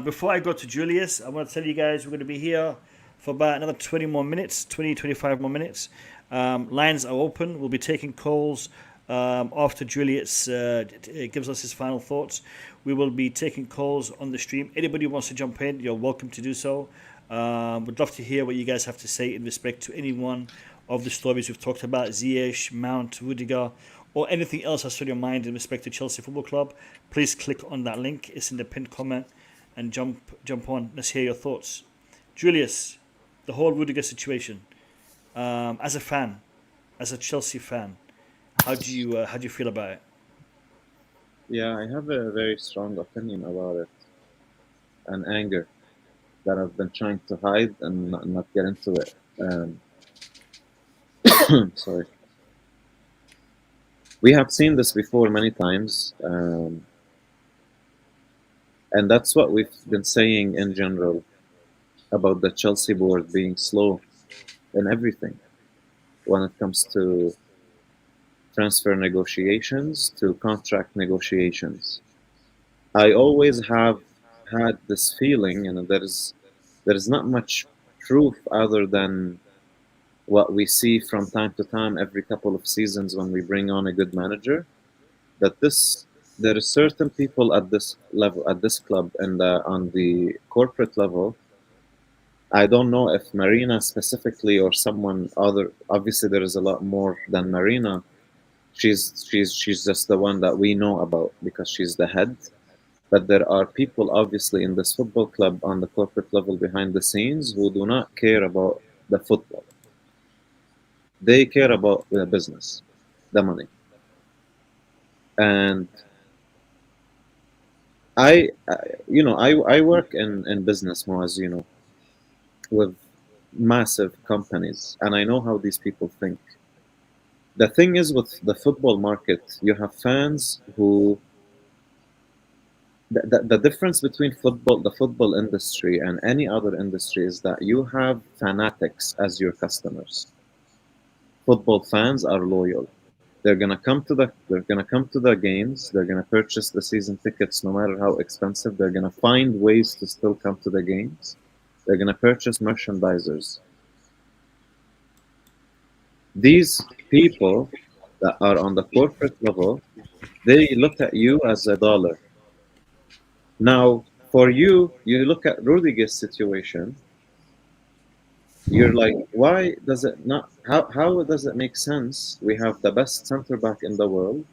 Before I go to Julius, I want to tell you guys we're going to be here for about another 20 more minutes, 25 more minutes. Lines are open. We'll be taking calls after Julius gives us his final thoughts. We will be taking calls on the stream. Anybody who wants to jump in, you're welcome to do so. Would love to hear what you guys have to say in respect to any one of the stories we've talked about, Ziyech, Mount, Rudiger, or anything else that's on your mind in respect to Chelsea Football Club. Please click on that link. It's in the pinned comment and jump on. Let's hear your thoughts. Julius, the whole Rudiger situation. As a fan, as a Chelsea fan, how do you feel about it? Yeah, I have a very strong opinion about it, and anger that I've been trying to hide and not get into it. Sorry. We have seen this before many times, and that's what we've been saying in general about the Chelsea board being slow in everything when it comes to transfer negotiations to contract negotiations. I always have had this feeling, and there is not much proof other than what we see from time to time every couple of seasons when we bring on a good manager, that there are certain people at this level, at this club, and on the corporate level. I don't know if Marina specifically or someone other. Obviously, there is a lot more than Marina. She's just the one that we know about because she's the head. But there are people obviously in this football club on the corporate level behind the scenes who do not care about the football. They care about the business, the money. And I work in business more, as you know, with massive companies, and I know how these people think. The thing is, with the football market, you have fans who... The difference between the football industry and any other industry is that you have fanatics as your customers. Football fans are loyal. They're gonna come to the games. They're gonna purchase the season tickets no matter how expensive. They're gonna find ways to still come to the games. They're gonna purchase merchandisers. These people that are on the corporate level, they look at you as a dollar. Now, for you, you look at Rudiger's situation, you're like, why does it not, how does it make sense? We have the best center back in the world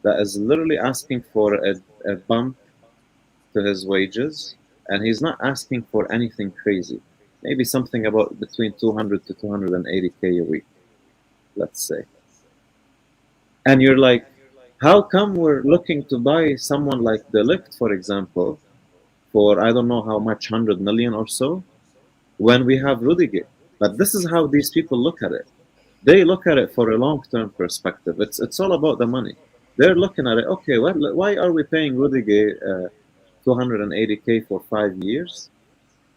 that is literally asking for a bump to his wages, and he's not asking for anything crazy. Maybe something about between 200 to 280k a week, let's say. And you're like, how come we're looking to buy someone like De Ligt, for example, for I don't know how much, 100 million or so, when we have Rudiger? But this is how these people look at it. They look at it for a long-term perspective. It's all about the money. They're looking at it, okay, why are we paying Rudiger 280k for 5 years,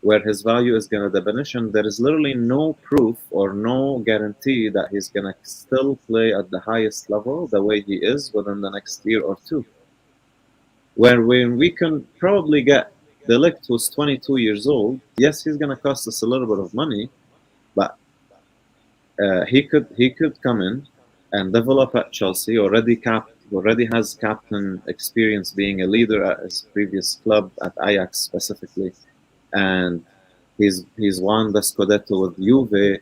where his value is going to diminish, and there is literally no proof or no guarantee that he's going to still play at the highest level the way he is within the next year or two. When we can probably get De Ligt, who's 22 years old, yes, he's going to cost us a little bit of money, but he could come in and develop at Chelsea. Already has captain experience, being a leader at his previous club at Ajax specifically, and he's won the Scudetto with Juve.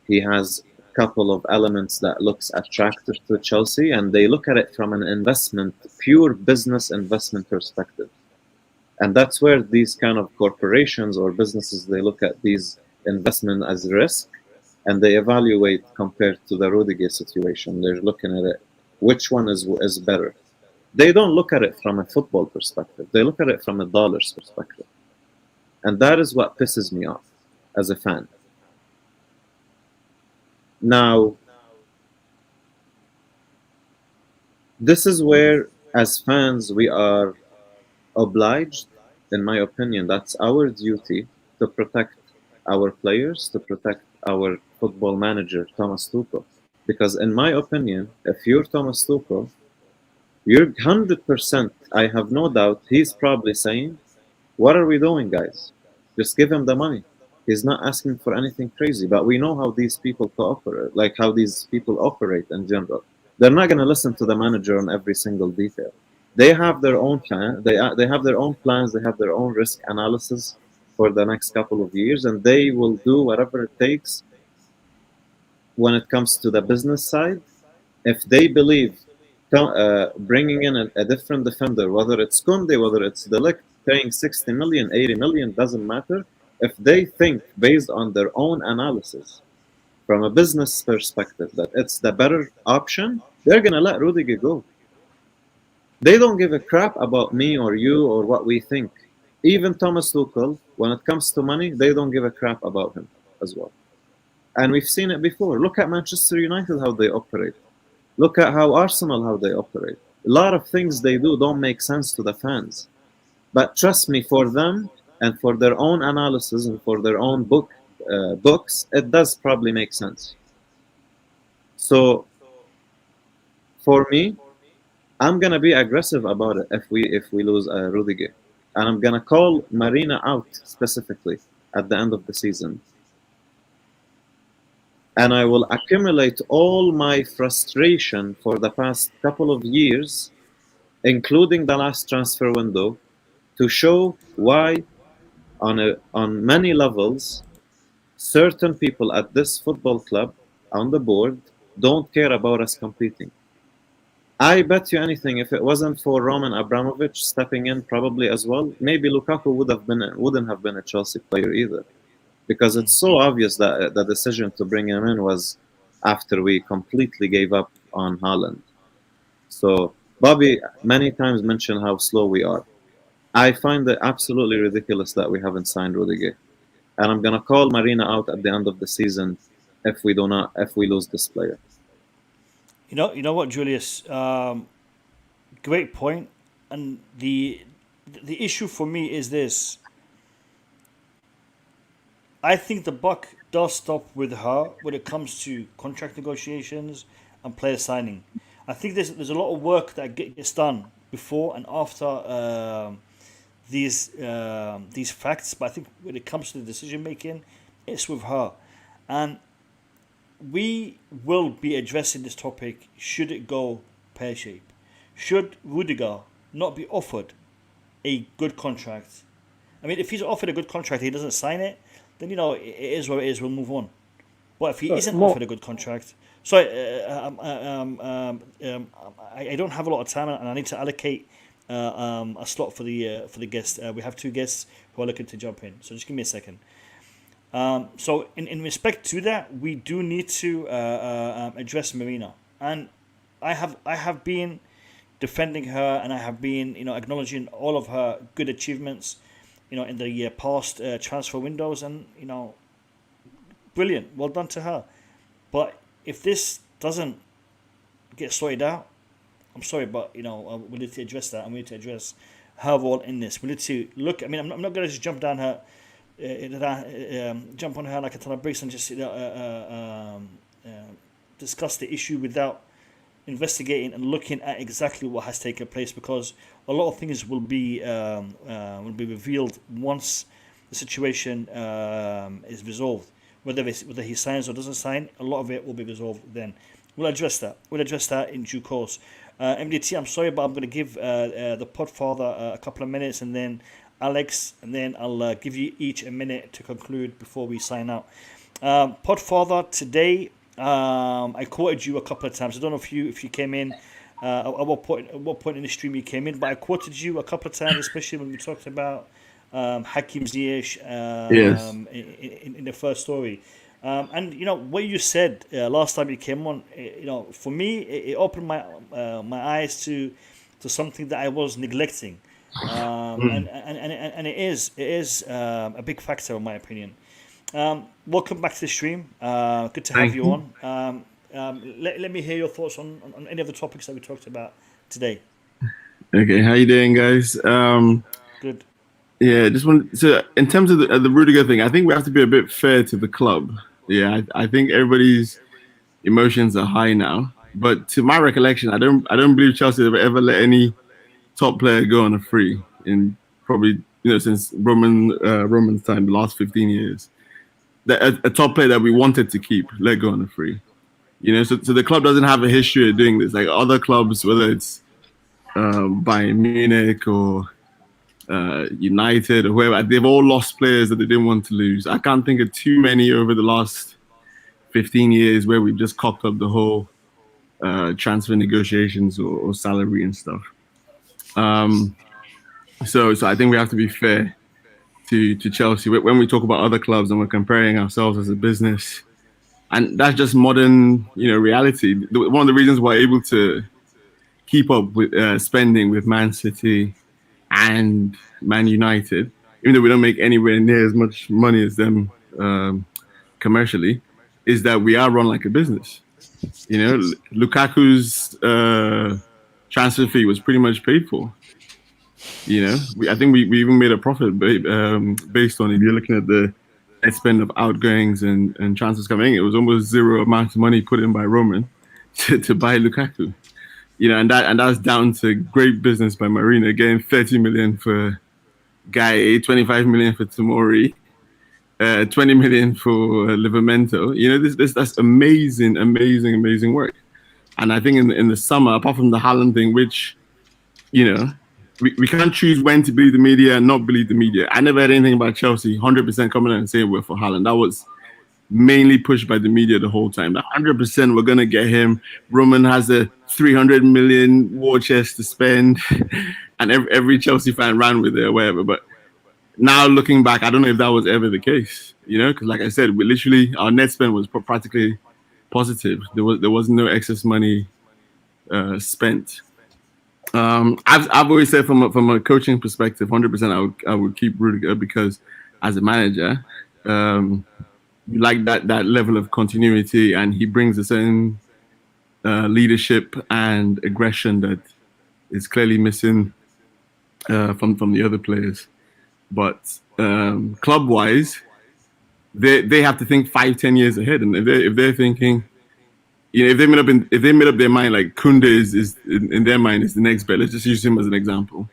He has a couple of elements that looks attractive to Chelsea, and they look at it from an investment, pure business investment perspective. And that's where these kind of corporations or businesses, they look at these investment as risk, and they evaluate compared to the Rudiger situation. They're looking at it, which one is better. They don't look at it from a football perspective. They look at it from a dollars perspective. And that is what pisses me off as a fan. Now, this is where, as fans, we are obliged, in my opinion, that's our duty to protect our players, to protect our football manager, Thomas Tuchel. Because in my opinion, if you're Thomas Tuchel, you're 100%, I have no doubt, he's probably saying, what are we doing, guys? Just give him the money. He's not asking for anything crazy. But we know how these people cooperate, like how these people operate in general. They're not going to listen to the manager on every single detail. They have their own plan. They have their own plans. They have their own risk analysis for the next couple of years, and they will do whatever it takes when it comes to the business side. If they believe bringing in a different defender, whether it's Kunde, whether it's De Ligt, paying 60 million, 80 million, doesn't matter. If they think based on their own analysis from a business perspective that it's the better option, they're going to let Rudiger go. They don't give a crap about me or you or what we think. Even Thomas Tuchel, when it comes to money, they don't give a crap about him as well. And we've seen it before. Look at Manchester United, how they operate. Look at how Arsenal, how they operate. A lot of things they do don't make sense to the fans. But trust me, for them and for their own analysis and for their own books, it does probably make sense. So, for me, I'm gonna be aggressive about it if we lose Rudiger, and I'm gonna call Marina out specifically at the end of the season. And I will accumulate all my frustration for the past couple of years, including the last transfer window, to show why, on many levels, certain people at this football club, on the board, don't care about us competing. I bet you anything, if it wasn't for Roman Abramovich stepping in probably as well, maybe Lukaku wouldn't have been a Chelsea player either. Because it's so obvious that the decision to bring him in was after we completely gave up on Haaland. So Bobby many times mentioned how slow we are. I find it absolutely ridiculous that we haven't signed Rudiger. And I'm gonna call Marina out at the end of the season if we lose this player. You know what, Julius? Great point. And the issue for me is this. I think the buck does stop with her when it comes to contract negotiations and player signing. I think there's a lot of work that gets done before and after these facts, but I think when it comes to the decision making, it's with her. And we will be addressing this topic should it go pear-shaped. Should Rudiger not be offered a good contract? I mean, if he's offered a good contract, he doesn't sign it, then, it is what it is, we'll move on. But if he isn't offered a good contract... Sorry, I don't have a lot of time, and I need to allocate a slot for the guests. We have 2 guests who are looking to jump in, so just give me a second. So in respect to that, we do need to address Marina, and I have been defending her, and I have been acknowledging all of her good achievements, in the past transfer windows, and brilliant, well done to her. But if this doesn't get sorted out, I'm sorry, but we need to address that, and we need to address her role in this. We need to look. I mean, I'm not going to just jump down her. Jump on her like a ton of bricks and just discuss the issue without investigating and looking at exactly what has taken place, because a lot of things will be revealed once the situation is resolved. Whether he signs or doesn't sign, a lot of it will be resolved then. We'll address that. We'll address that in due course. MDT, I'm sorry, but I'm going to give the Podfather a couple of minutes, and then Alex, and then I'll give you each a minute to conclude before we sign out. Podfather, today I quoted you a couple of times. I don't know if you came in at what point in the stream you came in, but I quoted you a couple of times, especially when we talked about Hakim Ziyech yes. in the first story. And what you said last time you came on, for me it opened my eyes to something that I was neglecting. And it is a big factor in my opinion. Welcome back to the stream. Good to have you on. Let me hear your thoughts on any of the topics that we talked about today. Okay, how you doing, guys? Good. Yeah, just want so in terms of the Rudiger thing, I think we have to be a bit fair to the club. Yeah, I think everybody's emotions are high now. But to my recollection, I don't believe Chelsea have ever let any top player go on a free in probably since Roman's time, the last 15 years. A top player that we wanted to keep let go on a free. So the club doesn't have a history of doing this. Like other clubs, whether it's Bayern Munich or United or whoever, they've all lost players that they didn't want to lose. I can't think of too many over the last 15 years where we've just cocked up the whole transfer negotiations or salary and stuff. So I think we have to be fair to Chelsea when we talk about other clubs and we're comparing ourselves as a business, and that's just modern reality. One of the reasons we're able to keep up with spending with Man City and Man United, even though we don't make anywhere near as much money as them commercially, is that we are run like a business. Lukaku's transfer fee was pretty much paid for. I think we even made a profit based on, if you're looking at the net spend of outgoings and transfers coming in, it was almost zero amount of money put in by Roman to buy Lukaku. And that's down to great business by Marina, getting 30 million for Guy, 25 million for Tomori, 20 million for Livramento. That's amazing work. And I think in the summer, apart from the Haaland thing, which we can't choose when to believe the media and not believe the media. I never heard anything about Chelsea 100% coming out and saying we're for Haaland. That was mainly pushed by the media the whole time. 100% we're going to get him. Roman has a 300 million war chest to spend, and every Chelsea fan ran with it or whatever. But now looking back, I don't know if that was ever the case, because like I said, our net spend was practically positive. There was no excess money spent. I've always said from a coaching perspective, 100% I would keep Rudiger, because as a manager, you like that level of continuity, and he brings a certain leadership and aggression that is clearly missing from the other players. But club-wise, they have to think 5-10 years ahead, and if they're thinking, if they made up their mind like Koundé is in their mind is the next bet. Let's just use him as an example,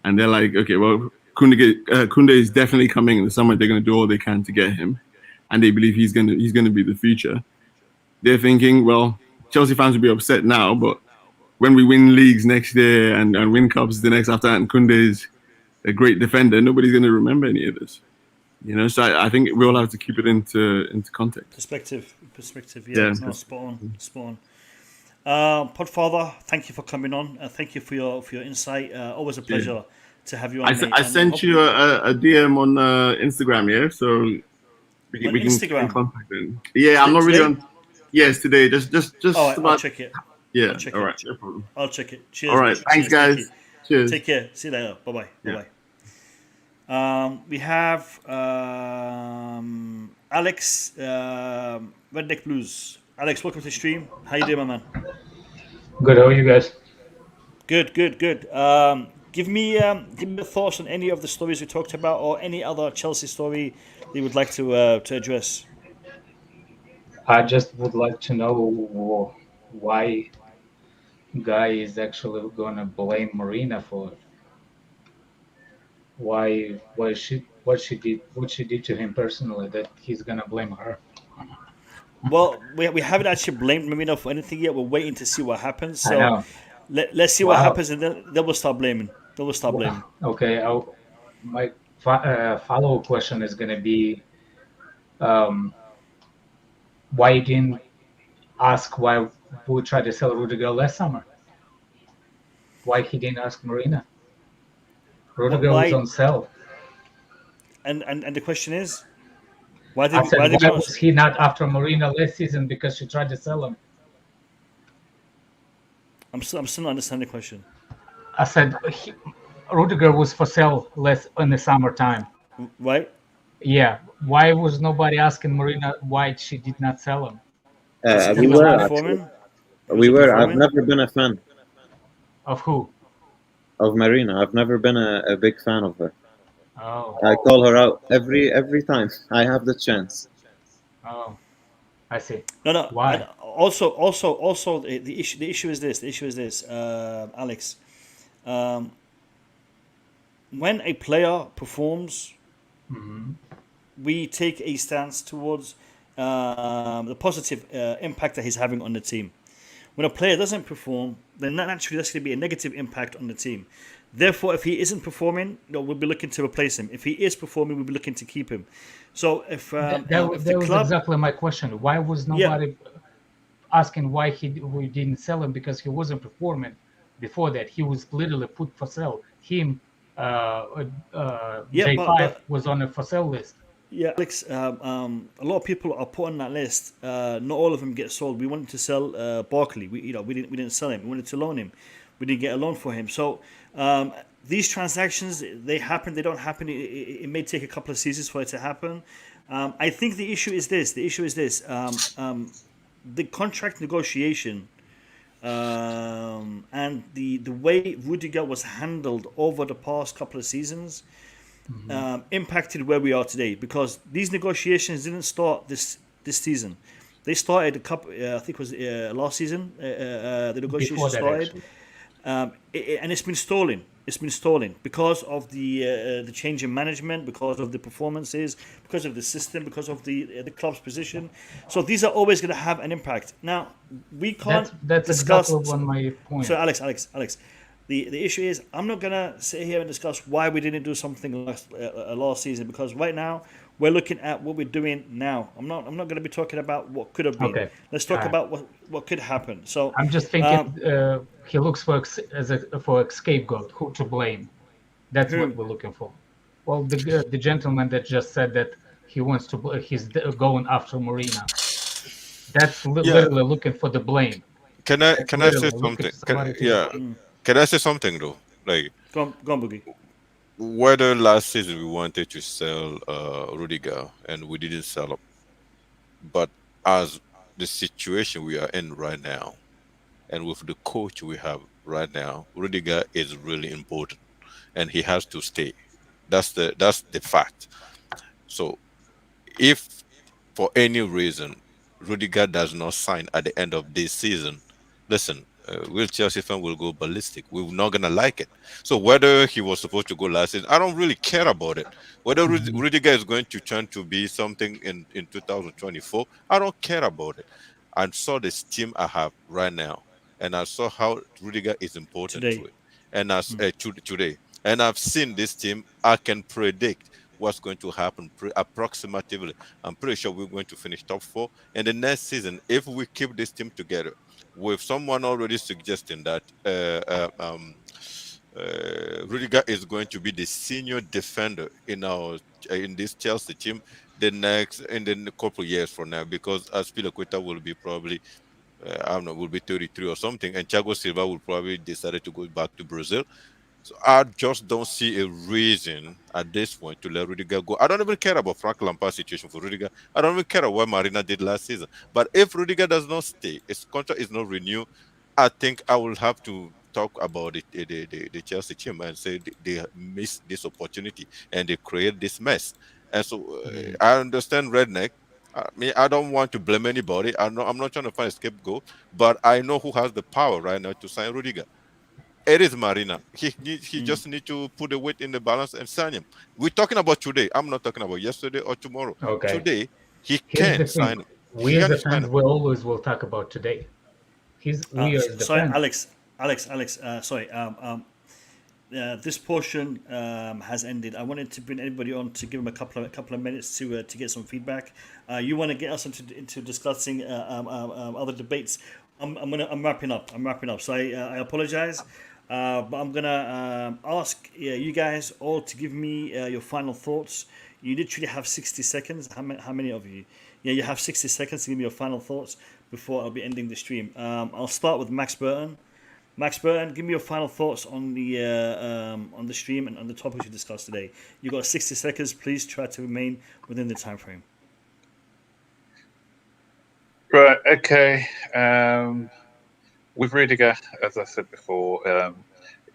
and they're like, okay, well, Koundé is definitely coming in the summer. They're going to do all they can to get him, and they believe he's going to be the future. they're thinking, well, Chelsea fans will be upset now, but when we win leagues next year and win cups the next after, and Koundé is a great defender, nobody's going to remember any of this. You know, so I think we all have to keep it into context. Perspective. Yeah. No, spot on. Podfather, thank you for coming on. Thank you for your insight. Always a pleasure to have you on. I sent you a DM on Instagram, yeah. So we can contact them. Yeah, I'm not really on. Yes, today. Just. All right, I'll check it. Yeah. All right. No problem. I'll check it. Cheers. All right. Thanks, guys. Cheers. Take care. See you later. Bye bye. We have Alex, Redneck Blues. Alex, welcome to the stream. How you doing, my man? Good. How are you guys? Good. Give me your thoughts on any of the stories we talked about, or any other Chelsea story you would like to address. I just would like to know why Guy is actually gonna blame Marina for it. What she did to him personally, that he's gonna blame her. Well, we haven't actually blamed Marina for anything yet. We're waiting to see what happens. So let's see what happens, and then we'll start blaming. Okay. My follow-up question is gonna be, why you didn't ask why we tried to sell Rudiger last summer? Why he didn't ask Marina? Rudiger was on sale. And the question is, why was he not after Marina last season because she tried to sell him? I'm still not understanding the question. I said Rudiger was for sale less in the summertime. Right? Yeah. Why was nobody asking Marina why she did not sell him? We were. I've never been a fan. Of who? Of Marina. I've never been a big fan of her. Oh. I call her out every time I have the chance. Oh, I see. No. Why? And also, the issue is this. Alex. When a player performs, we take a stance towards the positive impact that he's having on the team. When a player doesn't perform, then naturally that's going to be a negative impact on the team. Therefore, if he isn't performing, we'll be looking to replace him. If he is performing, we'll be looking to keep him. So if that was exactly my question. Why was nobody asking why we didn't sell him? Because he wasn't performing. Before that, he was literally put for sale. Him, J5 was on a for sale list. Yeah, Alex. A lot of people are put on that list. Not all of them get sold. We wanted to sell Barkley. We didn't sell him. We wanted to loan him. We didn't get a loan for him. So these transactions, they happen. They don't happen. It may take a couple of seasons for it to happen. I think the issue is this. The contract negotiation and the way Rudiger was handled over the past couple of seasons impacted where we are today, because these negotiations didn't start this season. They started a couple. I think it was last season. The negotiations started, and it's been stalling. It's been stalling because of the change in management, because of the performances, because of the system, because of the club's position. So these are always going to have an impact. Now we can't that's discuss. Exactly one my point. So Alex. The issue is, I'm not gonna sit here and discuss why we didn't do something last season, because right now we're looking at what we're doing now. I'm not gonna be talking about what could have been. Okay. Let's talk about what could happen. So I'm just thinking he looks for a scapegoat, who to blame. That's what we're looking for. Well, the gentleman that just said that he wants to, he's going after Marina. That's literally looking for the blame. Can I say something? Can I say something though? Like, go on, Boogie. Whether last season we wanted to sell Rudiger and we didn't sell him, but as the situation we are in right now, and with the coach we have right now, Rudiger is really important, and he has to stay. That's the fact. So, if for any reason Rudiger does not sign at the end of this season, listen. Will Chelsea fan will go ballistic. We're not gonna like it. So whether he was supposed to go last season, I don't really care about it. Whether Rudiger is going to turn to be something in 2024, I don't care about it. I saw this team I have right now, and I saw how Rudiger is important Today. to it, and today, and I've seen this team. I can predict what's going to happen approximately. I'm pretty sure we're going to finish top 4. And the next season, if we keep this team together, with someone already suggesting that Rudiger is going to be the senior defender in this Chelsea team in the couple years from now, because Azpilicueta will be probably I don't know, will be 33 or something, and Thiago Silva will probably decide to go back to Brazil. So I just don't see a reason at this point to let Rudiger go. I don't even care about Frank Lampard's situation for Rudiger. I don't even care what Marina did last season. But if Rudiger does not stay, his contract is not renewed, I think I will have to talk about the Chelsea team and say they missed this opportunity and they create this mess. And so I understand Redneck. I mean, I don't want to blame anybody. I'm not trying to find a scapegoat, but I know who has the power right now to sign Rudiger. It is Marina. He just need to put the weight in the balance and sign him. We're talking about today. I'm not talking about yesterday or tomorrow. Okay. Today, he Here's the can sign him. We as the fans will always will talk about today. We as the sorry, fans. Alex. Sorry. This portion has ended. I wanted to bring everybody on to give them a couple of minutes to get some feedback. You want to get us into discussing other debates. I'm wrapping up. So I apologize, but I'm gonna ask you guys all to give me your final thoughts. You literally have 60 seconds. How many of you? Yeah, you have 60 seconds to give me your final thoughts before I'll be ending the stream. I'll start with Max Burton. Max Burton, give me your final thoughts on the stream and on the topics you discussed today. You got 60 seconds. Please try to remain within the time frame. Right, okay. With Rudiger, as I said before,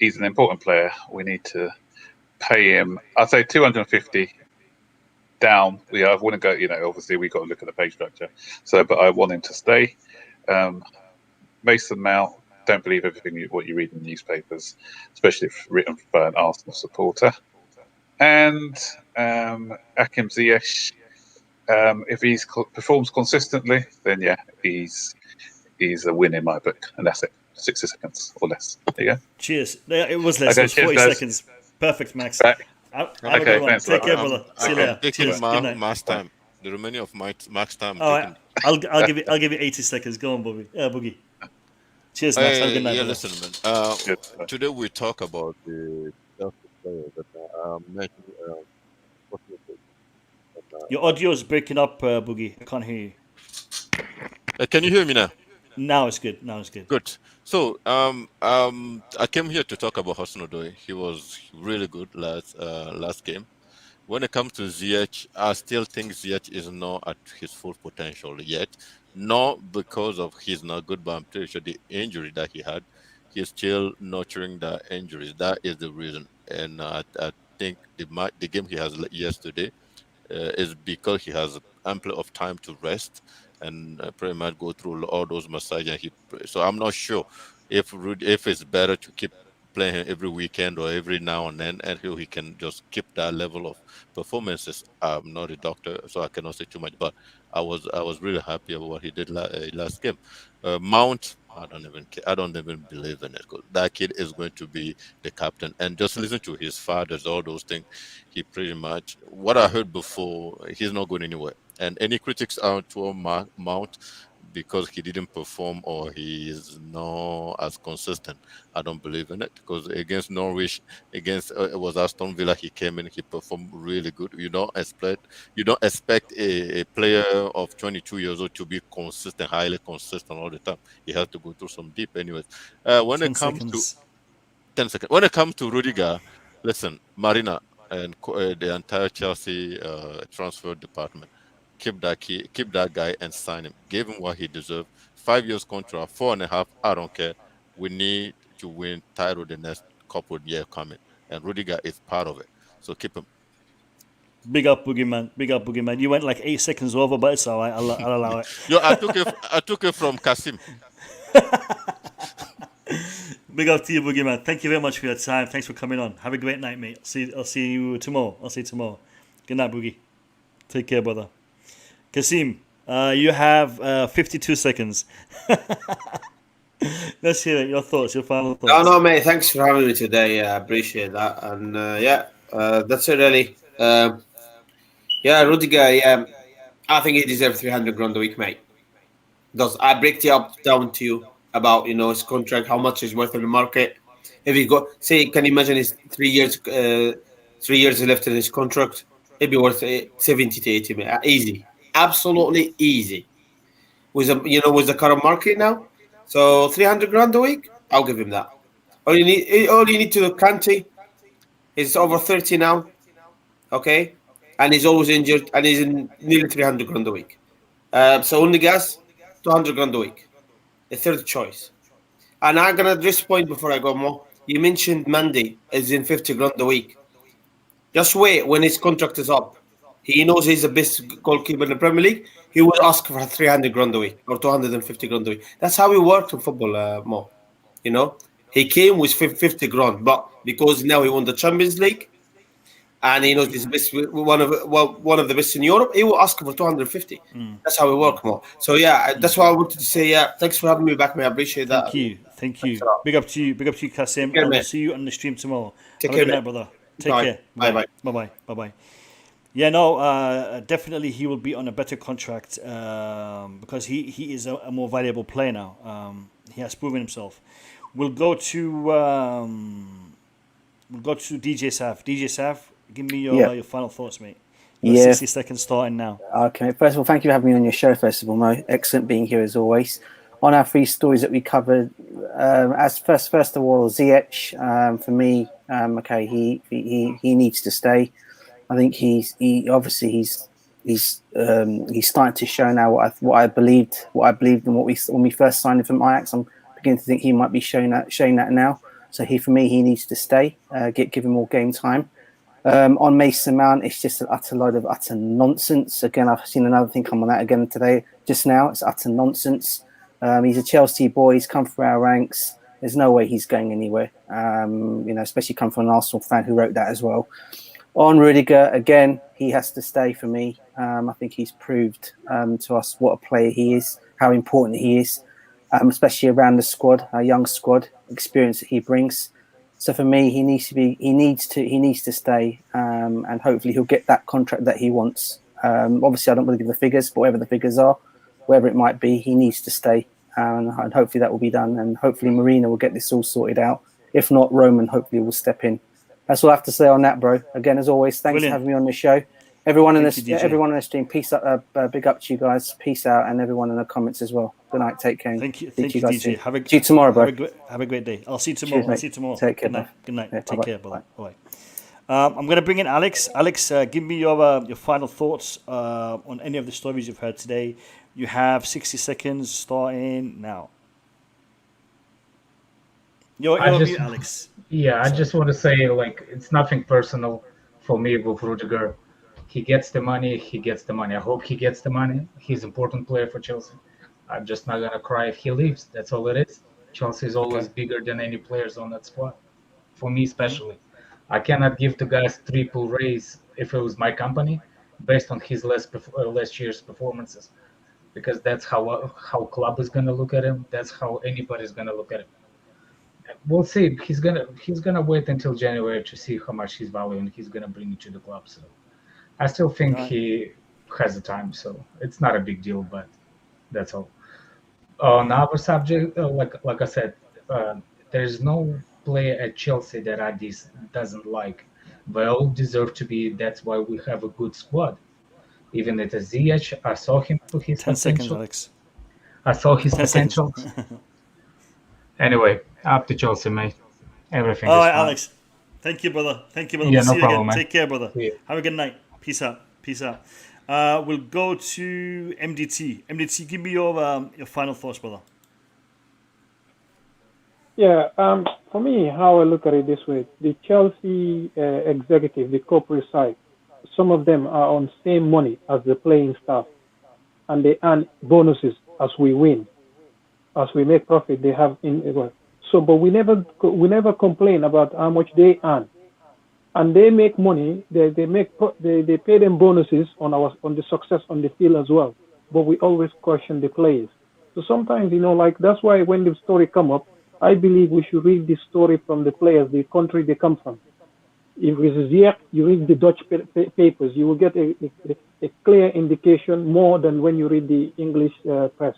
he's an important player. We need to pay him. I'd say 250 down. I want to go, obviously we've got to look at the pay structure. But I want him to stay. Mason Mount, don't believe everything what you read in the newspapers, especially if written by an Arsenal supporter. And Hakim Ziyech, if he performs consistently, then yeah, he's a win in my book, and that's it. 60 seconds or less. There you go. Cheers. It was less. Okay, it was 40 seconds. Perfect, Max. Right. Okay, thanks. Take care, brother. See you later. I'm taking Max time. The remaining of Max time. All right. I'll give you 80 seconds. Go on, Boogie. Cheers, Max. Have a good night. Yeah, brother. listen, man. Today we talk about the players that mentioned. Your audio is breaking up, Boogie. I can't hear you. Can you hear me now? Now it's good. Good. So, I came here to talk about Hudson-Odoi. He was really good last game. When it comes to Ziyech, I still think Ziyech is not at his full potential yet. Not because of he's not good, but I'm pretty sure the injury that he had, he's still nurturing the injuries. That is the reason. And I think the game he has yesterday is because he has ample of time to rest and pretty much go through all those massages. So I'm not sure if it's better to keep playing him every weekend or every now and then, and he can just keep that level of performances. I'm not a doctor, so I cannot say too much, but I was really happy about what he did last game. Mount, I don't even believe in it. That kid is going to be the captain, and just listen to his fathers, all those things. He pretty much, what I heard before, he's not going anywhere. And any critics out to Mount because he didn't perform or he is not as consistent, I don't believe in it. Because against Norwich, it was Aston Villa, he came in, he performed really good. You don't expect a player of 22 years old to be consistent, highly consistent all the time. He has to go through some deep, anyways. When it comes to Rudiger, listen, Marina and the entire Chelsea transfer department, keep that guy and sign him. Give him what he deserves. 5 years contract, 4.5. I don't care. We need to win title the next couple of years coming, and Rudiger is part of it. So keep him. Big up, Boogeyman. You went like 8 seconds over, but it's all right. I'll allow it. Yo, I took it from Kasim. Big up to you, Boogeyman. Thank you very much for your time. Thanks for coming on. Have a great night, mate. I'll see you tomorrow. Good night, Boogie. Take care, brother. Kasim, You have 52 seconds. Let's hear it. Your thoughts, your final thoughts. No, mate. Thanks for having me today. I appreciate that. And that's it really. Rudiger. Yeah, I think he deserves 300 grand a week, mate. Because I break it up down to you about his contract, how much is worth in the market. If he can you imagine his 3 years, 3 years left in his contract, it'd be worth 70 to 80, mate. Easy, absolutely easy. With the current market now. So 300 grand a week, I'll give him that. All you need to do, Kante, he's over 30 now, okay, and he's always injured, and he's in nearly 300 grand a week. So only gas, 200 grand a week, the third choice. And I'm gonna address point before I go more. You mentioned Mendy is in 50 grand a week. Just wait when his contract is up. He knows he's the best goalkeeper in the Premier League. He will ask for 300 grand a week or 250 grand a week. That's how we work in football, Mo. He came with 50 grand, but because now he won the Champions League and he knows he's best, one of the best in Europe, he will ask for 250. That's how we work, Mo. So that's why I wanted to say thanks for having me back, man. I appreciate that. Thank you. Big up to you, Kasim. I'll see you on the stream tomorrow. Take Have care, a good night, mate. brother. Take Bye. care. Bye. Bye. Yeah, no, definitely he will be on a better contract because he is a more valuable player now. He has proven himself. We'll go to DJ Saf. DJ Saf, give me your final thoughts, mate. 60 seconds starting now. Okay. First of all, thank you for having me on your show. First of all, Mo, excellent being here as always. On our 3 stories that we covered, as first of all, Ziyech, for me, okay, he needs to stay. I think he's starting to show now what I believed and when we first signed him from Ajax. I'm beginning to think he might be showing that now. So for me, he needs to stay. Give him more game time. On Mason Mount, it's just an utter load of utter nonsense. Again, I've seen another thing come on that again today. Just now, it's utter nonsense. He's a Chelsea boy. He's come through our ranks. There's no way he's going anywhere. Especially come from an Arsenal fan who wrote that as well. On Rudiger, again, he has to stay for me. I think he's proved to us what a player he is, how important he is, especially around the squad, our young squad, experience that he brings. So for me, he needs to stay, and hopefully he'll get that contract that he wants. Obviously, I don't want to give the figures, but whatever the figures are, wherever it might be, he needs to stay, and hopefully that will be done. And hopefully Marina will get this all sorted out. If not, Roman hopefully will step in. That's all I have to say on that, bro. Again, as always, thanks for having me on the show. Everyone on the stream, peace up, big up to you guys. Peace out, and everyone in the comments as well. Good night, take care. Thank you, DJ. See you tomorrow, bro. Have a great day. I'll see you tomorrow. Cheers, Take care. Good night. Yeah, Take care, brother. Bye. I'm going to bring in Alex. Alex, give me your final thoughts on any of the stories you've heard today. You have 60 seconds starting now. You're mute, Alex. Yeah, I just want to say, it's nothing personal for me with Rudiger. He gets the money. I hope he gets the money. He's an important player for Chelsea. I'm just not going to cry if he leaves. That's all it is. Chelsea is always bigger than any players on that squad. For me especially. I cannot give the guys triple raise if it was my company based on his last year's performances. Because that's how club is going to look at him. That's how anybody's going to look at him. We'll see. He's gonna wait until January to see how much he's valued, and he's gonna bring it to the club. So I still think he has the time. So it's not a big deal, but that's all. On our subject, like I said, there's no player at Chelsea that Adis doesn't like. They all deserve to be. That's why we have a good squad. Even at Ziyech, I saw him to his 10 potential. seconds, Alex. I saw his potential. Anyway, up to Chelsea, mate. Everything. All right, fine. Alex. Thank you, brother. Yeah, we'll see you problem, again. man. Take care, brother. Yeah. Have a good night. Peace out. We'll go to MDT. MDT, give me your final thoughts, brother. Yeah, for me, how I look at it this way, the Chelsea executive, the corporate side, some of them are on same money as the playing staff, and they earn bonuses as we win, as we make profit. They have but we never complain about how much they earn, and they make money. They pay them bonuses on the success on the field as well. but we always question the players. So sometimes, like that's why when the story come up, I believe we should read the story from the players, the country they come from. If it's Ziyech, you read the Dutch papers, you will get a clear indication more than when you read the English press.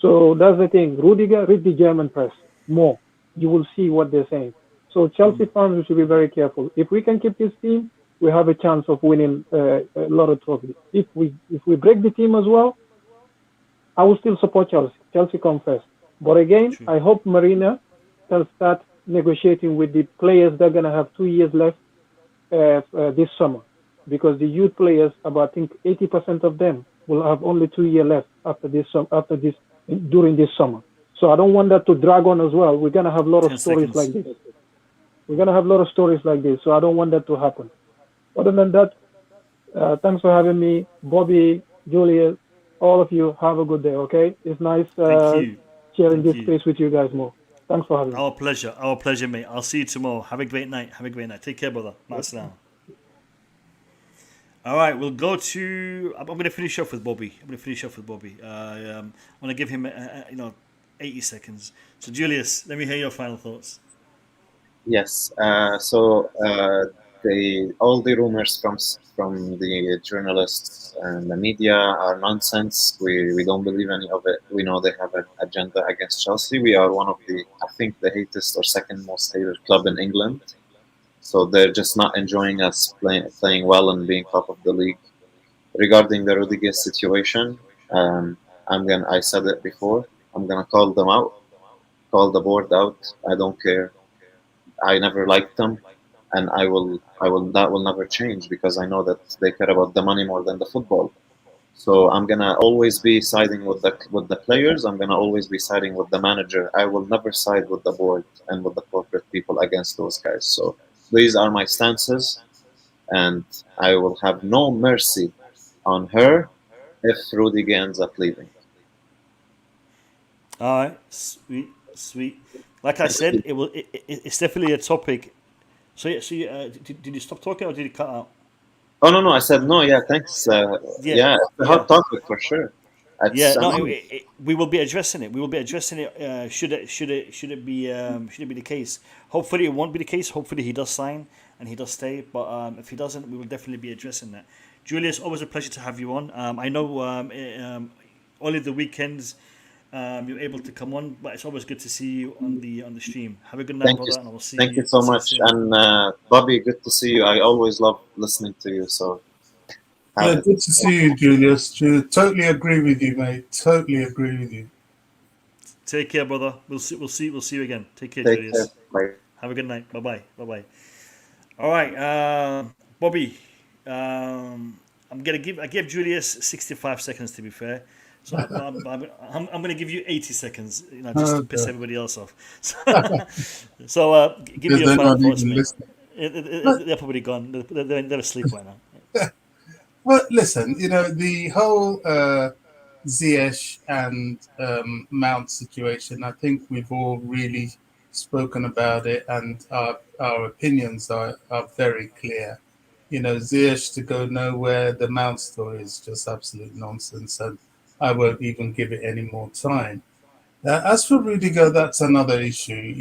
So that's the thing. Rudiger, read the German press more. You will see what they're saying. So Chelsea fans should be very careful. If we can keep this team, we have a chance of winning a lot of trophies. If we break the team as well, I will still support Chelsea. Chelsea come first. But again, I hope Marina can start negotiating with the players that are going to have 2 years left this summer, because the youth players, about I think 80% of them will have only 2 years left during this summer. So I don't want that to drag on as well. We're gonna have a lot of stories like this. So I don't want that to happen. Other than that, thanks for having me, Bobby, Julius, all of you. Have a good day. Okay, it's nice sharing this space with you guys more. Thanks for having me. Our pleasure, mate. I'll see you tomorrow. Have a great night. Take care, brother. Ma'assalam. All right, we'll go to. I'm going to finish off with Bobby. I'm going to give him, 80 seconds. So, Julius, let me hear your final thoughts. Yes. So all the rumors from the journalists and the media are nonsense. We don't believe any of it. We know they have an agenda against Chelsea. We are one of the hatest or second most hated club in England. So they're just not enjoying us playing well and being top of the league. Regarding the Rudiger's situation, I said it before. I'm gonna call them out, call the board out. I don't care. I never liked them, and I will. That will never change, because I know that they care about the money more than the football. So I'm gonna always be siding with the players. I'm gonna always be siding with the manager. I will never side with the board and with the corporate people against those guys. So these are my stances, and I will have no mercy on her if Rudiger ends up leaving. All right, sweet. Like I said, it's definitely a topic. So did you stop talking or did you cut out? Oh no! I said no. Yeah, thanks. It's a hot topic for sure. We will be addressing it. Should it be the case? Hopefully, it won't be the case. Hopefully, he does sign and he does stay. But if he doesn't, we will definitely be addressing that. Julius, always a pleasure to have you on. I know only the weekends you're able to come on, but it's always good to see you on the stream. Have a good night, brother, and I will see you. Thank you so much, and Bobby, good to see you. I always love listening to you. So. Good to see you, Julius. Totally agree with you, mate. Totally agree with you. Take care, brother. We'll see you again. Take care, Take Julius. Care. Have a good night. Bye bye. All right, Bobby. I gave Julius 65 seconds to be fair. So I'm going to give you 80 seconds, just to piss everybody else off. So give me your final thoughts, mate. They're probably gone. They're asleep right now. Well, listen, the whole Ziyech and Mount situation, I think we've all really spoken about it, and our opinions are very clear. Ziyech to go nowhere, the Mount story is just absolute nonsense, and I won't even give it any more time. As for Rudiger, that's another issue.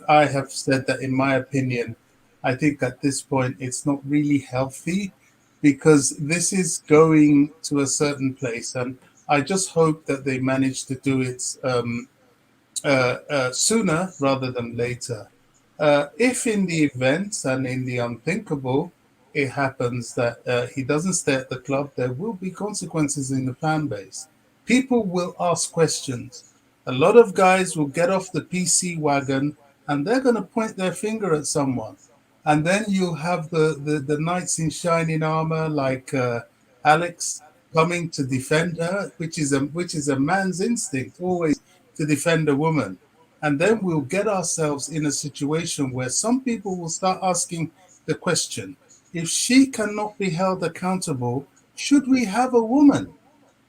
I have said that in my opinion, I think at this point it's not really healthy, because this is going to a certain place, and I just hope that they manage to do it sooner rather than later. If in the event and in the unthinkable, it happens that he doesn't stay at the club, there will be consequences in the fan base. People will ask questions. A lot of guys will get off the PC wagon, and they're going to point their finger at someone. And then you have the knights in shining armor like Alex coming to defend her, which is a man's instinct, always to defend a woman. And then we'll get ourselves in a situation where some people will start asking the question, if she cannot be held accountable, should we have a woman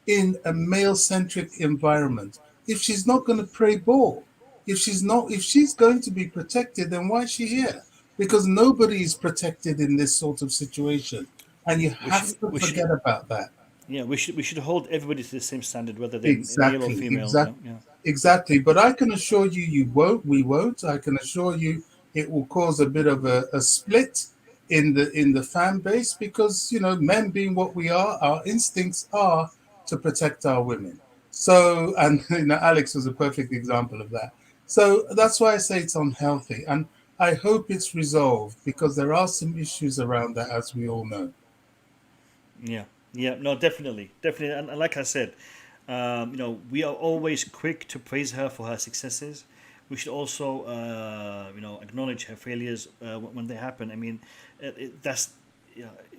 in a male-centric environment? If she's not going to play ball, if she's going to be protected, then why is she here? Because nobody is protected in this sort of situation, and you have to forget about that. Yeah, we should hold everybody to the same standard, whether they're male or female. Exactly. Yeah. Exactly. But I can assure you, we won't. I can assure you, it will cause a bit of a split in the fan base because men being what we are, our instincts are to protect our women. So, and Alex was a perfect example of that. So that's why I say it's unhealthy, and I hope it's resolved because there are some issues around that, as we all know. Yeah, no, definitely, and like I said, we are always quick to praise her for her successes. We should also, acknowledge her failures when they happen. I mean, that's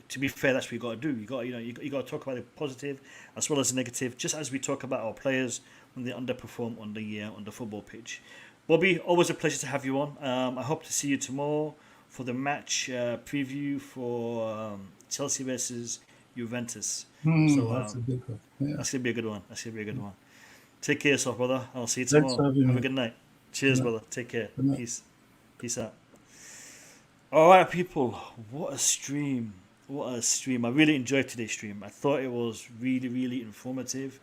to be fair, that's what you got to do. You got to talk about the positive as well as the negative, just as we talk about our players when they underperform on the football pitch. Bobby, always a pleasure to have you on. I hope to see you tomorrow for the match preview for Chelsea versus Juventus. That's a good one. Yeah. That's gonna be a good one. Take care of yourself, brother. I'll see you tomorrow. Have a good night. Cheers, brother. Take care. Peace out. All right, people. What a stream. I really enjoyed today's stream. I thought it was really, really informative.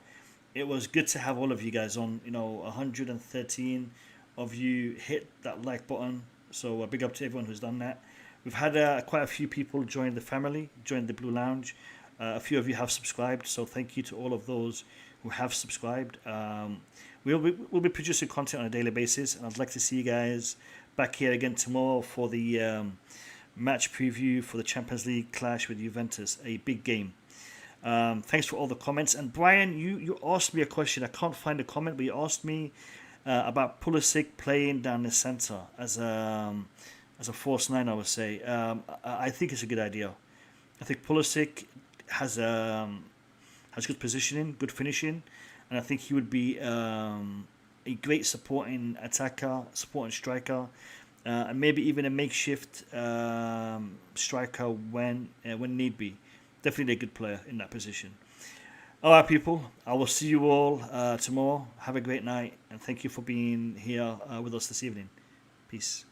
It was good to have all of you guys on. 113 of you hit that like button. So big up to everyone who's done that. We've had quite a few people join the family, join the Blue Lounge. A few of you have subscribed, so thank you to all of those who have subscribed. We'll be producing content on a daily basis, and I'd like to see you guys back here again tomorrow for the match preview for the Champions League clash with Juventus, a big game. Thanks for all the comments. And Brian, you asked me a question. I can't find a comment, but you asked me about Pulisic playing down the centre as a false nine, I would say. I think it's a good idea. I think Pulisic has good positioning, good finishing, and I think he would be a great supporting attacker, supporting striker, and maybe even a makeshift striker when need be. Definitely a good player in that position. All right, people. I will see you all tomorrow. Have a great night, and thank you for being here with us this evening. Peace.